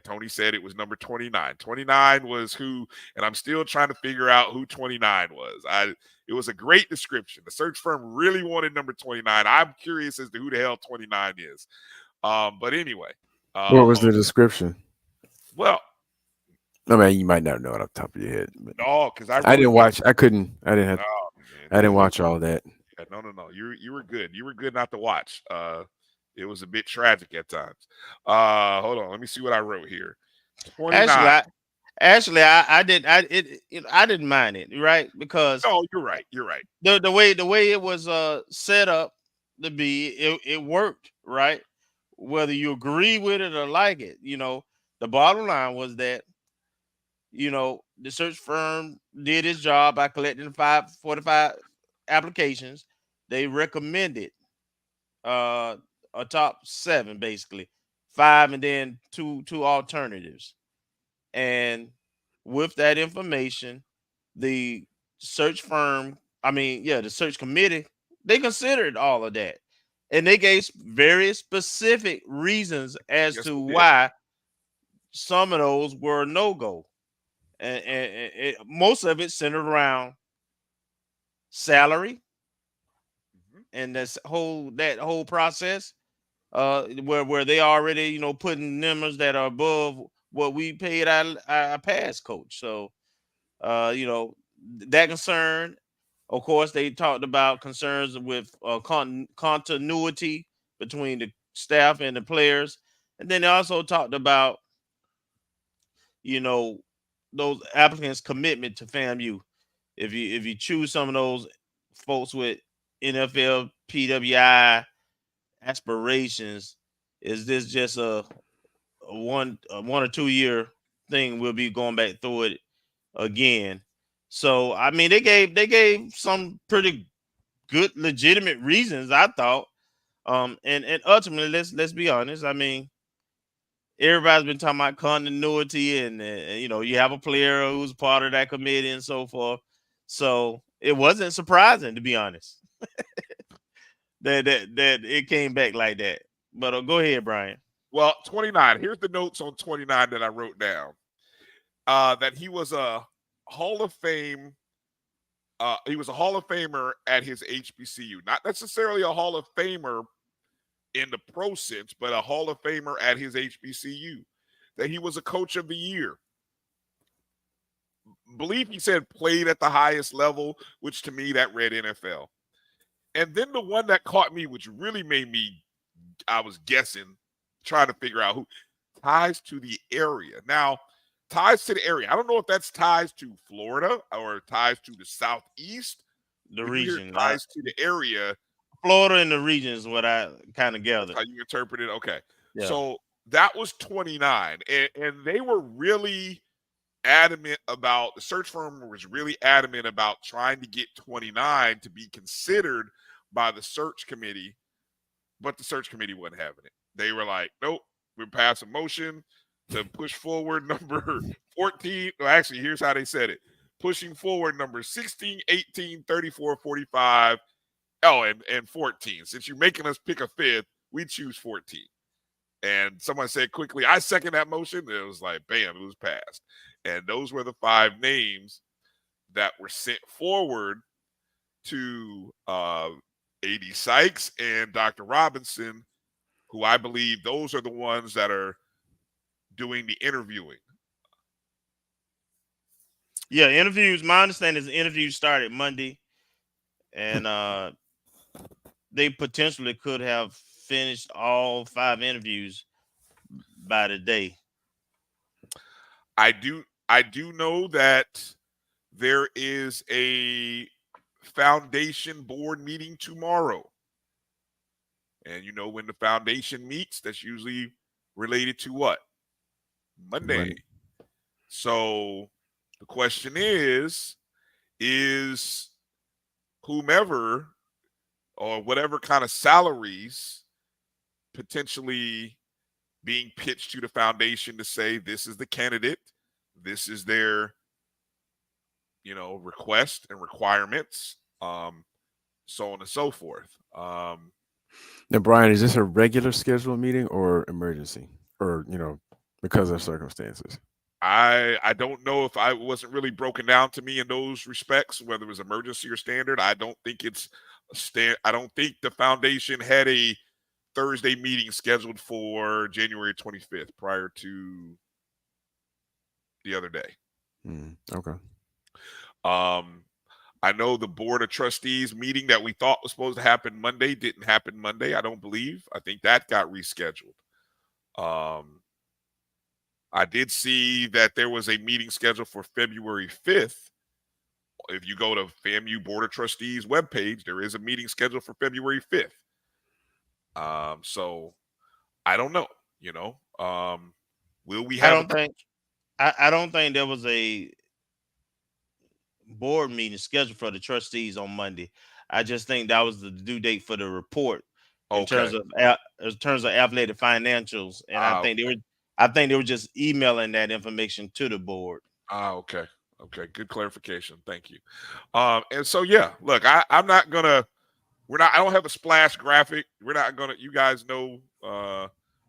Tony said it was number 29. 29 was who, and I'm still trying to figure out who 29 was. It was a great description. The search firm really wanted number 29. I'm curious as to who the hell 29 is. But anyway. What was the description? Well, I mean, you might not know it off the top of your head. No, because I didn't watch. I didn't watch all that. Yeah, no. You were good. You were good not to watch. It was a bit tragic at times. Hold on, let me see what I wrote here. 29. Actually, I didn't mind it, right? Because you're right. You're right. The way it was set up to be, it worked, right? Whether you agree with it or like it, the bottom line was that, the search firm did its job by collecting 45 applications. They recommended a top 7, basically 5, and then two alternatives. And with that information, the search firm the search committee, they considered all of that. And they gave very specific reasons as to why some of those were no-go. And most of it centered around salary and that whole process, where they already, putting numbers that are above what we paid our past coach. So, that concern. Of course, they talked about concerns with continuity between the staff and the players, and then they also talked about, those applicants' commitment to FAMU. If you choose some of those folks with NFL PWI aspirations, is this just a one or 2 year thing? We'll be going back through it again. So they gave some pretty good legitimate reasons, I thought. And ultimately, let's be honest. Everybody's been talking about continuity, and you have a player who's part of that committee and so forth. So it wasn't surprising, to be honest, that it came back like that. But go ahead, Brian. Well, 29. Here's the notes on 29 that I wrote down. That he was a Hall of Fame. He was a Hall of Famer at his HBCU. Not necessarily a Hall of Famer in the pro sense, but a Hall of Famer at his HBCU. That he was a coach of the year. Believe he said played at the highest level, which to me that read NFL. And then the one that caught me, which really made me, I was guessing, trying to figure out who, ties to the area. Now, ties to the area. I don't know if that's ties to Florida or ties to the Southeast. The region. Ties to the area. Florida and the region is what I kind of gathered. That's how you interpret it? Okay. Yeah. So that was 29. And they were really adamant about, the search firm was really adamant about trying to get 29 to be considered by the search committee, but the search committee wasn't having it. They were like, nope, we're passing a motion to push forward number 14. Well, actually, here's how they said it. Pushing forward number 16, 18, 34, 45. Oh, and 14. Since you're making us pick a fifth, we choose 14. And someone said quickly, I second that motion. It was like, bam, it was passed. And those were the 5 names that were sent forward to A.D. Sykes and Dr. Robinson, who I believe those are the ones that are doing the interviewing. Yeah, interviews. My understanding is the interviews started Monday, and they potentially could have finished all 5 interviews by today. I do know that there is a foundation board meeting tomorrow. And when the foundation meets, that's usually related to what? Monday. So the question is whomever or whatever kind of salaries potentially being pitched to the foundation to say this is the candidate, this is their request and requirements, so on and so forth. Now, Brian, is this a regular scheduled meeting or emergency, or because of circumstances? I don't know if I wasn't really broken down to me in those respects, whether it was emergency or standard. I don't think it's I don't think the foundation had a Thursday meeting scheduled for January 25th prior to the other day. Okay. I know the board of trustees meeting that we thought was supposed to happen Monday didn't happen Monday. I don't believe. I think that got rescheduled. I did see that there was a meeting scheduled for February 5th. If you go to FAMU Board of Trustees webpage, there is a meeting scheduled for February 5th. So I don't know, will we have I don't think there was a board meeting scheduled for the trustees on Monday. I just think that was the due date for the report in terms of athletic financials, and I think they were just emailing that information to the board. Okay. Okay, good clarification. Thank you. And so yeah, look, I'm not gonna. I don't have a splash graphic. We're not gonna. You guys know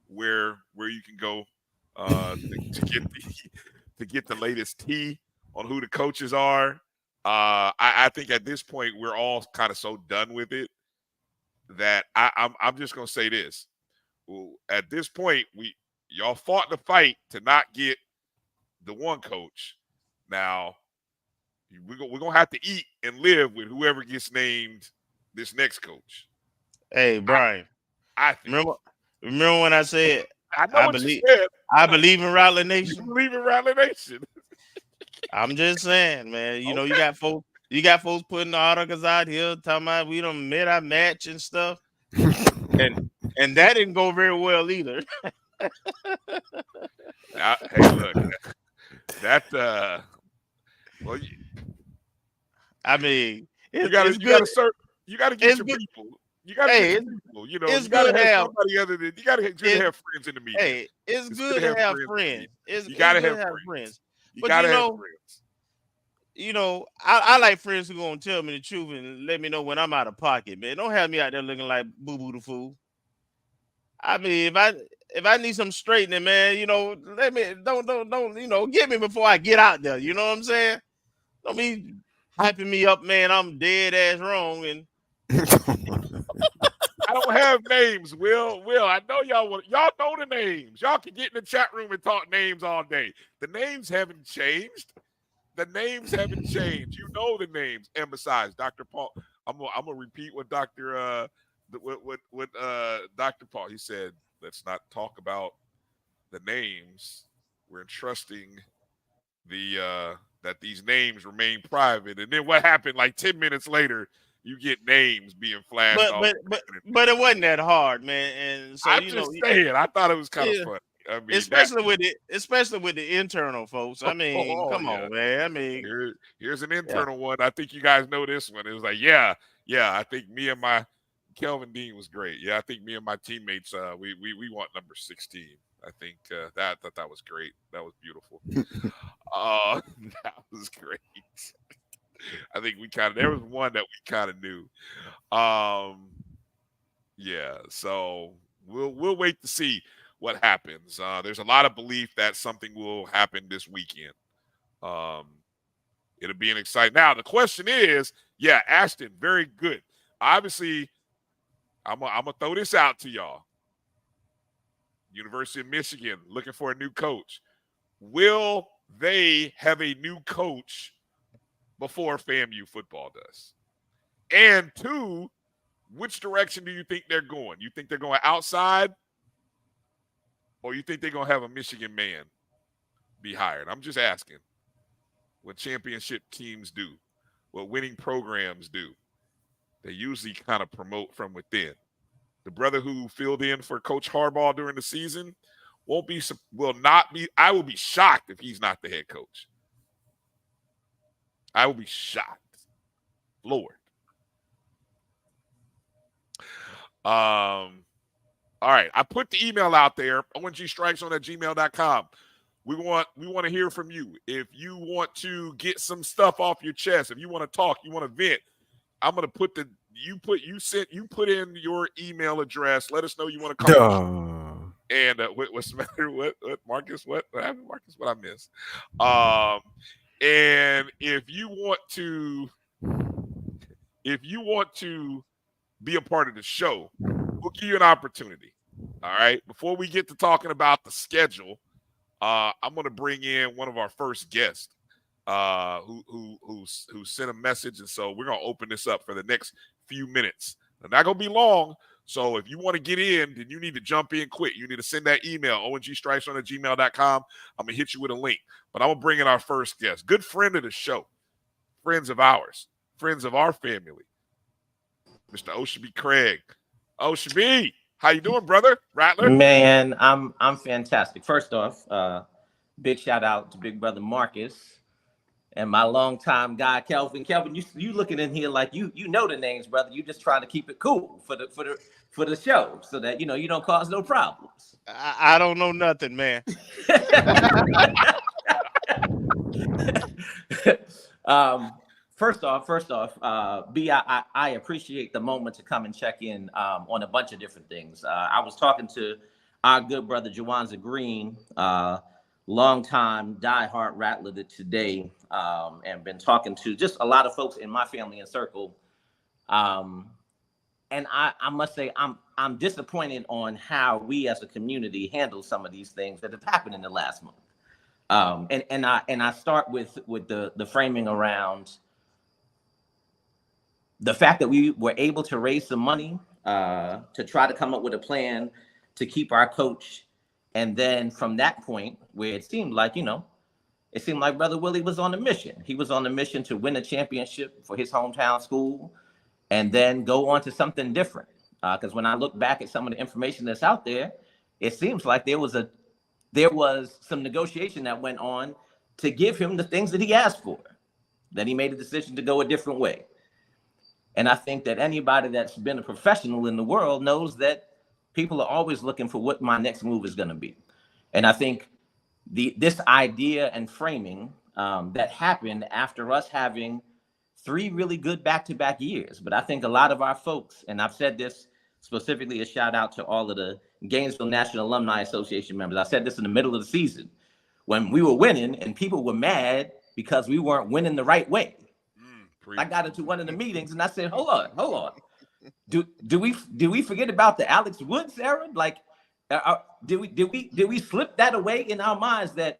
where you can go to get the latest tea on who the coaches are. I think at this point we're all kind of so done with it that I'm just gonna say this. Well, at this point, y'all fought the fight to not get the one coach. Now we're gonna have to eat and live with whoever gets named this next coach. Hey, Brian. I think. Remember when I said I believe in Rattler Nation? You believe in Rattler Nation. I'm just saying, man. You know, you got folks putting the articles out here talking about we done met our match and stuff. and that didn't go very well either. Hey, look. That well, I mean, you gotta get your people. You gotta get your people. You know, it's you gotta good to have have somebody other than you gotta have friends in the media. It's good to have friends. You gotta have friends. But you know, I like friends who gonna tell me the truth and let me know when I'm out of pocket, man. Don't have me out there looking like Boo Boo the Fool. I mean, if I need some straightening, man, you know, don't you know, get me before I get out there. You know what I'm saying? Don't be hyping me up, man. I'm dead ass wrong. And I don't have names, Will. I know y'all know the names. Y'all can get in the chat room and talk names all day. The names haven't changed. The names haven't changed. You know the names. And besides, Dr. Paul, I'm gonna repeat what Dr. Dr. Paul. He said, let's not talk about the names. We're entrusting that these names remain private. And then what happened? Like 10 minutes later, you get names being flashed. But it wasn't that hard, man. And so I'm just saying, I thought it was kind of funny. I mean, especially with the internal folks. I mean, come on, man. I mean, here's an internal one. I think you guys know this one. It was like, yeah. I think me and my Kelvin Dean was great. Yeah, I think me and my teammates, we want number 16. I think that was great. That was beautiful. That was great. I think there was one that we kind of knew. Yeah. So we'll wait to see what happens. There's a lot of belief that something will happen this weekend. It'll be an exciting. Now the question is, Ashton, very good. Obviously, I'm gonna throw this out to y'all. University of Michigan looking for a new coach. Will they have a new coach before FAMU football does? And two, which direction do you think they're going? You think they're going outside? Or you think they're going to have a Michigan man be hired? I'm just asking what championship teams do, what winning programs do. They usually kind of promote from within. The brother who filled in for Coach Harbaugh during the season will not be. I will be shocked if he's not the head coach. I will be shocked. Lord. All right. I put the email out there, O&G StrikeZone at gmail.com. We want to hear from you. If you want to get some stuff off your chest, if you want to talk, you want to vent, I'm going to put you put in your email address. Let us know you want to come. And what's the matter? What Marcus? What happened, Marcus? What I missed? And if you want to be a part of the show, we'll give you an opportunity. All right. Before we get to talking about the schedule, I'm going to bring in one of our first guests who sent a message, and so we're going to open this up for the next few minutes. They're not going to be long, so if you want to get in, then you need to jump in quick. You need to send that email, ONGStrikeZone at gmail.com. I'm going to hit you with a link, but I'm going to bring in our first guest, good friend of the show, friends of ours, friends of our family, Mr. Oshabi Craig. Oshabi, how you doing, brother? Rattler? Man, I'm fantastic. First off, big shout out to big brother Marcus and my longtime guy Kelvin. Kelvin, you looking in here like you know the names, brother. You just trying to keep it cool for the show so that you don't cause no problems. I don't know nothing, man. First off, B, I appreciate the moment to come and check in on a bunch of different things. I was talking to our good brother Jawanza Green, longtime diehard Rattler today, and been talking to just a lot of folks in my family and circle. And I must say I'm disappointed on how we as a community handle some of these things that have happened in the last month. And I start with the framing around the fact that we were able to raise some money to try to come up with a plan to keep our coach. And then from that point where it seemed like Brother Willie was on a mission. He was on a mission to win a championship for his hometown school and then go on to something different. Because when I look back at some of the information that's out there, it seems like there was some negotiation that went on to give him the things that he asked for. Then he made a decision to go a different way. And I think that anybody that's been a professional in the world knows that people are always looking for what my next move is going to be. And I think this idea and framing that happened after us having 3 really good back-to-back years. But I think a lot of our folks, and I've said this specifically a shout out to all of the Gainesville National Alumni Association members. I said this in the middle of the season when we were winning and people were mad because we weren't winning the right way. I got into one of the meetings and I said, hold on. Do we forget about the Alex Woods era? Like, did we slip that away in our minds that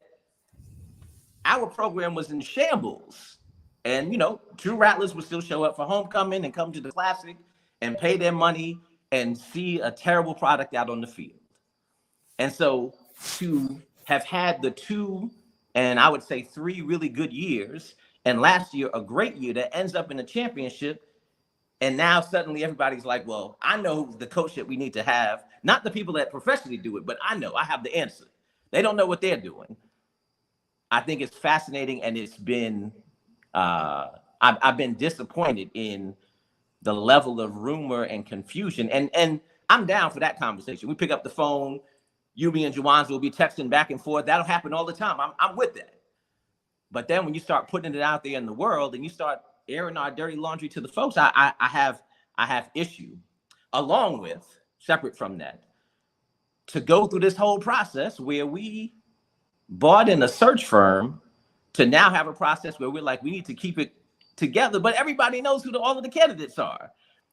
our program was in shambles? And true Rattlers would still show up for homecoming and come to the Classic and pay their money and see a terrible product out on the field. And so to have had the 2 and I would say 3 really good years, and last year a great year that ends up in a championship, and now suddenly everybody's like, well, I know the coach that we need to have, not the people that professionally do it, but I have the answer. They don't know what they're doing. I think it's fascinating, and it's been I've been disappointed in the level of rumor and confusion, and I'm down for that conversation. We pick up the phone, you, me, and Juwanza will be texting back and forth. That'll happen all the time. I'm with that. But then when you start putting it out there in the world and you start airing our dirty laundry to the folks, I have issue. Along with, separate from that, to go through this whole process where we bought in a search firm to now have a process where we're like, we need to keep it together, but everybody knows who all of the candidates are.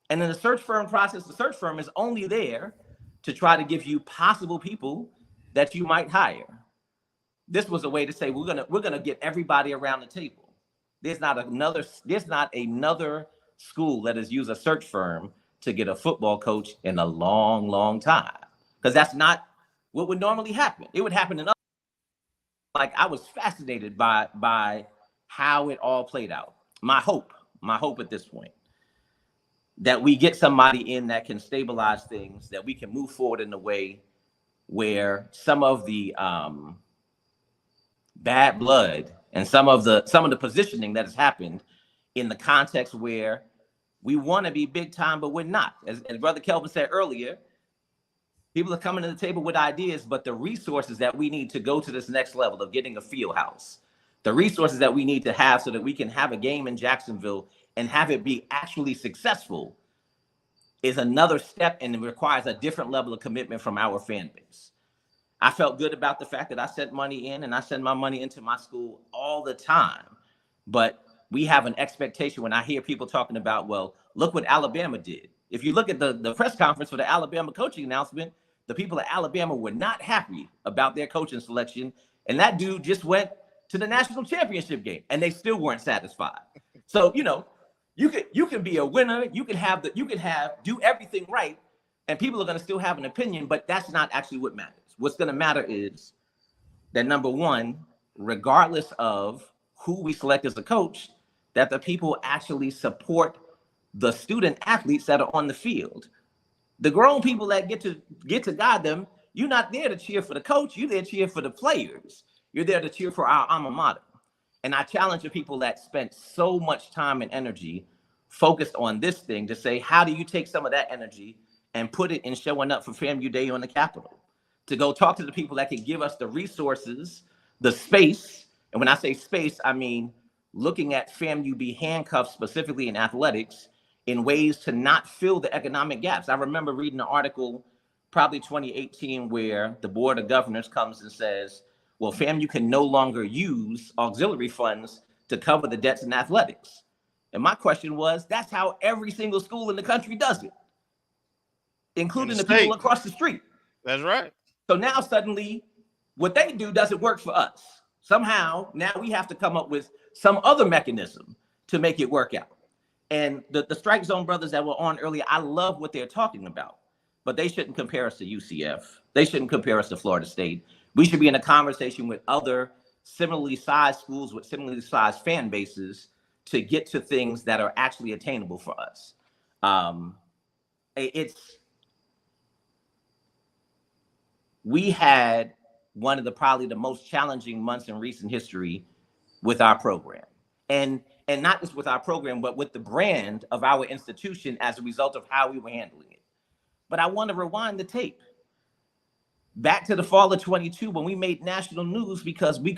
And in the search firm process, the search firm is only there to try to give you possible people that you might hire. This was a way to say we're gonna get everybody around the table. There's not another school that has used a search firm to get a football coach in a long, long time. Because that's not what would normally happen. It would happen in other. Like, I was fascinated by how it all played out. My hope at this point, that we get somebody in that can stabilize things, that we can move forward in a way where some of the bad blood and some of the positioning that has happened in the context where we want to be big time, but we're not. As Brother Kelvin said earlier, people are coming to the table with ideas, but the resources that we need to go to this next level of getting a field house, the resources that we need to have so that we can have a game in Jacksonville and have it be actually successful is another step, and it requires a different level of commitment from our fan base. I felt good about the fact that I sent money in, and I send my money into my school all the time. But we have an expectation when I hear people talking about, well, look what Alabama did. If you look at the press conference for the Alabama coaching announcement, the people at Alabama were not happy about their coaching selection. And that dude just went to the national championship game and they still weren't satisfied. So, you can be a winner, you can do everything right, and people are going to still have an opinion, but that's not actually what matters. What's going to matter is that, number one, regardless of who we select as a coach, that the people actually support the student athletes that are on the field. The grown people that get to guide them, you're not there to cheer for the coach, you're there to cheer for the players. You're there to cheer for our alma mater. And I challenge the people that spent so much time and energy focused on this thing to say, how do you take some of that energy and put it in showing up for FAMU Day on the Capitol? To go talk to the people that can give us the resources, the space. And when I say space, I mean looking at FAMU be handcuffed specifically in athletics in ways to not fill the economic gaps. I remember reading an article, probably 2018, where the Board of Governors comes and says, well, FAMU can no longer use auxiliary funds to cover the debts in athletics. And my question was, that's how every single school in the country does it, including the people across the street. That's right. So now suddenly what they do doesn't work for us. Somehow now we have to come up with some other mechanism to make it work out. And the StrikeZone brothers that were on earlier, I love what they're talking about, but they shouldn't compare us to UCF. They shouldn't compare us to Florida State. We should be in a conversation with other similarly sized schools with similarly sized fan bases to get to things that are actually attainable for us. We had one of the probably the most challenging months in recent history with our program. And not just with our program, but with the brand of our institution as a result of how we were handling it. But I want to rewind the tape back to the fall of 22 when we made national news because we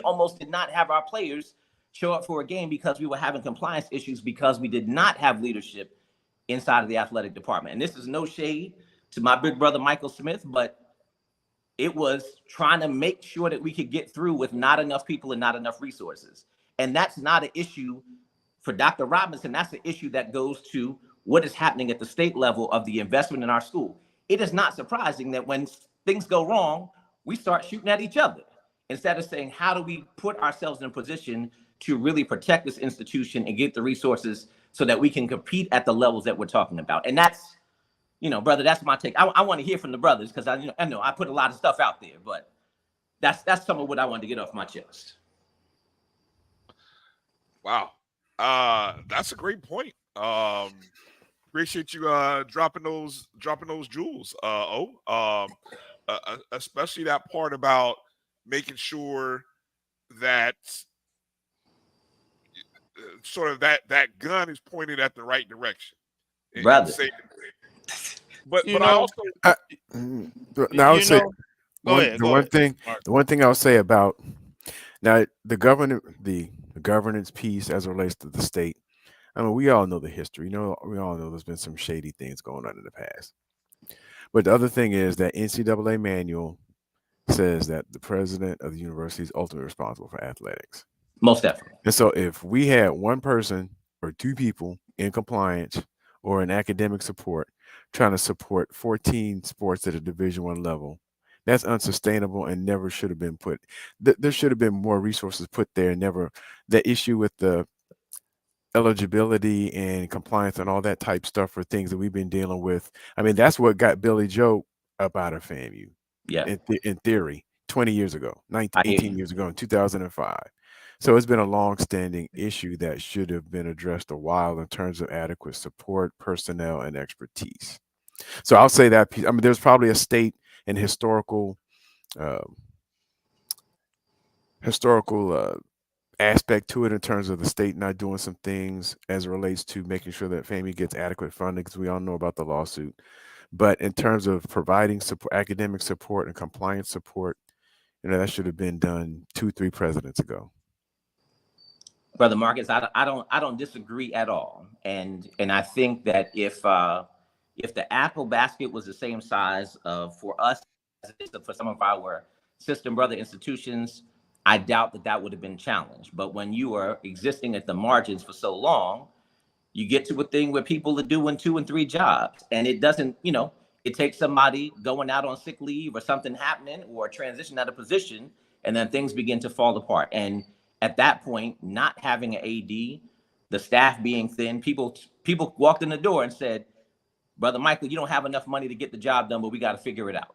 almost did not have our players show up for a game because we were having compliance issues because we did not have leadership inside of the athletic department. And this is no shade to my big brother, Michael Smith, but it was trying to make sure that we could get through with not enough people and not enough resources. And that's not an issue for Dr. Robinson. That's an issue that goes to what is happening at the state level of the investment in our school. It is not surprising that when things go wrong, we start shooting at each other instead of saying, how do we put ourselves in a position to really protect this institution and get the resources so that we can compete at the levels that we're talking about? And that's, brother, that's my take. I want to hear from the brothers because I know I put a lot of stuff out there, but that's some of what I wanted to get off my chest. Wow. That's a great point. Appreciate you dropping those jewels, especially that part about making sure that sort of that gun is pointed at the right direction. Brother. But I also I would say the one thing I'll say about now the governance piece as it relates to the state. I mean, we all know the history. We all know there's been some shady things going on in the past. But the other thing is that NCAA manual says that the president of the university is ultimately responsible for athletics. Most definitely. And so if we had one person or two people in compliance or in academic support trying to support 14 sports at a Division I level, that's unsustainable and never should have been put. There should have been more resources put there. The issue with the eligibility and compliance and all that type stuff are things that we've been dealing with. I mean, that's what got Billy Joe up out of FAMU. Yeah. In theory, 20 years ago, 18 years ago in 2005. So it's been a long-standing issue that should have been addressed a while in terms of adequate support, personnel, and expertise. So I'll say that piece. I mean, there's probably a state and historical aspect to it in terms of the state not doing some things as it relates to making sure that FAMU gets adequate funding, because we all know about the lawsuit. But in terms of providing support, academic support and compliance support, that should have been done 2-3 presidents ago. Brother Marcus, I don't disagree at all. And I think that if the Apple basket was the same size for us as it is for some of our sister and brother institutions, I doubt that would have been challenged. But when you are existing at the margins for so long, you get to a thing where people are doing 2 and 3 jobs, and it doesn't, it takes somebody going out on sick leave or something happening or transition out of position, and then things begin to fall apart. And at that point, not having an AD, the staff being thin, people walked in the door and said, Brother Michael, you don't have enough money to get the job done, but we got to figure it out.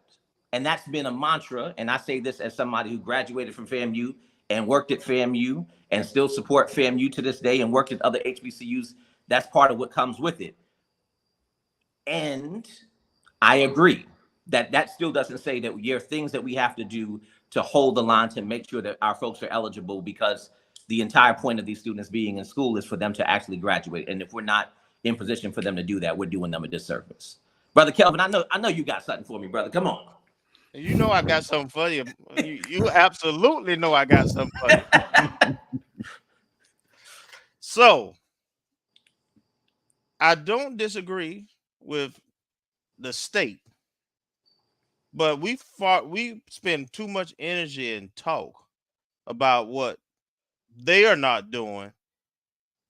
And that's been a mantra. And I say this as somebody who graduated from FAMU and worked at FAMU and still support FAMU to this day and worked at other HBCUs. That's part of what comes with it. And I agree that still doesn't say that there are things that we have to do to hold the line to make sure that our folks are eligible, because the entire point of these students being in school is for them to actually graduate. And if we're not in position for them to do that, we're doing them a disservice. Brother Kelvin, I know you got something for me, brother. Come on. You know I got something for you. You absolutely know I got something for you. So I don't disagree with the state, but we spend too much energy and talk about what they are not doing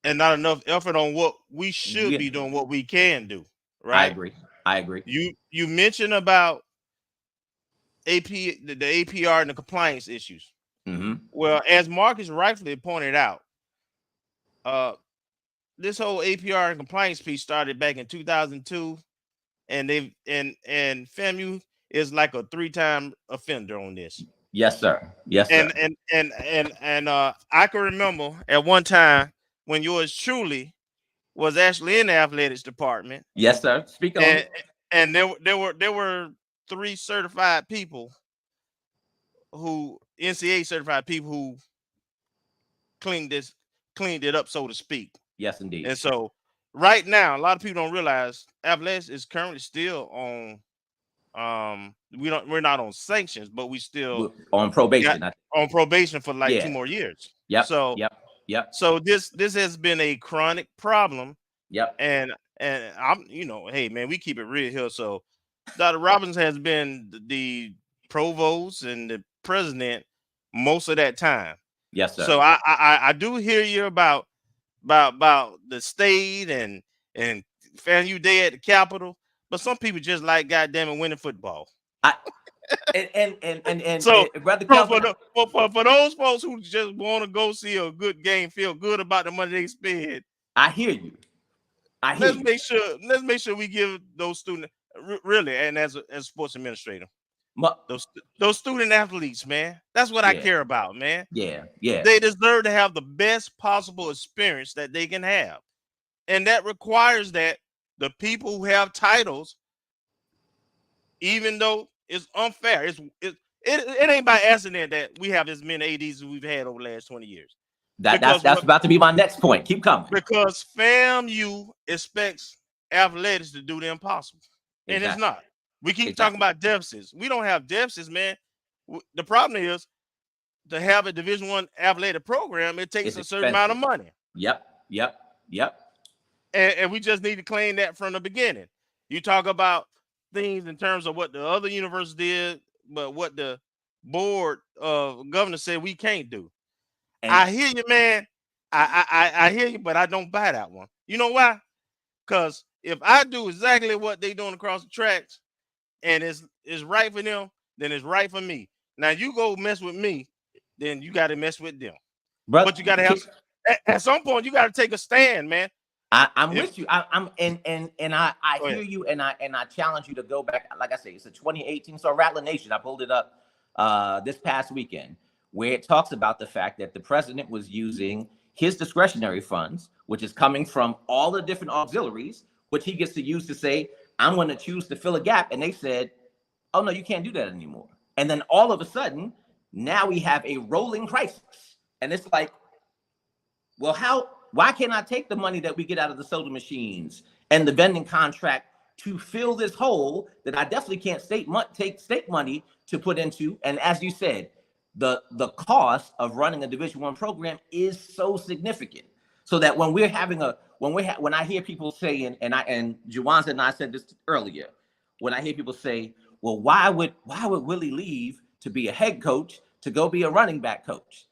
and not enough effort on what we should be doing, what we can do. Right? I agree. You mentioned about the APR and the compliance issues. Mm-hmm. Well, as Marcus rightfully pointed out, this whole APR and compliance piece started back in 2002, and FAMU is like a 3-time offender on this. Yes, sir. Yes, sir. And I can remember at one time when yours truly was actually in the athletics department. Yes, sir. Speak on. And there were 3 certified people NCAA certified people who cleaned it up, so to speak. Yes, indeed. And so right now, a lot of people don't realize athletics is currently still on. We're not on sanctions, but we still on probation. On probation for like 2 more years. Yep. So So this has been a chronic problem. Yep. And I'm, hey man, we keep it real here. So Dr. Robbins has been the provost and the president most of that time. Yes, sir. So I do hear you about the state and FAMU Day at the Capitol, but some people just like goddamn it winning football. So for those folks who just want to go see a good game, feel good about the money they spend, I hear you. Let's make sure we give those students really, and as a sports administrator, those student athletes, man, that's what I care about, man. Yeah. They deserve to have the best possible experience that they can have, and that requires that the people who have titles, even though it's unfair, it ain't by accident that we have as many ADs as we've had over the last 20 years. That's about to be my next point. Keep coming. Because FAMU expects athletics to do the impossible, and it's not. We keep talking about deficits. We don't have deficits, man. The problem is to have a Division I athletic program, it takes a certain amount of money. Yep. And we just need to claim that from the beginning. You talk about things in terms of what the other universities did, but what the board of governors said we can't do. And I hear you, man. I hear you, but I don't buy that one. You know why? Because if I do exactly what they doing across the tracks and it's right for them, then it's right for me. Now you go mess with me, then you got to mess with them. But you got to have at some point you got to take a stand, man. I'm with you. I hear you, and I challenge you to go back. Like I say, it's a 2018. So Rattler Nation, I pulled it up this past weekend, where it talks about the fact that the president was using his discretionary funds, which is coming from all the different auxiliaries, which he gets to use to say, I'm going to choose to fill a gap. And they said, oh, no, you can't do that anymore. And then all of a sudden, now we have a rolling crisis. And it's like, well, why can't I take the money that we get out of the soda machines and the vending contract to fill this hole that I definitely can't take state money to put into? And as you said, the cost of running a Division I program is so significant, so that when I hear people saying, and Juwan and I said this earlier, when I hear people say, well, why would Willie leave to be a head coach to go be a running back coach?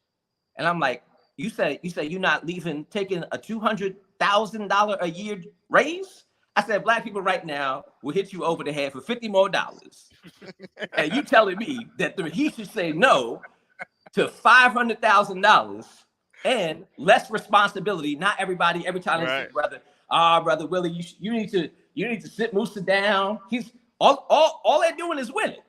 And I'm like, you say you're not leaving, taking a $200,000 a year raise? I said, black people right now will hit you over the head for $50 more. And you telling me that he should say no to $500,000 and less responsibility? Not everybody, every time they say, brother Willie, you need to sit Musa down. He's all they're doing is winning.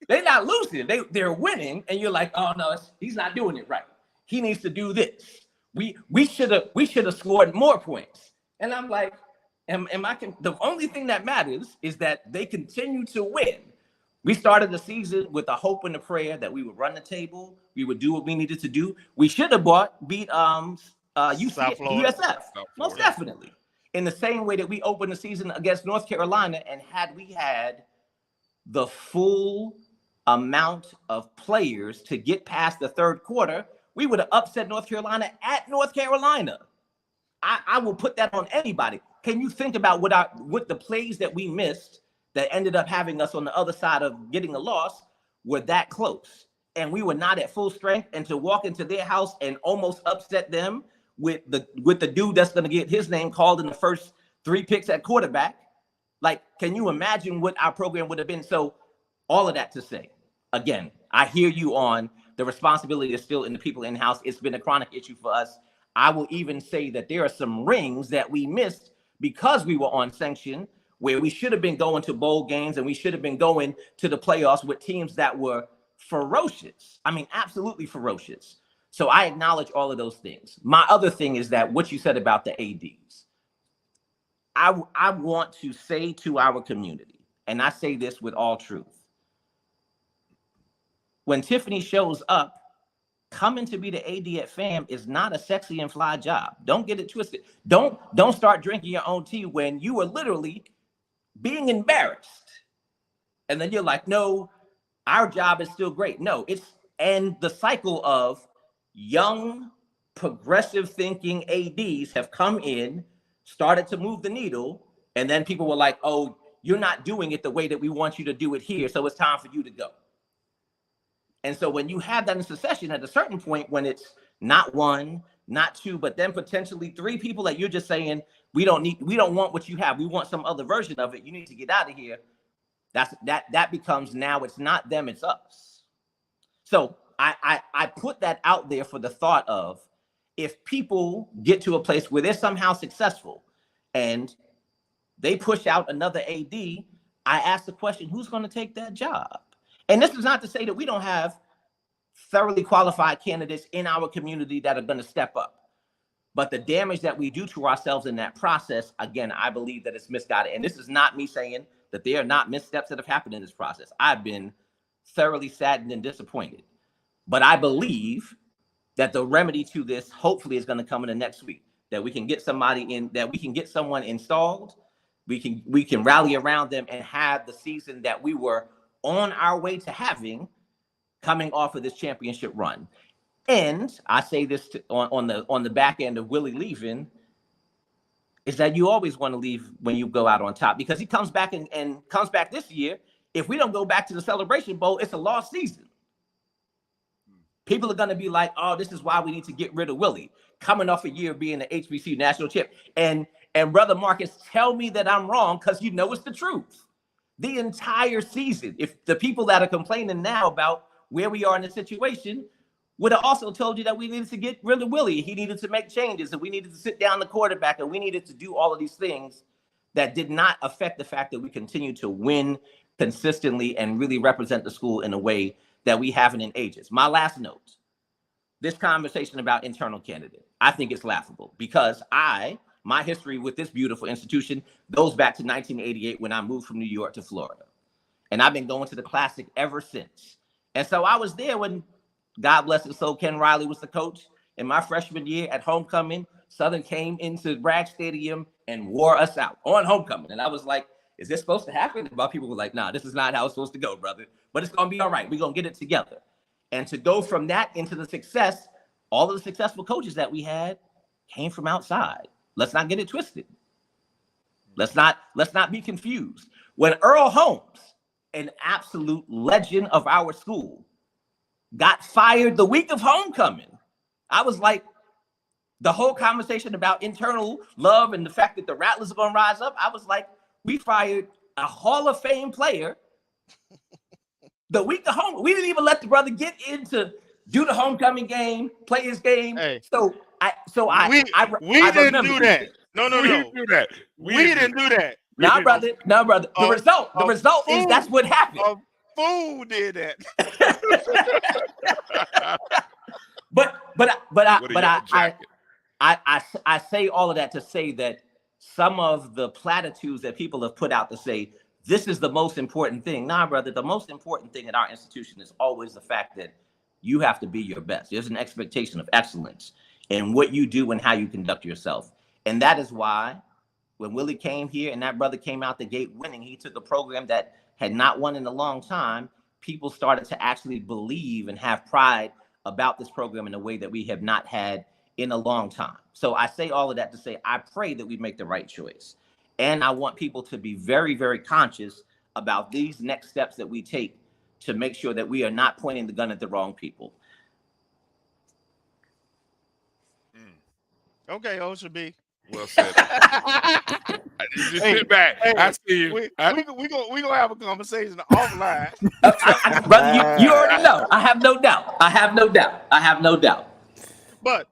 They're not losing. They're winning, and you're like, oh no, he's not doing it right. He needs to do this. We should have scored more points. And I'm like, the only thing that matters is that they continue to win. We started the season with a hope and a prayer that we would run the table. We would do what we needed to do. We should have beat USF, most definitely. In the same way that we opened the season against North Carolina, and had we had the full amount of players to get past the third quarter, We would have upset North Carolina at North Carolina. I will put that on anybody. Can you think about what the plays that we missed that ended up having us on the other side of getting a loss were that close? And we were not at full strength, and to walk into their house and almost upset them with the dude that's going to get his name called in the first 3 picks at quarterback. Like, can you imagine what our program would have been? So all of that to say, again, I hear you on the responsibility is still in the people in-house. It's been a chronic issue for us. I will even say that there are some rings that we missed because we were on sanction, where we should have been going to bowl games and we should have been going to the playoffs with teams that were ferocious. I mean, absolutely ferocious. So I acknowledge all of those things. My other thing is that what you said about the ADs, I want to say to our community, and I say this with all truth, when Tiffany shows up, coming to be the AD at FAM is not a sexy and fly job. Don't get it twisted. Don't start drinking your own tea when you are literally being embarrassed. And then you're like, no, our job is still great. No, and the cycle of young, progressive thinking ADs have come in, started to move the needle, and then people were like, oh, you're not doing it the way that we want you to do it here, so it's time for you to go. And so when you have that in succession, at a certain point, when it's not 1, not 2, but then potentially 3 people that you're just saying, we don't want what you have. We want some other version of it. You need to get out of here. That becomes, now it's not them, it's us. So I put that out there for the thought of, if people get to a place where they're somehow successful and they push out another AD, I ask the question, who's going to take that job? And this is not to say that we don't have thoroughly qualified candidates in our community that are going to step up. But the damage that we do to ourselves in that process, again, I believe that it's misguided. And this is not me saying that there are not missteps that have happened in this process. I've been thoroughly saddened and disappointed. But I believe that the remedy to this hopefully is going to come in the next week, that we can get somebody in, that we can get someone installed. We can rally around them and have the season that we were on our way to having coming off of this championship run. And I say this on the back end of Willie leaving, is that you always want to leave when you go out on top, because he comes back and comes back this year. If we don't go back to the Celebration Bowl, it's a lost season. People are going to be like, oh, this is why we need to get rid of Willie, coming off a year of being the HBCU national champ. And Brother Marcus, tell me that I'm wrong, because you know it's the truth. The entire season, if the people that are complaining now about where we are in the situation would have also told you that we needed to get rid of Willie, he needed to make changes, and we needed to sit down the quarterback, and we needed to do all of these things that did not affect the fact that we continue to win consistently and really represent the school in a way that we haven't in ages. My last note, this conversation about internal candidate, I think it's laughable, because my history with this beautiful institution goes back to 1988 when I moved from New York to Florida. And I've been going to the Classic ever since. And so I was there when, God bless his soul, Ken Riley was the coach. In my freshman year at homecoming, Southern came into Bragg Stadium and wore us out on homecoming. And I was like, is this supposed to happen? And people were like, nah, this is not how it's supposed to go, brother. But it's going to be all right. We're going to get it together. And to go from that into the success, all of the successful coaches that we had came from outside. Let's not get it twisted. Let's not be confused. When Earl Holmes, an absolute legend of our school, got fired the week of homecoming, I was like, the whole conversation about internal love and the fact that the Rattlers are going to rise up, I was like, we fired a Hall of Fame player the week of home. We didn't even let the brother get in to do the homecoming game, play his game. Hey. We didn't do that. No. We didn't do that. We didn't do that. Now, brother. The result is that's what happened. A fool did that. I say all of that to say that some of the platitudes that people have put out to say this is the most important thing. Nah, brother, the most important thing at our institution is always the fact that you have to be your best. There's an expectation of excellence in what you do and how you conduct yourself. And that is why when Willie came here and that brother came out the gate winning, he took a program that had not won in a long time. People started to actually believe and have pride about this program in a way that we have not had in a long time. So I say all of that to say, I pray that we make the right choice. And I want people to be very, very conscious about these next steps that we take to make sure that we are not pointing the gun at the wrong people. Okay, Ocean B. Well said. Just sit back. I see you. We gonna have a conversation offline. Brother, you already know. I have no doubt. I have no doubt. But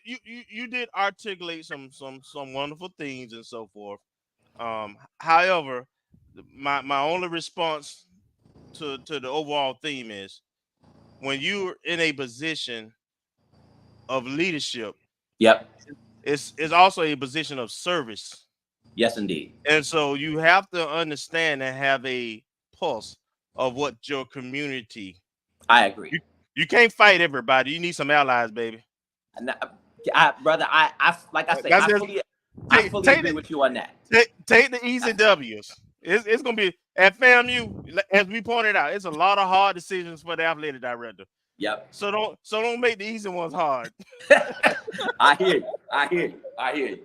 you did articulate some wonderful things and so forth. However, my only response to the overall theme is when you're in a position of leadership. Yep. It's also a position of service. Yes, indeed. And so you have to understand and have a pulse of what your community. I agree. You can't fight everybody. You need some allies, baby. Brother, I like I say, I fully agree with you on that. Take the easy W's. It's gonna be at FAMU, as we pointed out. It's a lot of hard decisions for the athletic director. Yep. So don't make the easy ones hard. I hear you.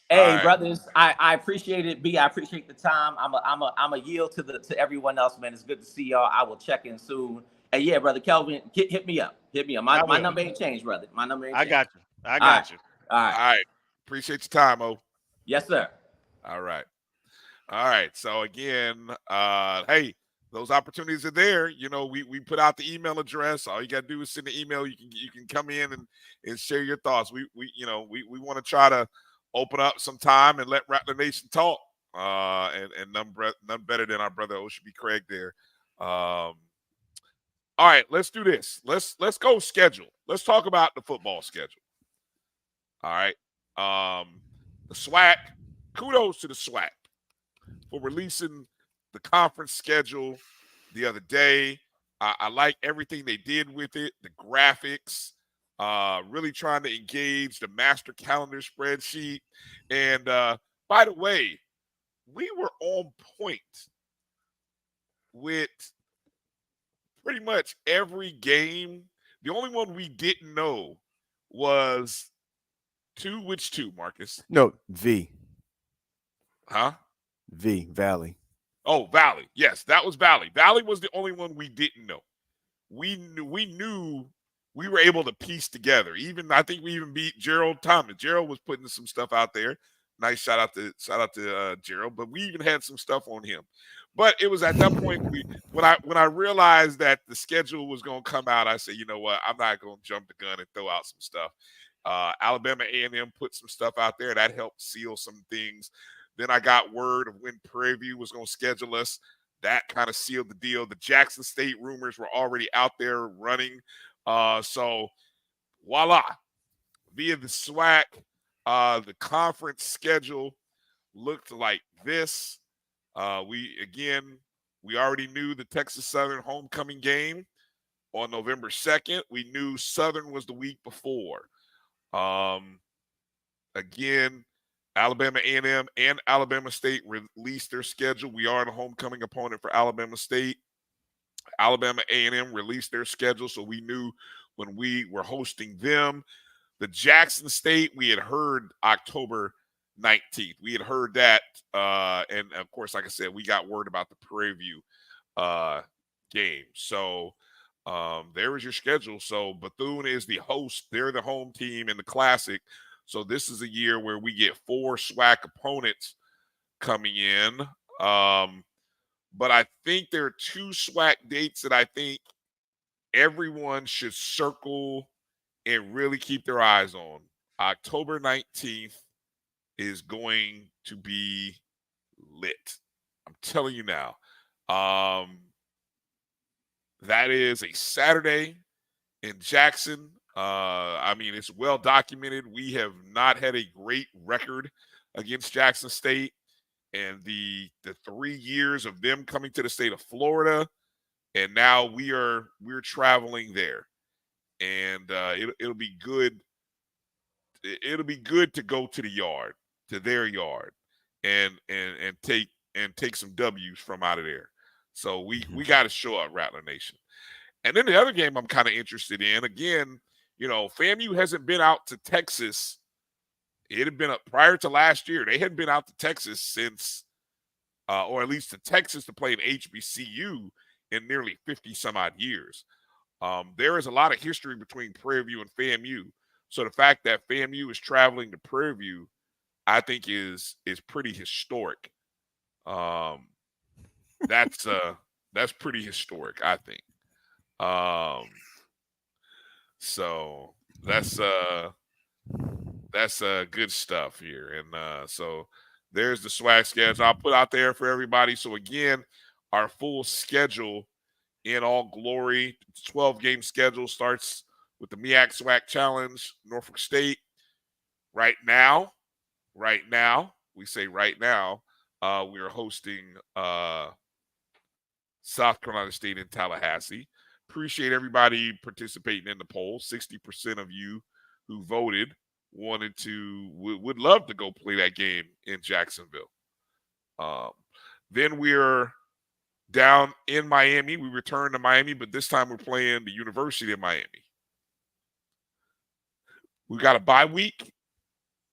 Hey, brothers, I appreciate it. B, I appreciate the time. I'm a yield to everyone else, man. It's good to see y'all. I will check in soon. Hey, yeah, brother Kelvin, hit me up. My number ain't changed, brother. My number ain't changed. I got you. All right. Appreciate your time, O. Yes, sir. All right. So again, hey, those opportunities are there. You know, we put out the email address. All you got to do is send an email. You can come in and share your thoughts. We want to try to open up some time and let Rattler Nation talk. And none better than our brother Ocean B. Craig there. All right, let's do this. Let's go schedule. Let's talk about the football schedule. All right. The SWAC, kudos to the SWAC for releasing the conference schedule the other day. I like everything they did with it, the graphics, really trying to engage the master calendar spreadsheet. And by the way, we were on point with pretty much every game. The only one we didn't know was which two, Marcus? No, V. Huh? V, Valley. Oh, Valley. Yes, that was Valley. Valley was the only one we didn't know. We knew we were able to piece together. I think we even beat Gerald Thomas. Gerald was putting some stuff out there. Nice shout out to Gerald, but we even had some stuff on him. But it was at that point when I realized that the schedule was going to come out, I said, you know what, I'm not going to jump the gun and throw out some stuff. Alabama A&M put some stuff out there that helped seal some things. Then I got word of when Prairie View was going to schedule us. That kind of sealed the deal. The Jackson State rumors were already out there running. So voila, via the SWAC, the conference schedule looked like this. We already knew the Texas Southern homecoming game on November 2nd. We knew Southern was the week before. Again, Alabama A&M and Alabama State released their schedule. We are the homecoming opponent for Alabama State. Alabama A&M released their schedule, so we knew when we were hosting them. The Jackson State, we had heard October 19th. We had heard that, and of course, like I said, we got word about the Prairie View game. So there was your schedule. So Bethune is the host. They're the home team in the Classic. So this is a year where we get 4 SWAC opponents coming in. But I think there are 2 SWAC dates that I think everyone should circle and really keep their eyes on. October 19th is going to be lit. I'm telling you now. That is a Saturday in Jackson. It's well documented. We have not had a great record against Jackson State, and the 3 years of them coming to the state of Florida, and now we're traveling there, and it'll be good. It'll be good to go to their yard, and take some W's from out of there. So we got to show up, Rattler Nation. And then the other game I'm kind of interested in, again, FAMU hasn't been out to Texas. It had been prior to last year. They hadn't been out to Texas since, or at least to Texas to play an HBCU in nearly 50 some odd years. There is a lot of history between Prairie View and FAMU. So the fact that FAMU is traveling to Prairie View, I think is pretty historic. That's pretty historic, I think. So that's good stuff here. And so there's the SWAC schedule I'll put out there for everybody. So again, our full schedule in all glory, 12-game schedule starts with the MEAC SWAC Challenge, Norfolk State. Right now, we are hosting South Carolina State in Tallahassee. Appreciate everybody participating in the poll. 60% of you who voted would love to go play that game in Jacksonville. Then we're down in Miami. We return to Miami, but this time we're playing the University of Miami. We got a bye week.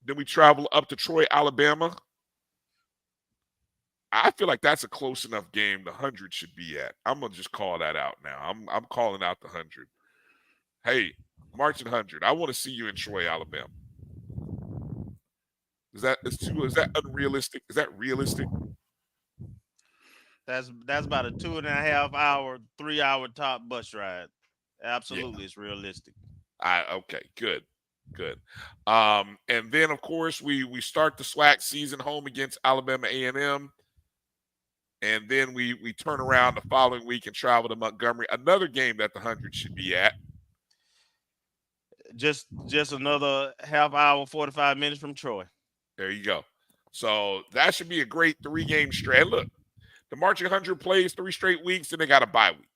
Then we travel up to Troy, Alabama. I feel like that's a close enough game the 100 should be at. I'm going to just call that out now. I'm calling out the 100. Hey, March 100. I want to see you in Troy, Alabama. Is that unrealistic? Is that realistic? That's about a 2.5 hour, 3 hour top bus ride. Absolutely, It's realistic. Okay, good. And then of course we start the SWAC season home against Alabama A&M, and then we turn around the following week and travel to Montgomery. Another game that the 100 should be at. Just another half hour, 45 minutes from Troy. There you go. So that should be a great 3-game stretch. Look, the Marching 100 plays 3 straight weeks, and they got a bye week.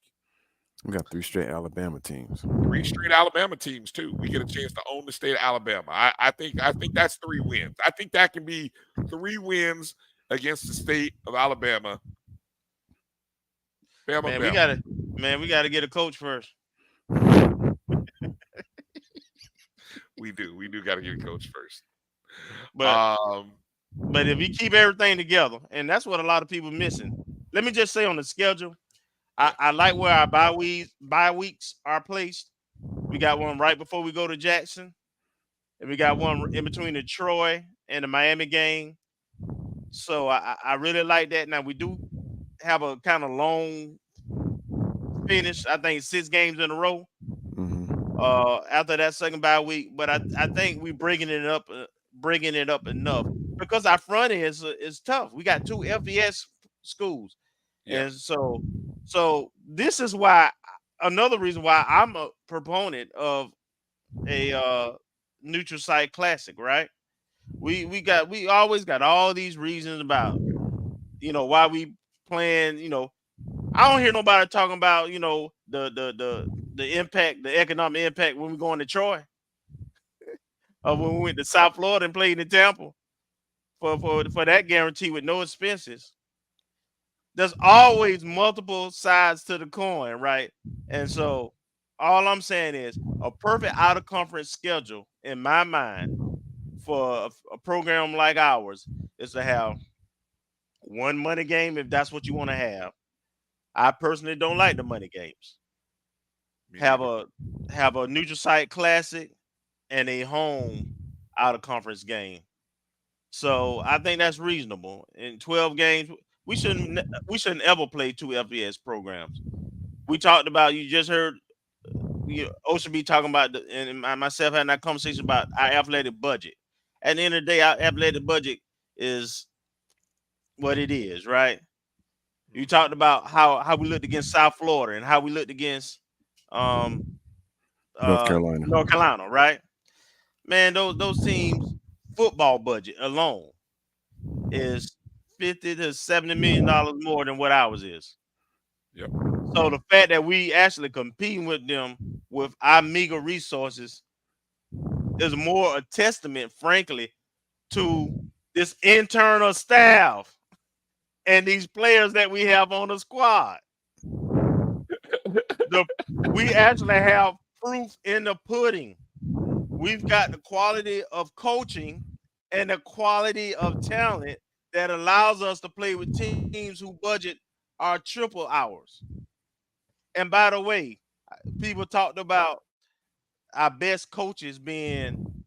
We got 3 straight Alabama teams. 3 straight Alabama teams too. We get a chance to own the state of Alabama. I think that's 3 wins. I think that can be 3 wins against the state of Alabama. We got to get a coach first. We do got to get a coach first. But if we keep everything together, and that's what a lot of people missing. Let me just say on the schedule, I like where our bye weeks are placed. We got one right before we go to Jackson, and we got one in between the Troy and the Miami game. So I really like that. Now we do have a kind of long finish. I think 6 games in a row. After that second bye week, but I think we bringing it up enough because our front is tough. We got 2 FBS schools, and so this is why another reason why I'm a proponent of a neutral site classic. Right? We always got all these reasons about why we playing. I don't hear nobody talking about the impact, the economic impact when we going to Troy, or when we went to South Florida and played in Tampa for that guarantee with no expenses. There's always multiple sides to the coin, right? And so all I'm saying is a perfect out of conference schedule in my mind for a program like ours is to have one money game if that's what you want to have. I personally don't like the money games. Have a neutral site classic and a home out of conference game. So I think that's reasonable. In 12 games, we shouldn't ever play 2 FBS programs. We talked about, you just heard Ocean be talking about, and myself having that conversation about our athletic budget. At the end of the day, our athletic budget is what it is, right? You talked about how we looked against South Florida and how we looked against North Carolina, right? Man, those teams' football budget alone is $50 to $70 million more than what ours is. Yep. So the fact that we actually competing with them with our meager resources is more a testament, frankly, to this internal staff and these players that we have on the squad. we actually have proof in the pudding. We've got the quality of coaching and the quality of talent that allows us to play with teams who budget our triple hours. And by the way, people talked about our best coaches being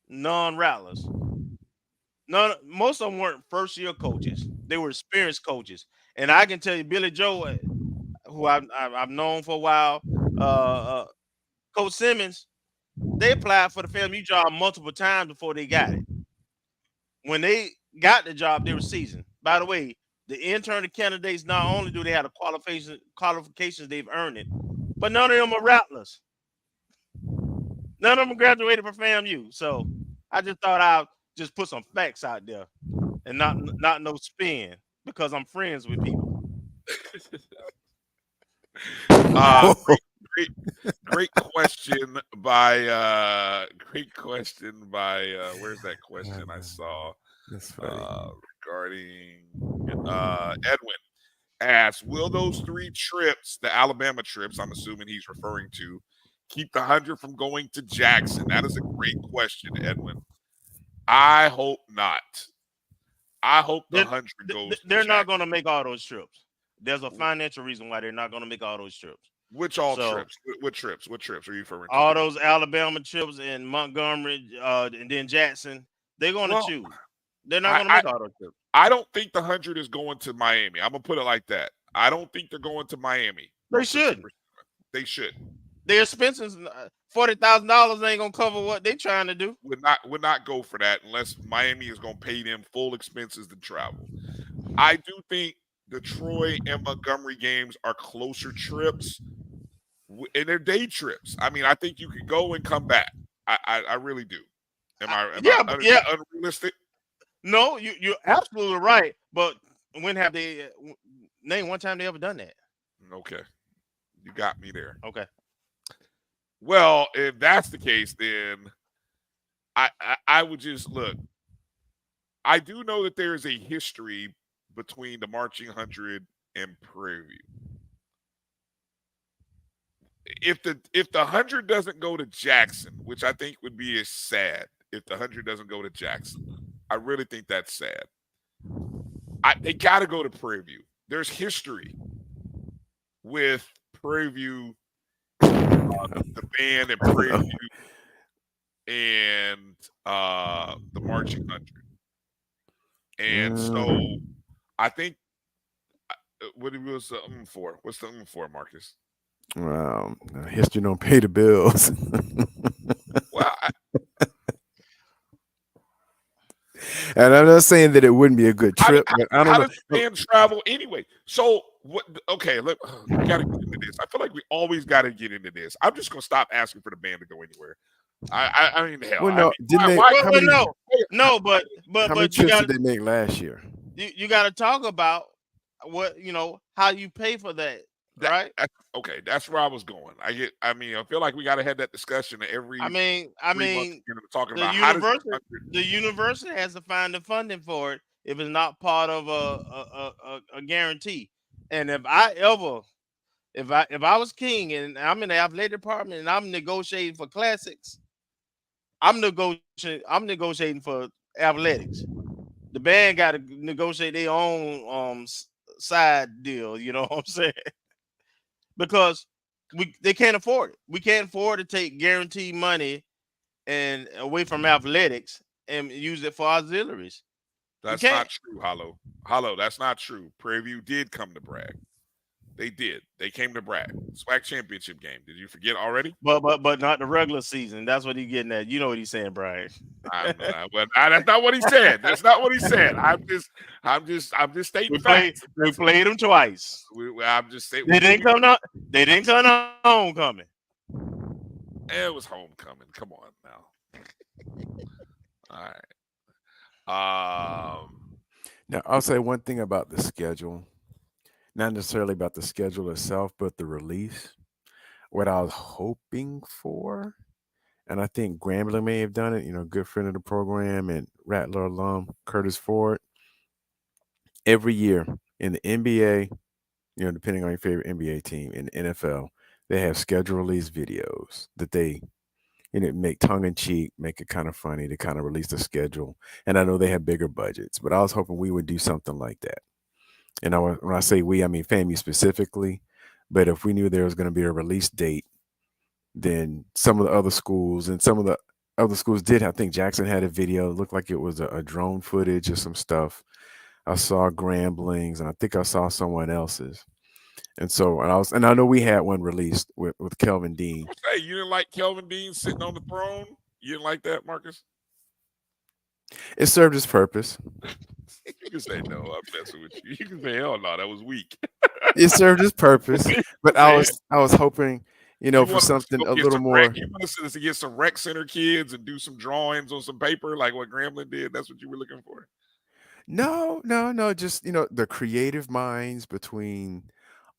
non-rattlers. Most of them weren't first-year coaches. They were experienced coaches. And I can tell you, Billy Joe, who I've known for a while, Coach Simmons, they applied for the FAMU job multiple times before they got it. When they got the job, they were seasoned. By the way, the internal candidates, not only do they have the qualifications, they've earned it, but none of them are Rattlers. None of them graduated from FAMU. So I just thought I'd just put some facts out there and not no spin because I'm friends with people. Great question by where's that question I saw regarding Edwin asks, will those 3 trips, the Alabama trips, I'm assuming he's referring to, keep the 100 from going to Jackson? That is a great question, Edwin. I hope not. I hope the 100 goes. They're not going to make all those trips. There's a financial reason why they're not going to make all those trips. Which trips? What trips? What trips are you referring to? All those Alabama trips and Montgomery, and then Jackson. They're going to choose. They're not going to make all those trips. I don't think the 100 is going to Miami. I'm gonna put it like that. I don't think they're going to Miami. They should. They should. Their expenses, $40,000 ain't gonna cover what they're trying to do. Would not go for that unless Miami is gonna pay them full expenses to travel. I do think the Troy and Montgomery games are closer trips, and they're day trips. I mean, I think you could go and come back. I really do. Am I unrealistic? No, you're absolutely right. But when have they name one time they ever done that? Okay, you got me there. Okay. Well, if that's the case, then I would just look. I do know that there is a history between the Marching 100 and Prairie View. If the 100 doesn't go to Jackson, which I think would be sad if the 100 doesn't go to Jackson, I really think that's sad. They got to go to Prairie View. There's history with Prairie View, the band and Prairie View, and the Marching 100. And so I think what was the for? What's the for, Marcus? History don't pay the bills. Well, and I'm not saying that it wouldn't be a good trip, but I don't know. How does the band travel anyway? So what? Okay, look, we got to get into this. I feel like we always got to get into this. I'm just gonna stop asking for the band to go anywhere. I mean, hell. Well, no, but how many trips did they make last year? You got to talk about what how you pay for that, right? Okay, that's where I was going. I feel like we got to have that discussion every. Talking about the university has to find the funding for it if it's not part of a guarantee. And if I was king and I'm in the athletic department and I'm negotiating for classics, I'm negotiating for athletics. The band got to negotiate their own side deal. You know what I'm saying? Because they can't afford it. We can't afford to take guaranteed money and away from athletics and use it for auxiliaries. That's not true, Hollow. That's not true. Prairie View did come to Bragg. They did. They came to Bragg. SWAC championship game. Did you forget already? But not the regular season. That's what he's getting at. You know what he's saying, Brian. That's not what he said. That's not what he said. I'm just stating facts. We played them twice. I'm just stating. They didn't come to homecoming. It was homecoming. Come on now. All right. Now I'll say one thing about the schedule. Not necessarily about the schedule itself, but the release. What I was hoping for, and I think Grambling may have done it, good friend of the program and Rattler alum, Curtis Ford. Every year in the NBA, depending on your favorite NBA team in the NFL, they have schedule release videos that they make tongue in cheek, make it kind of funny to kind of release the schedule. And I know they have bigger budgets, but I was hoping we would do something like that. And when I say we, I mean FAMU specifically. But if we knew there was going to be a release date, then some of the other schools and some of the other schools did. I think Jackson had a video. It looked like it was a drone footage or some stuff. I saw Grambling's, and I think I saw someone else's. And so, and I know we had one released with Kelvin Dean. Hey, you didn't like Kelvin Dean sitting on the throne? You didn't like that, Marcus? It served its purpose. You can say no. I'm messing with you. You can say hell no. That was weak. It served its purpose, but I was hoping, for something a little more. You wanted us to get some rec center kids and do some drawings on some paper like what Grambling did. That's what you were looking for. No. Just the creative minds between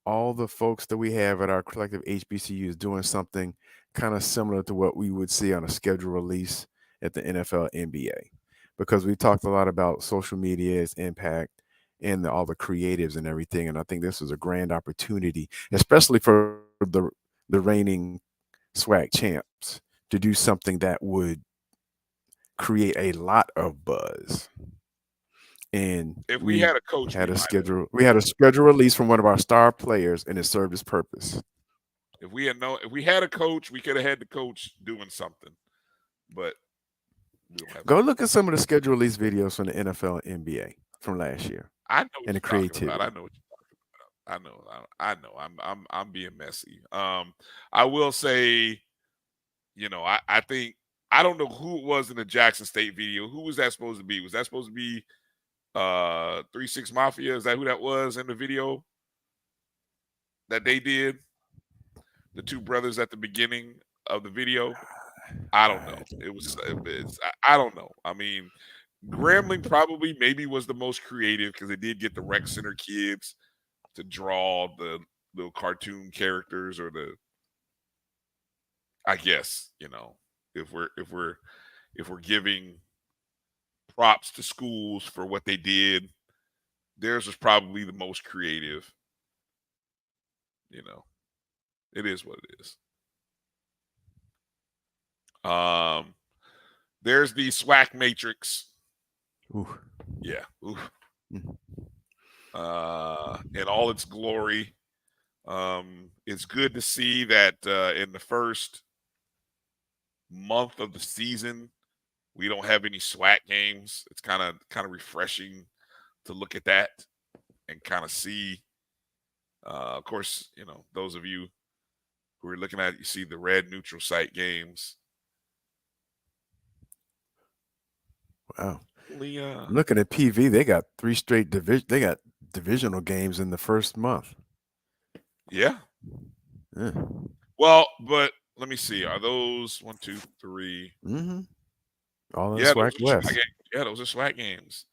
all the folks that we have at our collective HBCUs doing something kind of similar to what we would see on a schedule release at the NFL, NBA, because we talked a lot about social media, its impact, and all the creatives and everything. And I think this was a grand opportunity, especially for the reigning SWAC champs, to do something that would create a lot of buzz. And if we had a coach, we had a schedule release from one of our star players, and it served its purpose. If we had a coach, we could have had the coach doing something. But we don't have go look at some of the schedule release videos from the NFL and NBA from last year. I know what and the creativity. creativity. I know what you're talking about. I know. I'm being messy. I will say, I think I don't know who it was in the Jackson State video. Who was that supposed to be? Was that supposed to be 3-6 Mafia? Is that who that was in the video that they did? The two brothers at the beginning of the video. I don't know. I don't know. I mean, Grambling probably maybe was the most creative because they did get the rec center kids to draw the little cartoon characters or I guess, if we're giving props to schools for what they did, theirs was probably the most creative. It is what it is. There's the SWAC matrix. Ooh. Yeah. Ooh. In all its glory. It's good to see that in the first month of the season, we don't have any SWAC games. It's kind of refreshing to look at that and kind of see. Of course, those of you who are looking at it, you see the red neutral site games. Wow. Looking at PV, they got 3 straight They got divisional games in the first month. Yeah. Yeah. Well, but let me see. Are those 1, 2, 3? Mm-hmm. All in SWAC West. Those are SWAC games.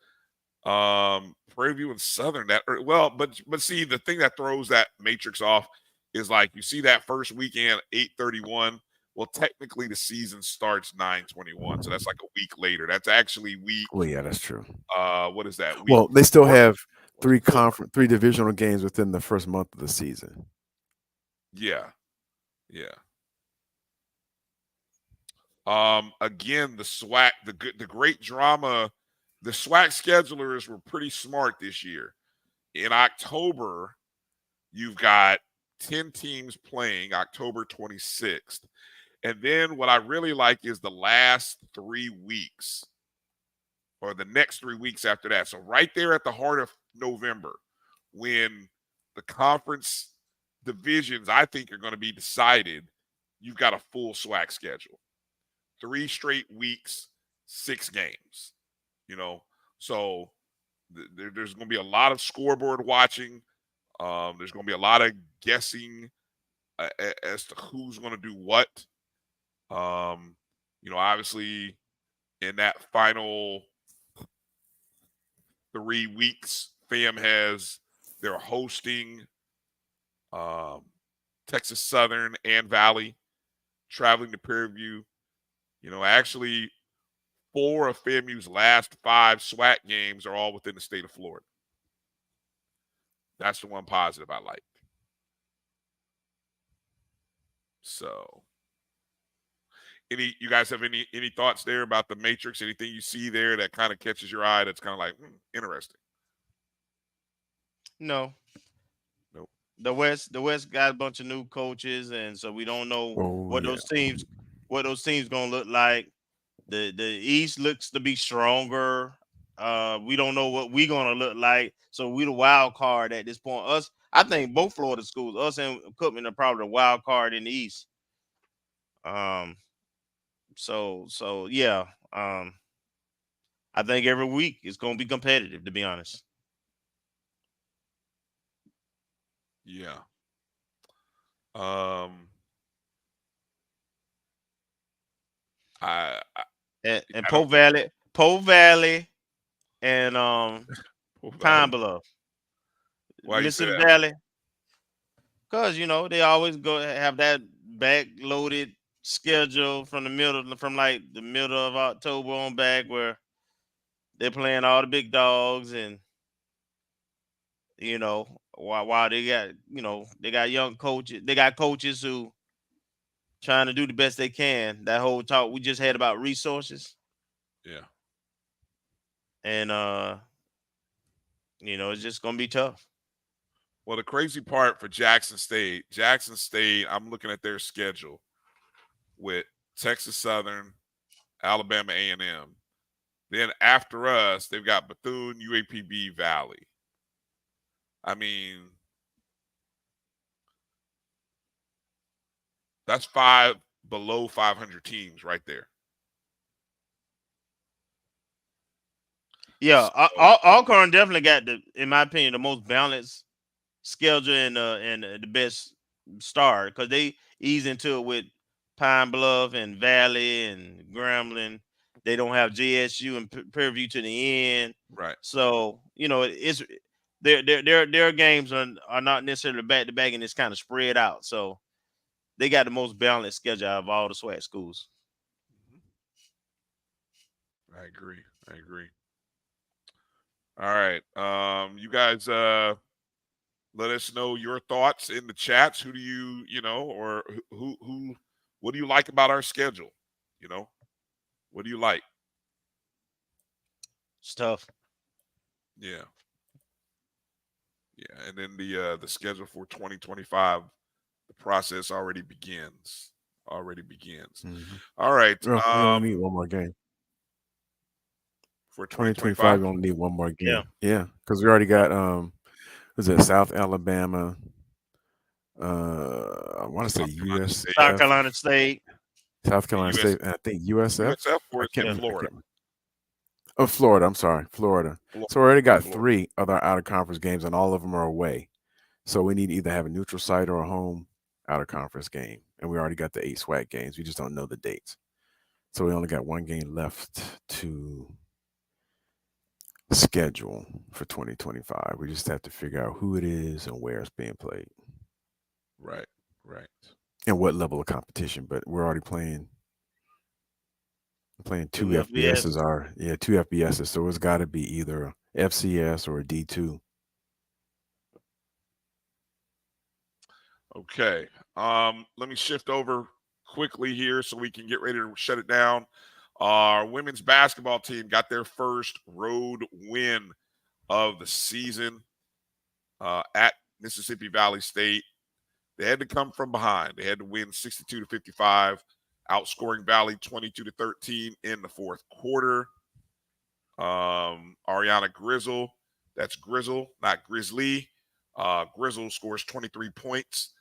Prairie View and Southern. But see, the thing that throws that matrix off is like you see that first weekend 8/31. Well, technically the season starts 9/21, so that's like a week later. That's actually week. Well, yeah, that's true. What is that? Well, they still have 3 divisional games within the first month of the season. Yeah. Again, the SWAC, the great drama. The SWAC schedulers were pretty smart this year. In October, you've got 10 teams playing October 26th. And then what I really like is the last 3 weeks or the next 3 weeks after that. So right there at the heart of November, when the conference divisions, I think, are going to be decided, you've got a full SWAC schedule. 3 straight weeks, 6 games. So there's going to be a lot of scoreboard watching. There's going to be a lot of guessing as to who's going to do what. Obviously, in that final 3 weeks, they're hosting Texas Southern and Valley, traveling to Prairie View. Actually, 4 of FAMU's last 5 SWAC games are all within the state of Florida. That's the one positive I like. So, you guys have any thoughts there about the Matrix? Anything you see there that kind of catches your eye? That's kind of like interesting. No. Nope. The West got a bunch of new coaches, and so we don't know what those teams gonna look like. The East looks to be stronger. We don't know what we're gonna look like, so we the wild card at this point. I think both Florida schools, us and Cookman, are probably the wild card in the East. So yeah. I think every week it's gonna be competitive, to be honest. Yeah. And Po Valley, and Pine Bluff, Why you say Mississippi that? Valley, because they always go have that back-loaded schedule from the middle of October on back, where they're playing all the big dogs, and while they got young coaches, they got coaches who trying to do the best they can. That whole talk we just had about resources. Yeah. And it's just gonna be tough. Well, the crazy part for Jackson State, I'm looking at their schedule with Texas Southern, Alabama A&M. Then after us, they've got Bethune, UAPB, Valley. I mean, that's 5 below 500 teams right there. Yeah, Alcorn definitely got in my opinion, the most balanced schedule and the best start, because they ease into it with Pine Bluff and Valley and Grambling. They don't have JSU and Prairie to the end. Right. So it's their games are not necessarily back to back, and it's kind of spread out. So they got the most balanced schedule out of all the SWAC schools. I agree. All right. You guys let us know your thoughts in the chats. Who do or who what do you like about our schedule? What do you like? It's tough. Yeah. And then the schedule for 2025, the process already begins. Mm-hmm. All right. We only need one more game. For 2025, we only need one more game. Yeah, because we already got South Alabama. I want to say South Carolina State. South Carolina State, and I think USF. USF or is it Florida? Oh, Florida. I'm sorry, Florida. So we already got 3 other out-of-conference games, and all of them are away. So we need to either have a neutral site or a home out-of-conference game. And we already got the 8 SWAC games. We just don't know the dates. So we only got one game left to schedule for 2025. We just have to figure out who it is and where it's being played. Right. And what level of competition. But we're already playing 2 FBSs 2 FBSs. So it's got to be either a FCS or a D2. Okay. Let me shift over quickly here so we can get ready to shut it down. Our women's basketball team got their first road win of the season at Mississippi Valley State. They had to come from behind. They had to win 62-55, outscoring Valley 22-13 in the fourth quarter. Ariana Grizzle, that's Grizzle, not Grizzly. Grizzle scores 23 points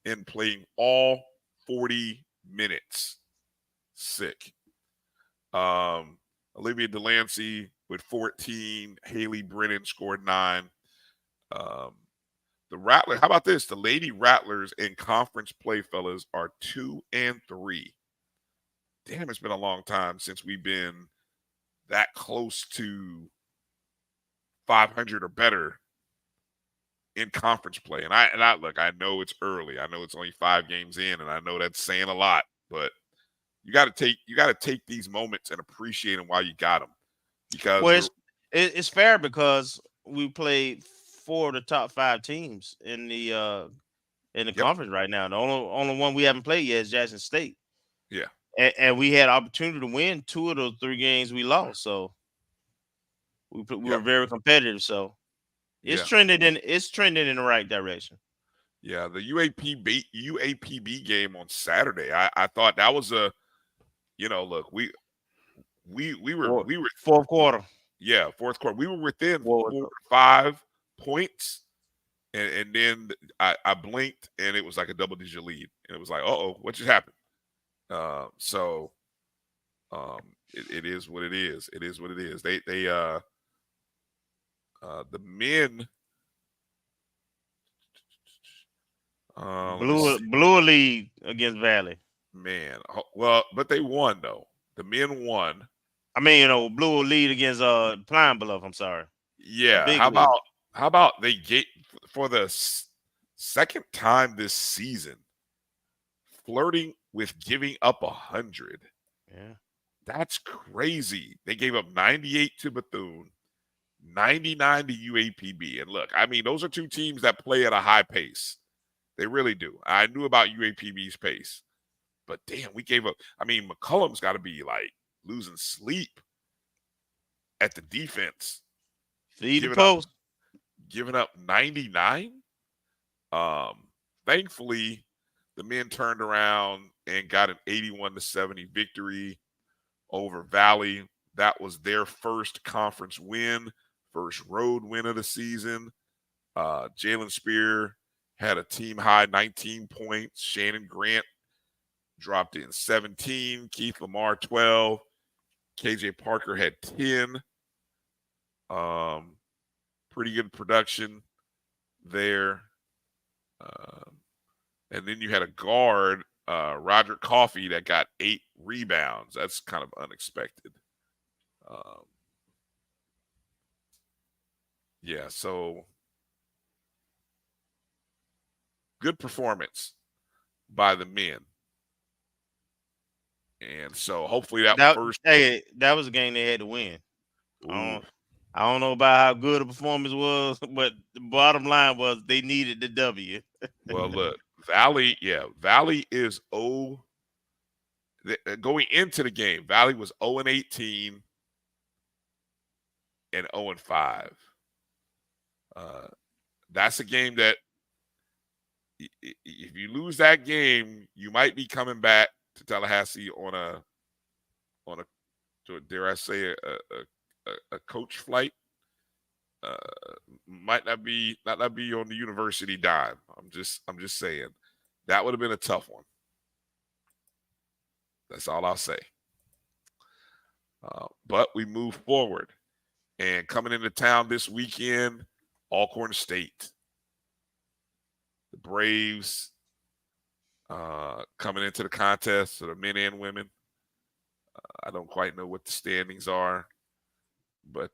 in playing all 40 minutes. Sick. Olivia Delancey with 14. Haley Brennan scored 9. The Rattlers, how about this? The Lady Rattlers in conference play, fellas, are 2-3. Damn, it's been a long time since we've been that close to 500 or better in conference play. And I look, I know it's early. I know it's only 5 games in, and I know that's saying a lot, but you got to take these moments and appreciate them while you got them. Because it's fair, because we played 4 of the top 5 teams in the conference right now. The only one we haven't played yet is Jackson State. Yeah. And we had opportunity to win 2 of those 3 games we lost. So we were very competitive. So it's trending in the right direction. Yeah, the UAPB game on Saturday. I thought that was a, look, we were fourth quarter. Yeah, fourth quarter. We were within 4 or 5 points, and then I blinked and it was like a double-digit lead, and it was like, what just happened? It is what it is. It is what it is. They the men blew a lead against Valley. Man, well, but they won though. The men won. I mean, blew a lead against Pine Bluff. I'm sorry. Yeah. How about they get for the second time this season, flirting with giving up 100. Yeah. That's crazy. They gave up 98 to Bethune, 99 to UAPB. And look, I mean, those are 2 teams that play at a high pace. They really do. I knew about UAPB's pace. But damn, we gave up. I mean, McCullum's got to be like losing sleep at the defense. Feed the post. Giving up 99. Thankfully, the men turned around and got an 81-70 victory over Valley. That was their first conference win, first road win of the season. Jalen Spear had a team high 19 points. Shannon Grant dropped in 17. Keith Lamar 12. KJ Parker had 10. Pretty good production there. And then you had a guard, Roderick Coffey, that got 8 rebounds. That's kind of unexpected. Yeah, so good performance by the men. And so hopefully that was a game they had to win. I don't know about how good the performance was, but the bottom line was they needed the W. Well, look, Valley is going into the game. Valley was 0-18 and 0-5. That's a game that if you lose that game, you might be coming back to Tallahassee on a dare I say a coach flight. Might not be on the university dime. I'm just saying that would have been a tough one. That's all I'll say. But we move forward, and coming into town this weekend, Alcorn State, the Braves coming into the contest, so the men and women. I don't quite know what the standings are, but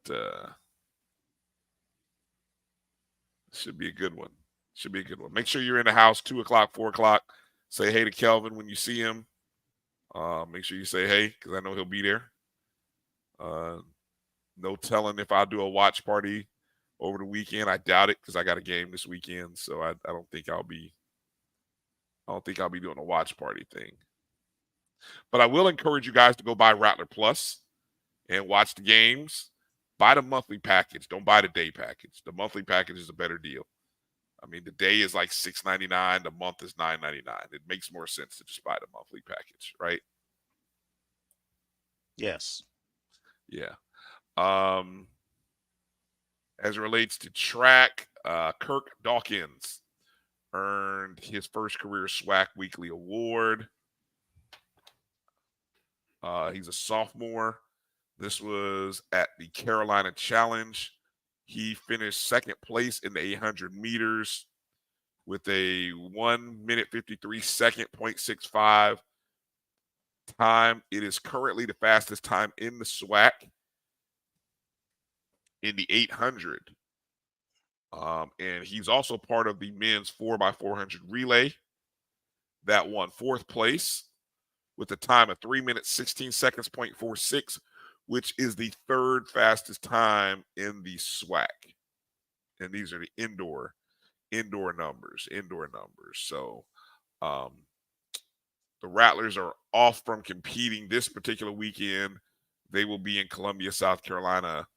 should be a good one. Should be a good one. Make sure you're in the house 2 o'clock, 4 o'clock. Say hey to Kelvin when you see him. Make sure you say hey, because I know he'll be there. No telling if I'll do a watch party over the weekend. I doubt it, because I got a game this weekend, so I don't think I'll be doing a watch party thing. But I will encourage you guys to go buy Rattler Plus and watch the games. Buy the monthly package. Don't buy the day package. The monthly package is a better deal. I mean, the day is like $6.99. The month is $9.99. It makes more sense to just buy the monthly package, right? Yes. Yeah. As it relates to track, Kirk Dawkins earned his first career SWAC Weekly Award. He's a sophomore. This was at the Carolina Challenge. He finished second place in the 800 meters with a 1:53 .65 time. It is currently the fastest time in the SWAC in the 800. And he's also part of the men's 4x400 relay that won 4th place with a time of 3 minutes, 16 seconds, .46, which is the 3rd fastest time in the SWAC. and these are the indoor numbers. So the Rattlers are off from competing this particular weekend. They will be in Columbia, South Carolina,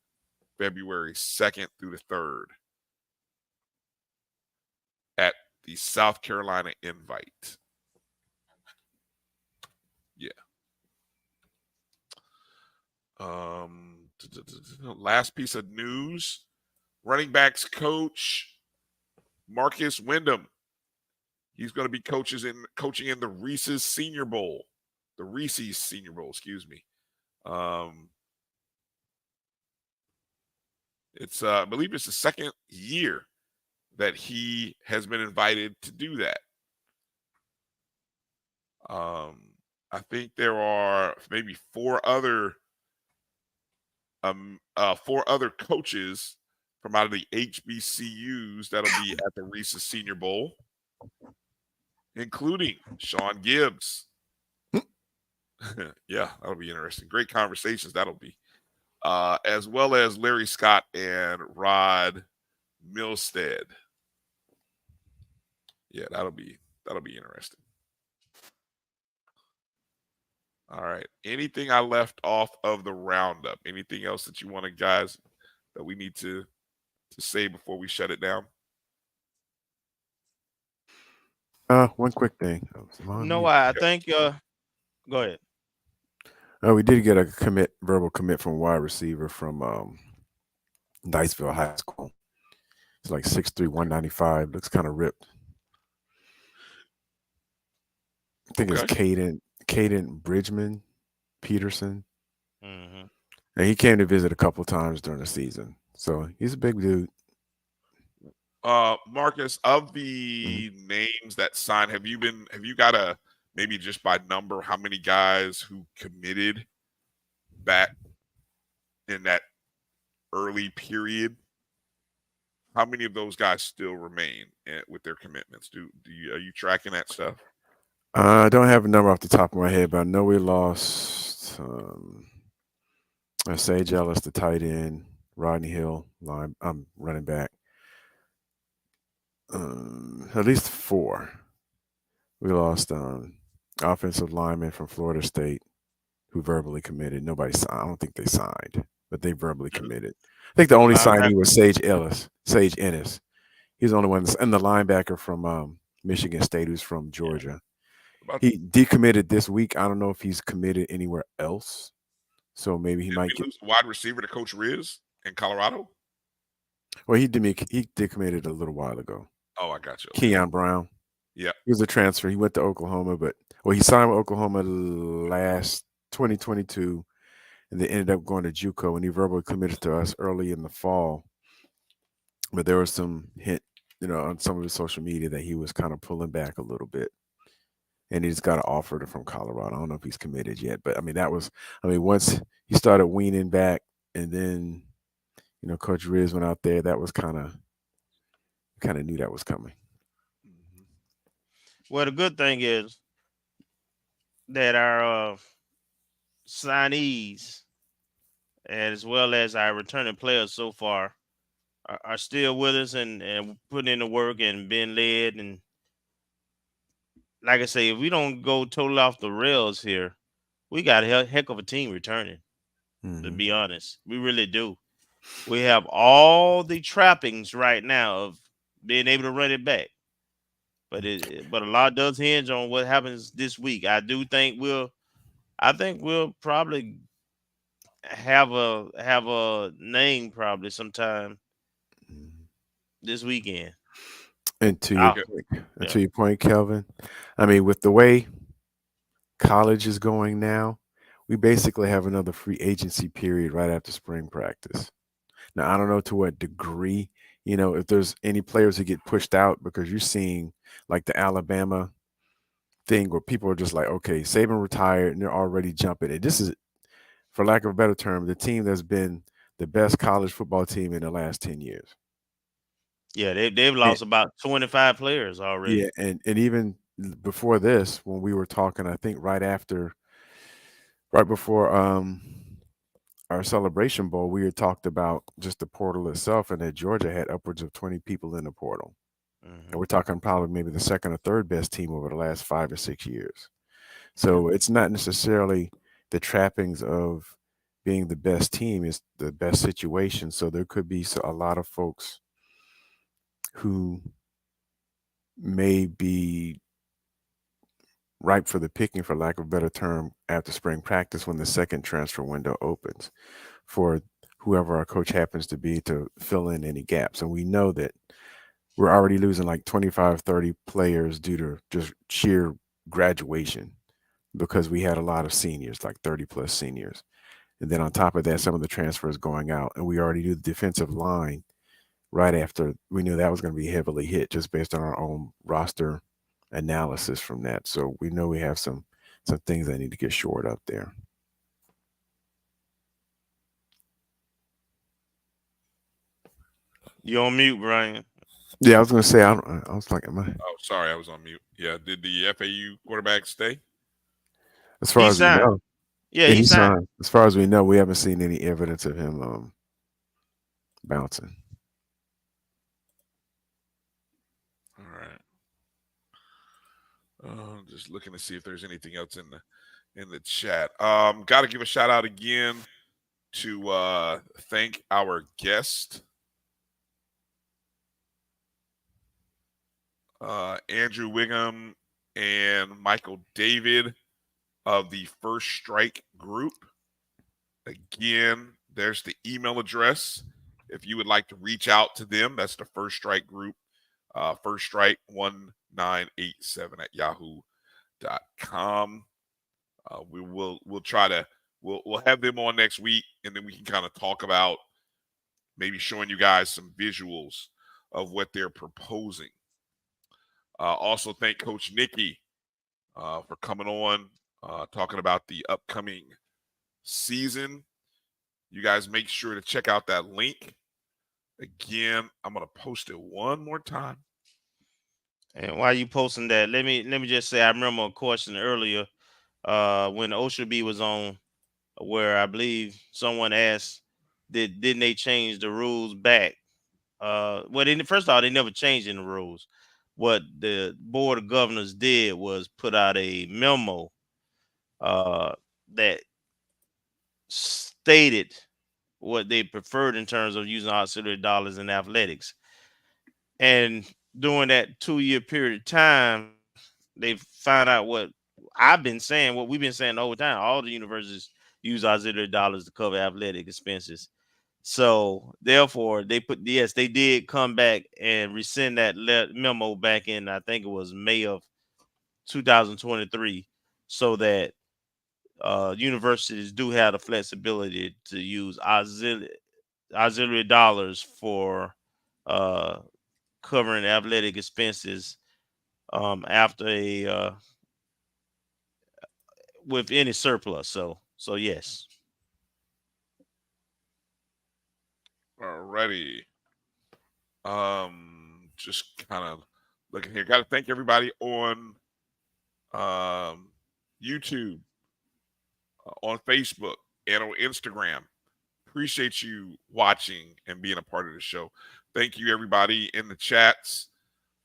February 2nd through the 3rd at the South Carolina Invite. Yeah. Last piece of news, running backs coach Marcus Wyndham. He's going to be coaching in the Reese's Senior Bowl. The Reese's Senior Bowl, excuse me. It's I believe it's the second year that he has been invited to do that. I think there are maybe four other coaches from out of the HBCUs that'll be at the Reese's Senior Bowl, including Sean Gibbs. Yeah, that'll be interesting. Great conversations that'll be. As well as Larry Scott and Rod Milstead. Yeah, that'll be interesting. All right. Anything I left off of the roundup? Anything else that you wanted, guys, that we need to say before we shut it down? One quick thing. No, I think go ahead. We did get a verbal commit from wide receiver from Niceville High School. It's like 6'3", 195. Looks kind of ripped. I think it's Caden Bridgman Peterson. Mm-hmm. And he came to visit a couple times during the season. So he's a big dude. Marcus, of the names that signed, have you got maybe just by number, how many guys who committed back in that early period? How many of those guys still remain with their commitments? Are you tracking that stuff? I don't have a number off the top of my head, but I know we lost Sage Ellis, the tight end, Rodney Hill, running back. At least 4. We lost offensive lineman from Florida State who verbally committed. I don't think they signed, but they verbally committed. I think the only signee was Sage Ennis. He's the only one. And the linebacker from Michigan State, who's from Georgia. He decommitted this week. I don't know if he's committed anywhere else. So maybe he might lose the wide receiver to Coach Riz in Colorado. Well, he decommitted a little while ago. Oh, I got you. Keon Brown. Yeah. He was a transfer. He went to Oklahoma, he signed with Oklahoma last 2022, and they ended up going to JUCO, and he verbally committed to us early in the fall. But there was some hint, on some of his social media that he was kind of pulling back a little bit. And he's got an offer from Colorado. I don't know if he's committed yet, but once he started weaning back, and then, Coach Riz went out there, that was kind of knew that was coming. Well, the good thing is that our signees, as well as our returning players so far, are still with us and putting in the work and being led. And like I say, if we don't go totally off the rails here, we got a heck of a team returning, to be honest. We really do. We have all the trappings right now of being able to run it back. But a lot does hinge on what happens this week. I think we'll probably have a name probably sometime this weekend. And to your point, Kelvin, with the way college is going now, we basically have another free agency period right after spring practice. Now, I don't know to what degree, if there's any players who get pushed out, because you're seeing like the Alabama thing where people are just like, okay, Saban retired and they're already jumping it. This is, for lack of a better term, the team that's been the best college football team in the last 10 years. Yeah, they've lost about 25 players already. Yeah, and even before this, when we were talking, I think right before our our Celebration Bowl, we had talked about just the portal itself, and that Georgia had upwards of 20 people in the portal. And we're talking probably maybe the second or third best team over the last 5 or 6 years. So it's not necessarily the trappings of being the best team, it's the best situation. So there could be a lot of folks who may be ripe for the picking, for lack of a better term, after spring practice when the second transfer window opens for whoever our coach happens to be to fill in any gaps. And we know that we're already losing like 25, 30 players due to just sheer graduation because we had a lot of seniors, like 30 plus seniors. And then on top of that, some of the transfers going out. And we already knew the defensive line right after we knew that was going to be heavily hit just based on our own roster analysis from that. So we know we have some things that need to get shored up there. You on mute, Brian? Yeah, I was going to say, I was like, Oh, sorry, I was on mute. Yeah, did the FAU quarterback stay? As far as we know, yeah, he signed. As far as we know, we haven't seen any evidence of him bouncing. All right. Just looking to see if there's anything else in the chat. Got to give a shout out again to thank our guest, Andrew Whigham and Michael David of the First Strike group. Again, there's the email address. If you would like to reach out to them, that's the First Strike group, firststrike1987@yahoo.com. We'll try to we'll have them on next week, and then we can kind of talk about maybe showing you guys some visuals of what they're proposing. Also, thank Coach Nikki for coming on, talking about the upcoming season. You guys make sure to check out that link. Again, I'm going to post it one more time. And while you posting that, let me just say I remember a question earlier when OSHA B was on, where I believe someone asked, didn't they change the rules back? First of all, they never changed in the rules. What the Board of Governors did was put out a memo that stated what they preferred in terms of using auxiliary dollars in athletics. And during that 2-year period of time, they found out what I've been saying, what we've been saying the whole time. All the universities use auxiliary dollars to cover athletic expenses. So therefore, they did come back and rescind that memo back in, I think it was May of 2023, so that universities do have the flexibility to use auxiliary dollars for covering athletic expenses after with any surplus. So yes. Alrighty. Just kind of looking here. Got to thank everybody on YouTube, on Facebook, and on Instagram. Appreciate you watching and being a part of the show. Thank you, everybody in the chats.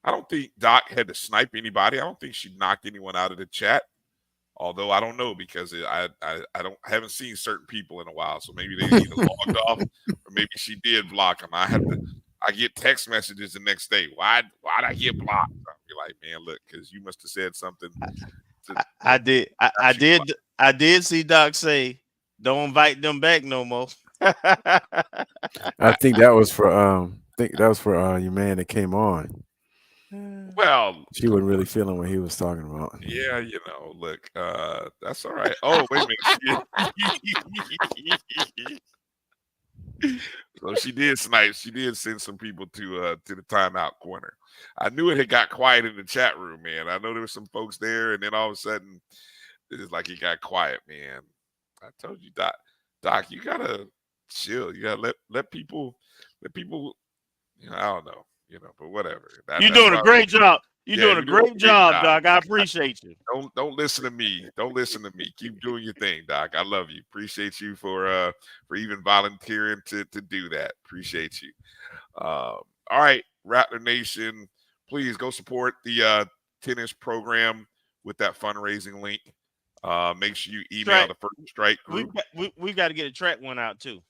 I don't think Doc had to snipe anybody. I don't think she knocked anyone out of the chat. Although I don't know, because I haven't seen certain people in a while, so maybe they either logged off or maybe she did block them. I get text messages the next day. Why'd I get blocked? I'll be like, man, look, because you must have said something. I did see Doc say, "Don't invite them back no more." I think that was for your man that came on. Well, she wasn't really feeling what he was talking about. Yeah, look, that's all right. Oh, wait a minute. So she did snipe. She did send some people to the timeout corner. I knew it had got quiet in the chat room, man. I know there were some folks there, and then all of a sudden, it's like it got quiet, man. I told you, Doc, you gotta chill. You gotta let people. I don't know. but whatever. You're doing a great job. You're doing a great job, Doc. I appreciate you. Don't listen to me. Don't listen to me. Keep doing your thing, Doc. I love you. Appreciate you for even volunteering to do that. Appreciate you. All right, Rattler Nation, please go support the tennis program with that fundraising link. Make sure you email the First Strike group. We've got to get a track one out too.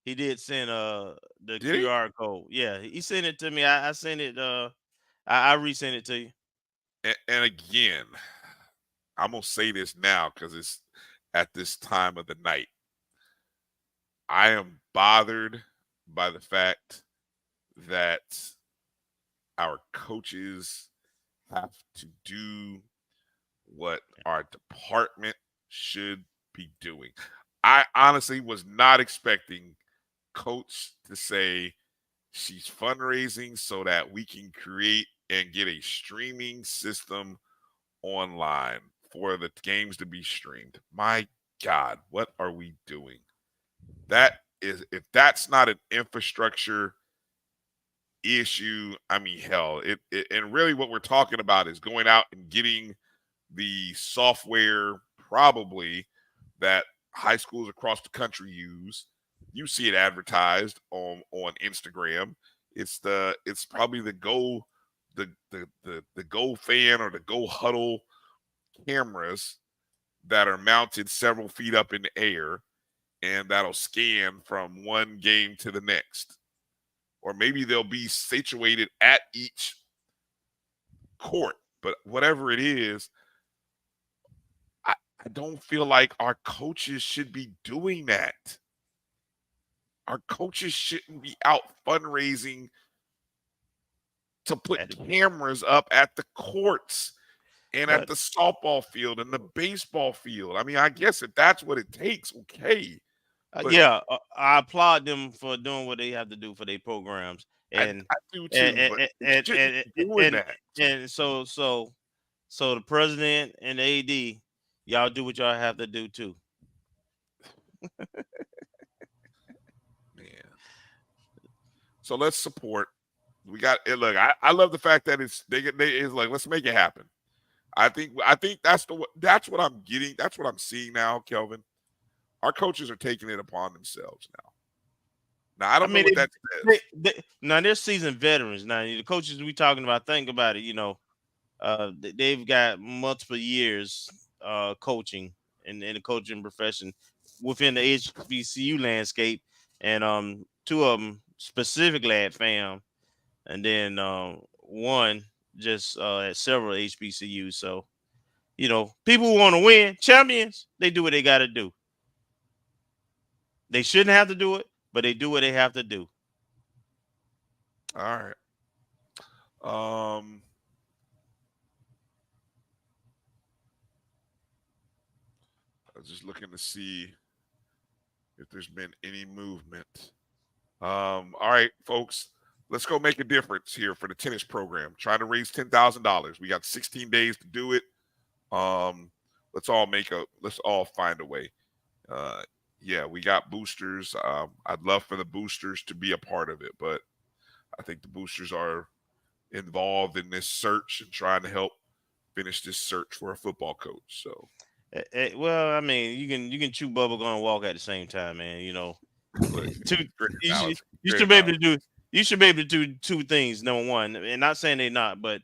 He did send the QR code. Yeah, he sent it to me. I sent it. I resent it to you. And again, I'm gonna say this now because it's at this time of the night. I am bothered by the fact that our coaches have to do what our department should be doing. I honestly was not expecting Coach to say she's fundraising so that we can create and get a streaming system online for the games to be streamed. My God, what are we doing? If that's not an infrastructure issue, I mean, hell, and really what we're talking about is going out and getting the software probably that high schools across the country use. You see it advertised on Instagram. It's probably the Go Fan or the Go Huddle cameras that are mounted several feet up in the air, and that'll scan from one game to the next. Or maybe they'll be situated at each court. But whatever it is, I don't feel like our coaches should be doing that. Our coaches shouldn't be out fundraising to put cameras up at the courts and at the softball field and the baseball field. I mean, I guess if that's what it takes, okay. I applaud them for doing what they have to do for their programs, and I do too. And so the president and the AD, y'all do what y'all have to do too. Man, so let's support. We got it. Look, I love the fact that it's like let's make it happen. I think that's what I'm getting. That's what I'm seeing now, Kelvin. Our coaches are taking it upon themselves now. Now I don't know what that says. Now they're seasoned veterans. Now the coaches we talking about, think about it. They've got multiple years coaching in the coaching profession within the HBCU landscape, and two of them specifically at FAM, and then one just at several HBCUs. So, people who want to win, champions, they do what they got to do. They shouldn't have to do it, but they do what they have to do. All right. I was just looking to see if there's been any movement. All right, folks, let's go make a difference here for the tennis program. Trying to raise $10,000. We got 16 days to do it. Let's all find a way. Yeah, we got boosters. I'd love for the boosters to be a part of it, but I think the boosters are involved in this search and trying to help finish this search for a football coach. So, well, I mean, you can chew bubblegum and walk at the same time, man. You should be able to do. You should be able to do two things. Number one, and not saying they're not, but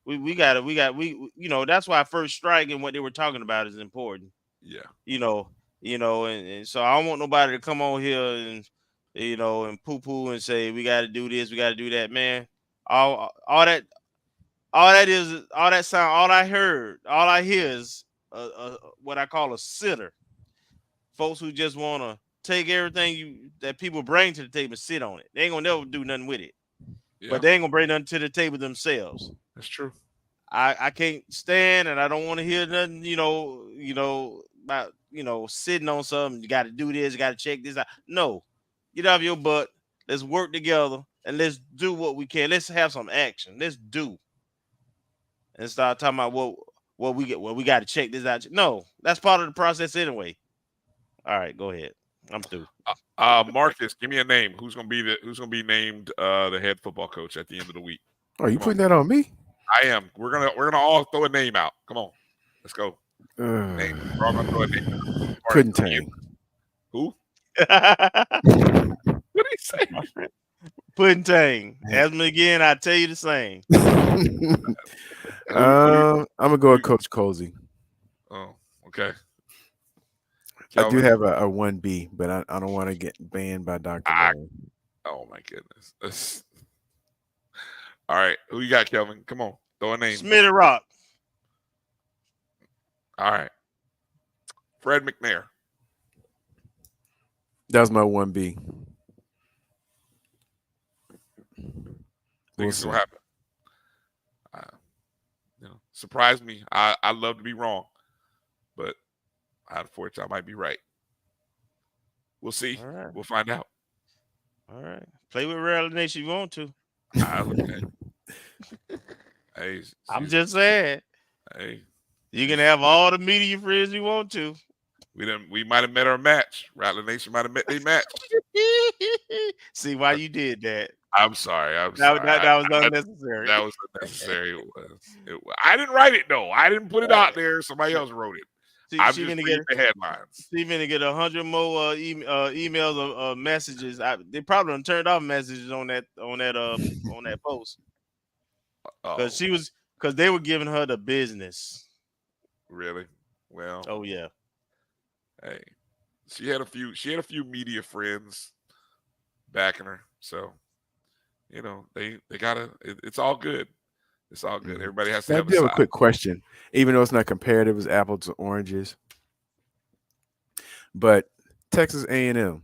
we that's why First Strike and what they were talking about is important. Yeah. And so I don't want nobody to come on here and and poo-poo and say we got to do this, we got to do that, man. All I hear is what I call a sitter. Folks who just want to take everything that people bring to the table and sit on it. They ain't gonna never do nothing with it. Yeah. But they ain't gonna bring nothing to the table themselves. That's true. I can't stand, and I don't want to hear nothing, about sitting on something. You got to do this, you got to check this out. No, get off your butt. Let's work together and let's do what we can. Let's have some action. Let's do. And start talking about what we get. Well, we got to check this out. No, that's part of the process anyway. All right, go ahead. I'm through. Marcus, give me a name. Who's gonna be named the head football coach at the end of the week? Oh, you putting that on me? I am. We're gonna all throw a name out. Come on, let's go. Name. We're all gonna throw a name. Pudding. Who? What did he say? Pudding. Ask me again, I tell you the same. I'm gonna go with Coach Cozy. Oh, okay. I do have a 1B, but I don't want to get banned by Dr. Oh my goodness. All right, who you got, Kelvin? Come on, throw a name. Smitty Rock. All right, Fred McNair. That was my 1B. Think it's gonna happen. Surprise me. I love to be wrong, but unfortunately, I might be right. We'll see. All right. We'll find out. All right. Play with Rattler Nation if you want to. Hey, I'm just saying. Hey, you can have all the media friends you want to. We might have met our match. Rattler Nation might have met their match. See why you did that. I'm sorry. That was unnecessary. That was unnecessary. I didn't write it though. I didn't put it out there. Somebody else wrote it. I'm just reading the headlines. Steven to get 100 more emails of messages. They probably done turned off messages on that post because they were giving her the business. Really? Well. Oh yeah. Hey, she had a few media friends backing her, so they gotta. It's all good. It's all good. Everybody has to have I do have a quick question. Even though it's not comparative, it's apples to oranges. But Texas A&M,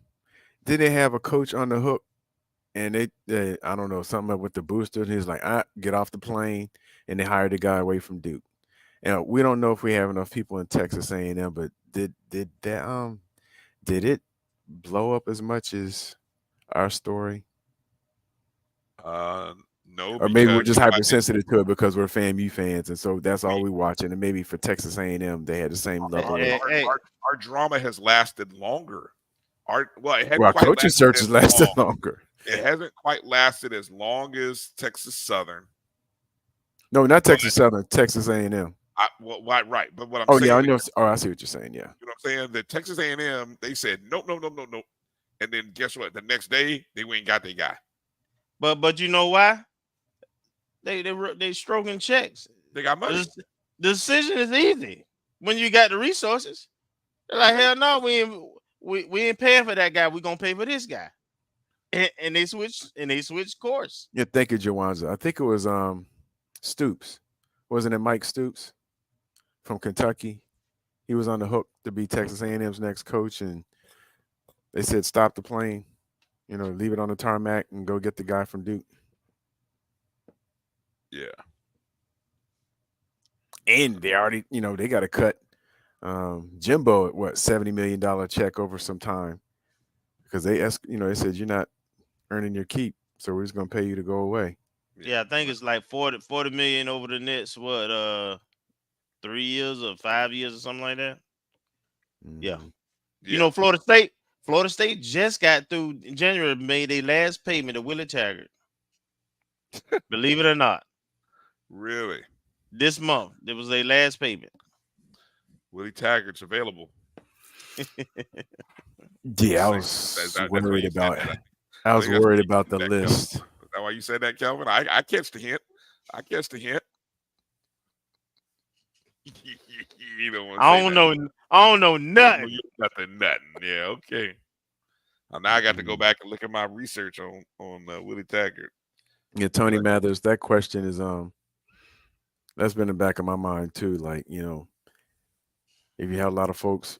did they have a coach on the hook? And they I don't know, something up with the booster. And he's like, get off the plane. And they hired a guy away from Duke. And we don't know if we have enough people in Texas A&M, but did it blow up as much as our story? No, or maybe we're just hypersensitive to it because we're FAMU fans, and so that's all we watching. And maybe for Texas A&M, they had the same level. Our drama has lasted longer. Our coaching search has lasted longer. It hasn't quite lasted as long as Texas Southern. No, not Texas Southern. Texas A&M. Right. But what I'm saying. I know. Oh, I see what you're saying. Yeah. You know what I'm saying? The Texas A&M, they said nope. And then guess what? The next day, they went and got their guy. But you know why? They stroking checks. They got money. The decision is easy when you got the resources. They're like, hell no, we ain't paying for that guy. We're gonna pay for this guy. And they switched course. Yeah, thank you, Jawanza. I think it was Stoops. Wasn't it Mike Stoops from Kentucky? He was on the hook to be Texas A&M's next coach, and they said stop the plane, leave it on the tarmac and go get the guy from Duke. Yeah. And they already, they got to cut Jimbo at $70 million check over some time because they said you're not earning your keep, so we're just gonna pay you to go away. Yeah, I think it's like 40 million over the next 3 years or 5 years or something like that. Yeah. Florida State just got through in January, made their last payment to Willie Taggart. Believe it or not. Really? This month, it was their last payment. Willie Taggart's available. Yeah, I was worried about it. I was worried about the list. Is that why you said that, Kelvin? I catch the hint. I don't know nothing. Nothing. Yeah, okay. Now I got to go back and look at my research on Willie Taggart. Yeah, Tony Mathers. That question is that's been in the back of my mind too. Like, if you have a lot of folks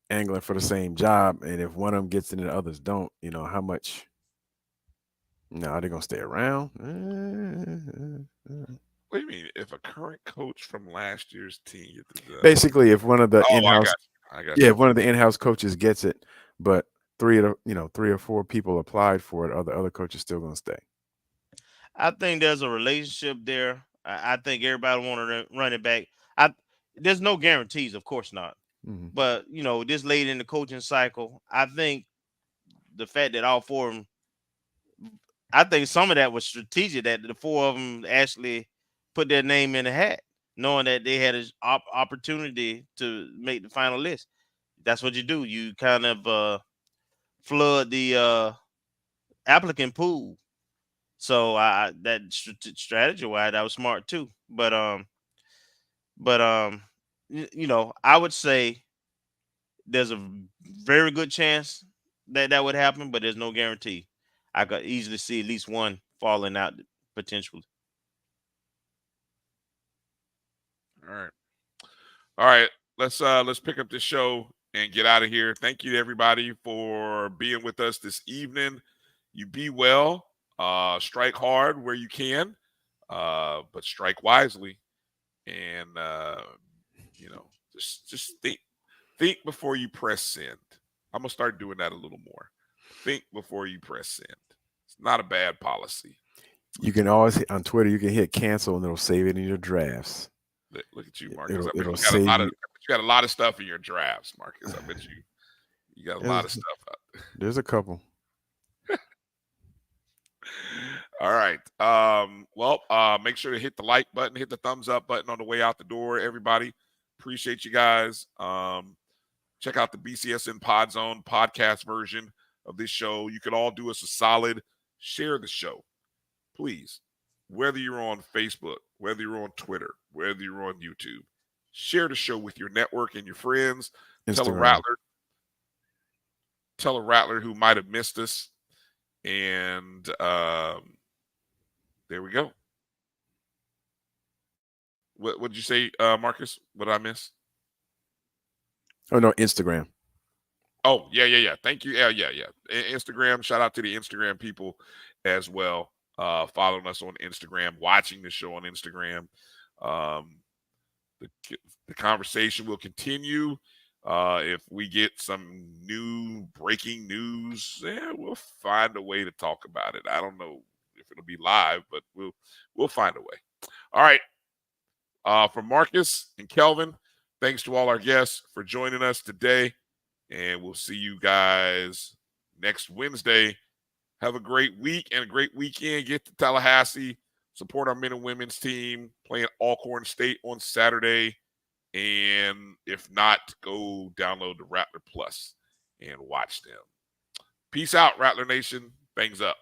angling for the same job, and if one of them gets it and the others don't, how much? Are they gonna stay around? What do you mean? If a current coach from last year's team, basically, if one of the in-house, I got if one of the in-house coaches gets it, but 3 or 4 people applied for it, are the other coaches still gonna stay? I think there's a relationship there. I think everybody want to run it back. There's no guarantees, of course not. Mm-hmm. But this late in the coaching cycle, I think the fact that all four of them, I think some of that was strategic, that the four of them actually put their name in the hat, knowing that they had an opportunity to make the final list. That's what you do. You kind of flood the applicant pool. So that strategy wise, that was smart too. But you know, I would say there's a very good chance that that would happen, but there's no guarantee. I could easily see at least one falling out potentially. All right. Let's pick up this show and get out of here. Thank you to everybody for being with us this evening. You be well. Strike hard where you can, but strike wisely. And you know, just think before you press send. I'm gonna start doing that a little more. Think before you press send. It's not a bad policy. You can always on Twitter. You can hit cancel and it'll save it in your drafts. Look at you, Marcus. It'll you got a lot of stuff in your drafts, Marcus. I bet you got a lot of stuff out there. There's a couple. All right. Make sure to hit the like button, hit the thumbs up button on the way out the door, everybody. Appreciate you guys. Check out the BCSN Pod Zone podcast version of this show. You can all do us a solid. Share the show, please. Whether you're on Facebook, whether you're on Twitter, whether you're on YouTube, share the show with your network and your friends. Instagram. Tell a Rattler who might have missed us. And there we go. What did you say, Marcus? What did I miss? Oh, no, Instagram. Oh, yeah. Thank you. Yeah. Instagram. Shout out to the Instagram people as well. Following us on Instagram, watching the show on Instagram. The conversation will continue. If we get some new breaking news, we'll find a way to talk about it. I don't know if it'll be live, but we'll find a way. All right. For Marcus and Kelvin, thanks to all our guests for joining us today. And we'll see you guys next Wednesday. Have a great week and a great weekend. Get to Tallahassee. Support our men and women's team playing Alcorn State on Saturday. And if not, go download the Rattler Plus and watch them. Peace out, Rattler Nation. Things up.